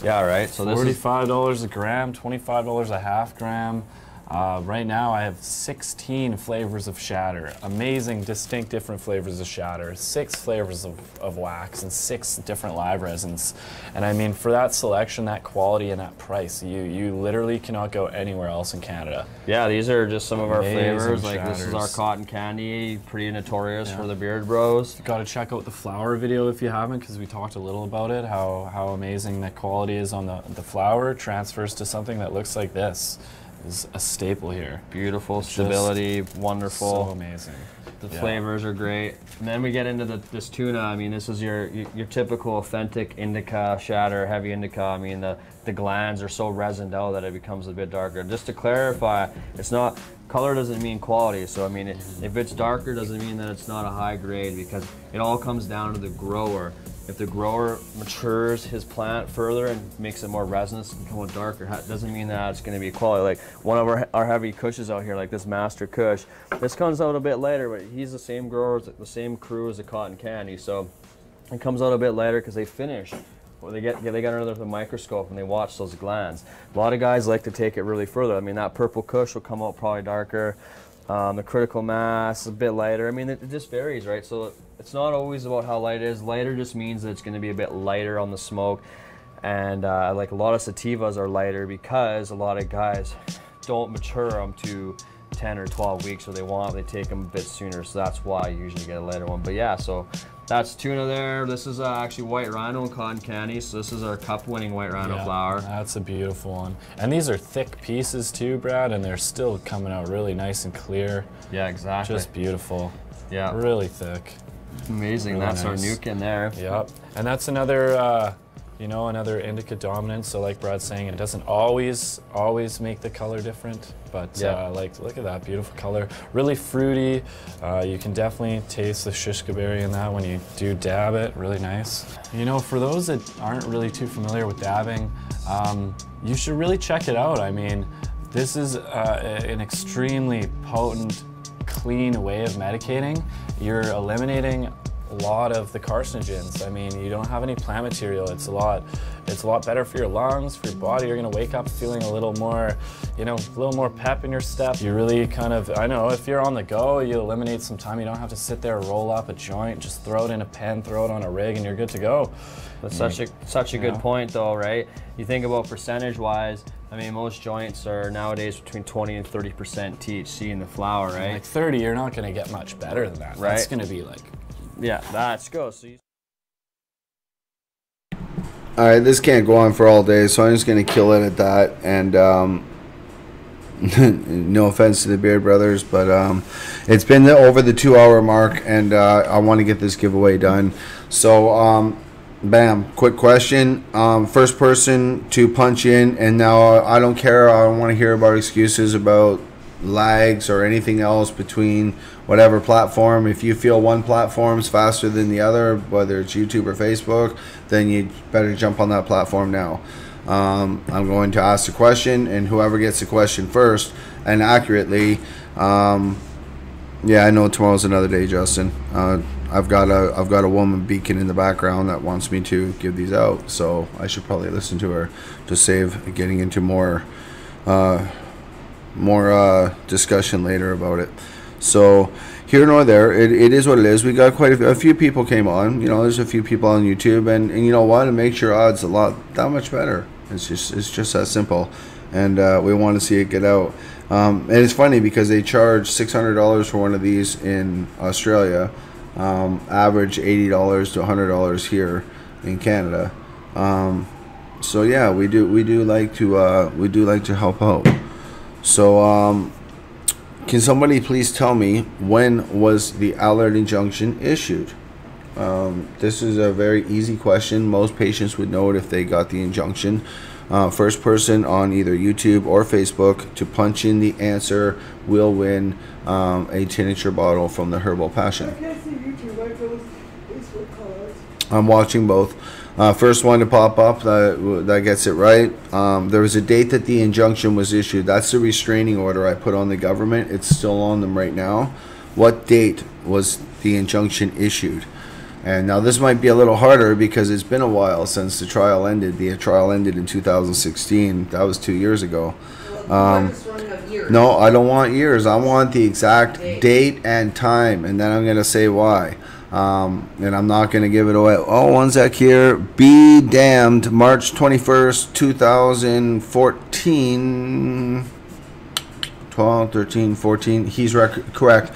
Yeah, right. So $45 a gram, $25 a half gram. Right now I have 16 flavors of shatter, amazing, distinct, different flavors of shatter, 6 flavors of wax, and 6 different live resins. And I mean, for that selection, that quality, and that price, you literally cannot go anywhere else in Canada. Yeah, these are just some of our Amazing flavors. Like shatters. this is our cotton candy, pretty notorious for the beard bros. You got to check out the flower video if you haven't, because we talked a little about it, how amazing that quality is on the flower transfers to something that looks like this. Is a staple here. Beautiful, stability, wonderful. So amazing. The flavors are great. And then we get into this tuna. I mean, this is your typical authentic indica shatter, heavy indica. I mean, the glands are so resined out that it becomes a bit darker. Just to clarify, it's not, color doesn't mean quality. So I mean, if it's darker, doesn't mean that it's not a high grade, because it all comes down to the grower. If the grower matures his plant further and makes it more resinous and become darker, doesn't mean that it's going to be quality. Like one of our heavy Kushes out here, like this Master Kush, this comes out a bit later, but he's the same grower, the same crew as the cotton candy. So it comes out a bit later because they finish. Well, they get under the microscope and they watch those glands. A lot of guys like to take it really further. I mean, that purple Kush will come out probably darker. The critical mass a bit lighter. I mean, it just varies, right? So it's not always about how light it is. Lighter just means that it's going to be a bit lighter on the smoke. And like a lot of sativas are lighter because a lot of guys don't mature them to 10 or 12 weeks, so they take them a bit sooner. So that's why I usually get a lighter one. But yeah, so that's tuna there. This is actually white rhino and cotton candy. So this is our cup-winning white rhino flower. That's a beautiful one. And these are thick pieces too, Brad, and they're still coming out really nice and clear. Yeah, exactly. Just beautiful. Yeah. Really thick. Amazing. Really that's nice. our nuke in there. Yep. And that's another, you know, another indica dominant. So like Brad's saying, it doesn't always make the color different. But like, look at that beautiful color. Really fruity. You can definitely taste the shishka berry in that when you do dab it. Really nice. You know, for those that aren't really too familiar with dabbing, you should really check it out. I mean, this is an extremely potent, clean way of medicating. You're eliminating a lot of the carcinogens. I mean, you don't have any plant material. It's a lot better for your lungs, for your body. You're gonna wake up feeling a little more, you know, a little more pep in your step. You really kind of, I know, if you're on the go, you eliminate some time. You don't have to sit there, roll up a joint, just throw it in a pen, throw it on a rig, and you're good to go. That's such a good point though, right? You think about percentage-wise, I mean, most joints are nowadays between 20 and 30% THC in the flower, right? Like 30, you're not gonna get much better than that. Right. That's gonna be like, yeah, let's go. So all right, this can't go on for all day, so I'm just going to kill it at that. And no offense to the Beard Brothers, but it's been over the 2-hour mark, and I want to get this giveaway done. So, bam, quick question. First person to punch in, and now I don't care. I don't want to hear about excuses about lags or anything else between whatever platform. If you feel one platform's faster than the other, whether it's YouTube or Facebook, then you better jump on that platform now. I'm going to ask the question, and whoever gets the question first and accurately, yeah, I know tomorrow's another day, Justin. I've got a woman beacon in the background that wants me to give these out, so I should probably listen to her to save getting into more discussion later about it. So here nor there, it is what it is. We got quite a few people came on. You know, there's a few people on YouTube, and you know what? It makes your odds that much better. It's just that simple, and we want to see it get out. And it's funny because they charge $600 for one of these in Australia, average $80 to $100 here in Canada. So yeah, we do like to help out. So can somebody please tell me, when was the Allard injunction issued? This is a very easy question. Most patients would know it if they got the injunction. First person on either YouTube or Facebook to punch in the answer will win a tincture bottle from the Herbal Passion. I can't see YouTube, I go Facebook cards. I'm watching both. First one to pop up that gets it right. There was a date that the injunction was issued. That's the restraining order I put on the government. It's still on them right now. What date was the injunction issued? And now this might be a little harder because it's been a while since the trial ended. The trial ended in 2016. That was 2 years ago. Well, the longest run of years. No, I don't want years. I want the exact date and time, and then I'm going to say why. And I'm not going to give it away. Oh, one sec here. Be damned. March 21st, 2014. 12, 13, 14. He's correct.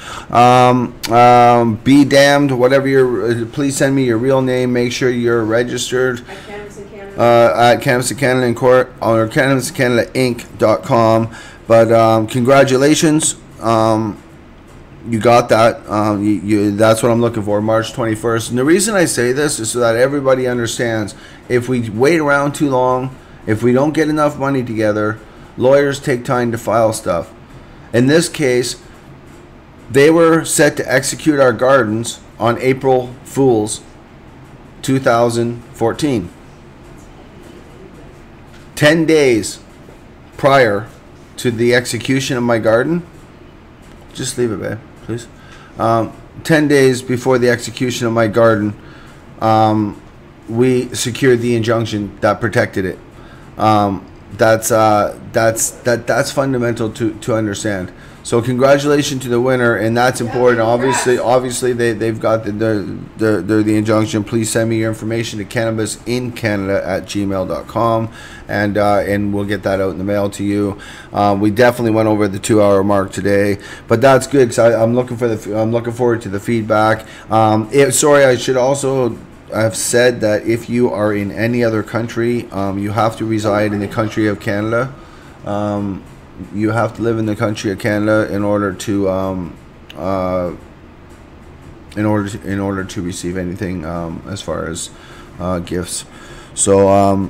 Be damned. Whatever your. Please send me your real name. Make sure you're registered at Cannabis in Canada in court or CannabisCanadaInc.com. But congratulations. You got that. That's what I'm looking for, March 21st. And the reason I say this is so that everybody understands, if we wait around too long, if we don't get enough money together, lawyers take time to file stuff. In this case, they were set to execute our gardens on April Fool's 2014. 10 days prior to the execution of my garden, just leave it, babe, please. 10 days before the execution of my garden, we secured the injunction that protected it. That's fundamental to understand. So congratulations to the winner, and that's important. Obviously they've got the injunction. Please send me your information to cannabisincanada@gmail.com, and we'll get that out in the mail to you. We definitely went over the 2-hour mark today, but that's good because I'm looking forward to the feedback. Sorry, I should also have said that if you are in any other country, you have to reside in the country of Canada. You have to live in the country of Canada in order to receive anything as far as gifts. So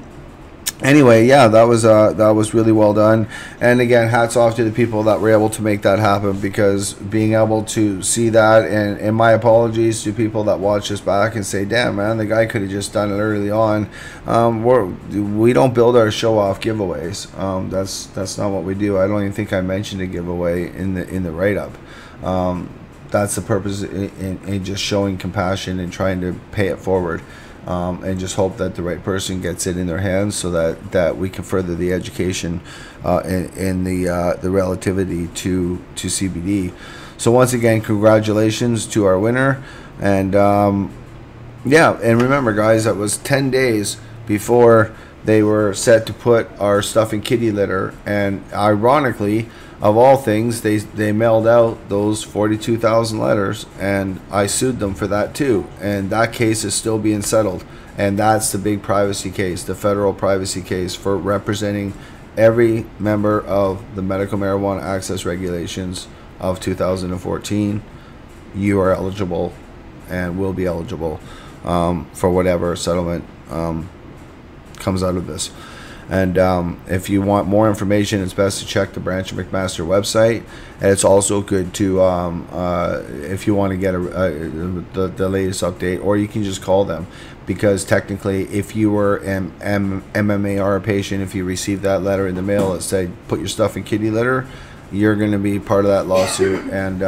anyway, yeah, that was really well done. And again, hats off to the people that were able to make that happen, because being able to see that, and my apologies to people that watch this back and say, damn man, the guy could have just done it early on. We don't build our show off giveaways. That's not what we do. I don't even think I mentioned a giveaway in the write-up. That's the purpose in just showing compassion and trying to pay it forward. And just hope that the right person gets it in their hands, so that we can further the education and the relativity to CBD. So once again, congratulations to our winner. And yeah, and remember guys, that was 10 days before they were set to put our stuff in kitty litter, and ironically, of all things, they mailed out those 42,000 letters, and I sued them for that too. And that case is still being settled. And that's the big privacy case, the federal privacy case, for representing every member of the medical marijuana access regulations of 2014. You are eligible and will be eligible for whatever settlement comes out of this. And if you want more information, it's best to check the Branch and McMaster website. And it's also good to, if you want to get the latest update, or you can just call them. Because technically, if you were an MMAR patient, if you received that letter in the mail that said, put your stuff in kitty litter, you're going to be part of that lawsuit. And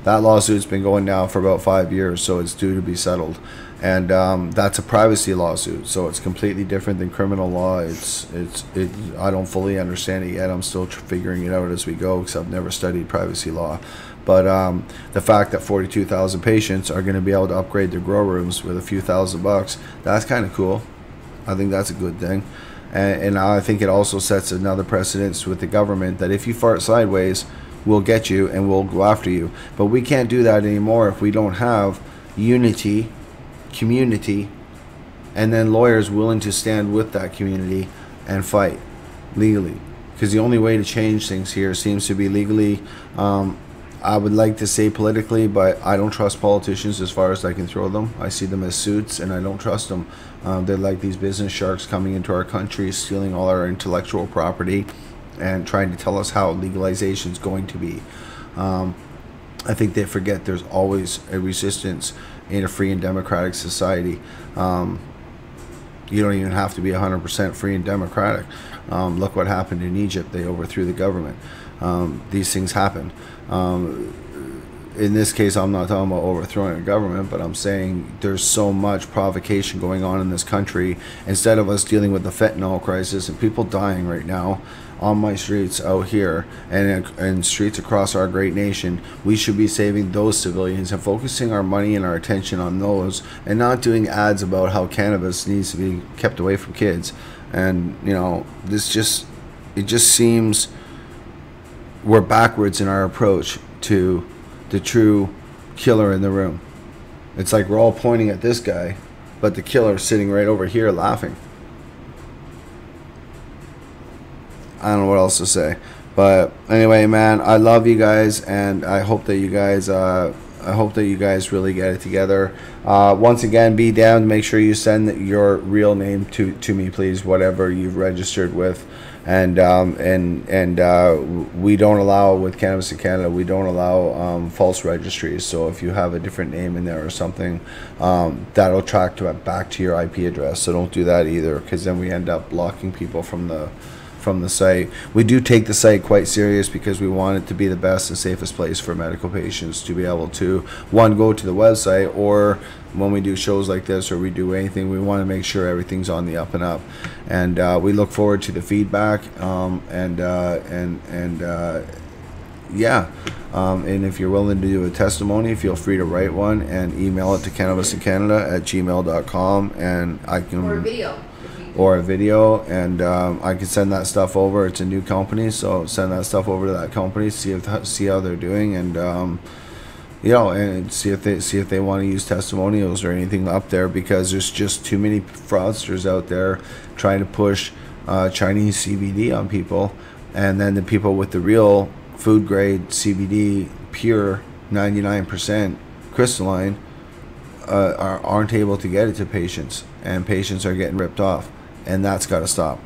that lawsuit's been going now for about 5 years, so it's due to be settled. And that's a privacy lawsuit, so it's completely different than criminal law. I don't fully understand it yet. I'm still figuring it out as we go, because I've never studied privacy law. But the fact that 42,000 patients are going to be able to upgrade their grow rooms with a few $1,000, that's kind of cool. I think that's a good thing. And I think it also sets another precedence with the government that if you fart sideways, we'll get you and we'll go after you. But we can't do that anymore if we don't have unity, community, and then lawyers willing to stand with that community and fight legally. Because the only way to change things here seems to be legally. I would like to say politically, but I don't trust politicians as far as I can throw them. I see them as suits, and I don't trust them. They're like these business sharks coming into our country, stealing all our intellectual property and trying to tell us how legalization is going to be. I think they forget there's always a resistance in a free and democratic society. You don't even have to be 100% free and democratic. Look what happened in Egypt. They overthrew the government. These things happen. In this case, I'm not talking about overthrowing a government, but I'm saying there's so much provocation going on in this country. Instead of us dealing with the fentanyl crisis and people dying right now, on my streets out here and streets across our great nation, we should be saving those civilians and focusing our money and our attention on those, and not doing ads about how cannabis needs to be kept away from kids. And you know, it just seems we're backwards in our approach to the true killer in the room. It's like we're all pointing at this guy, but the killer's sitting right over here laughing. I don't know what else to say, but anyway, man, I love you guys, and I hope that you guys really get it together. Once again, be down to make sure you send your real name to me, please, whatever you've registered with. And we don't allow, with Cannabis in Canada, we don't allow false registries. So if you have a different name in there or something, that'll track back to your IP address. So don't do that either, because then we end up blocking people from the site. We do take the site quite serious because we want it to be the best and safest place for medical patients to be able to, one, go to the website, or when we do shows like this or we do anything, we want to make sure everything's on the up and up. And we look forward to the feedback. And if you're willing to do a testimony, feel free to write one and email it to cannabisincanada@gmail.com, and I can, or a video, and I can send that stuff over. It's a new company, so send that stuff over to that company, see how they're doing, and you know, and see if they want to use testimonials or anything up there, because there's just too many fraudsters out there trying to push Chinese CBD on people, and then the people with the real food grade CBD, pure 99% crystalline, aren't able to get it to patients, and patients are getting ripped off, and that's got to stop.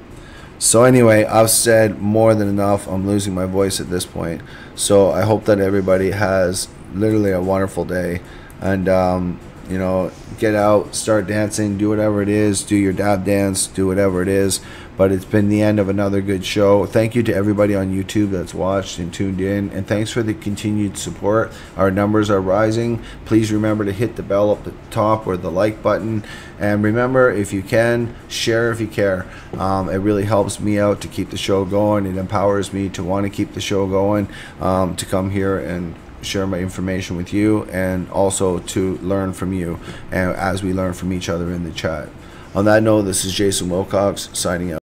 So anyway, I've said more than enough. I'm losing my voice at this point, so I hope that everybody has literally a wonderful day, and you know, get out, start dancing, do whatever it is, do your dab dance, do whatever it is. But it's been the end of another good show. Thank you to everybody on YouTube that's watched and tuned in, and thanks for the continued support. Our numbers are rising. Please remember to hit the bell up the top or the like button, and remember, if you can, share if you care. It really helps me out to keep the show going. It empowers me to want to keep the show going, to come here and share my information with you, and also to learn from you, and as we learn from each other in the chat. On that note, this is Jason Wilcox signing out.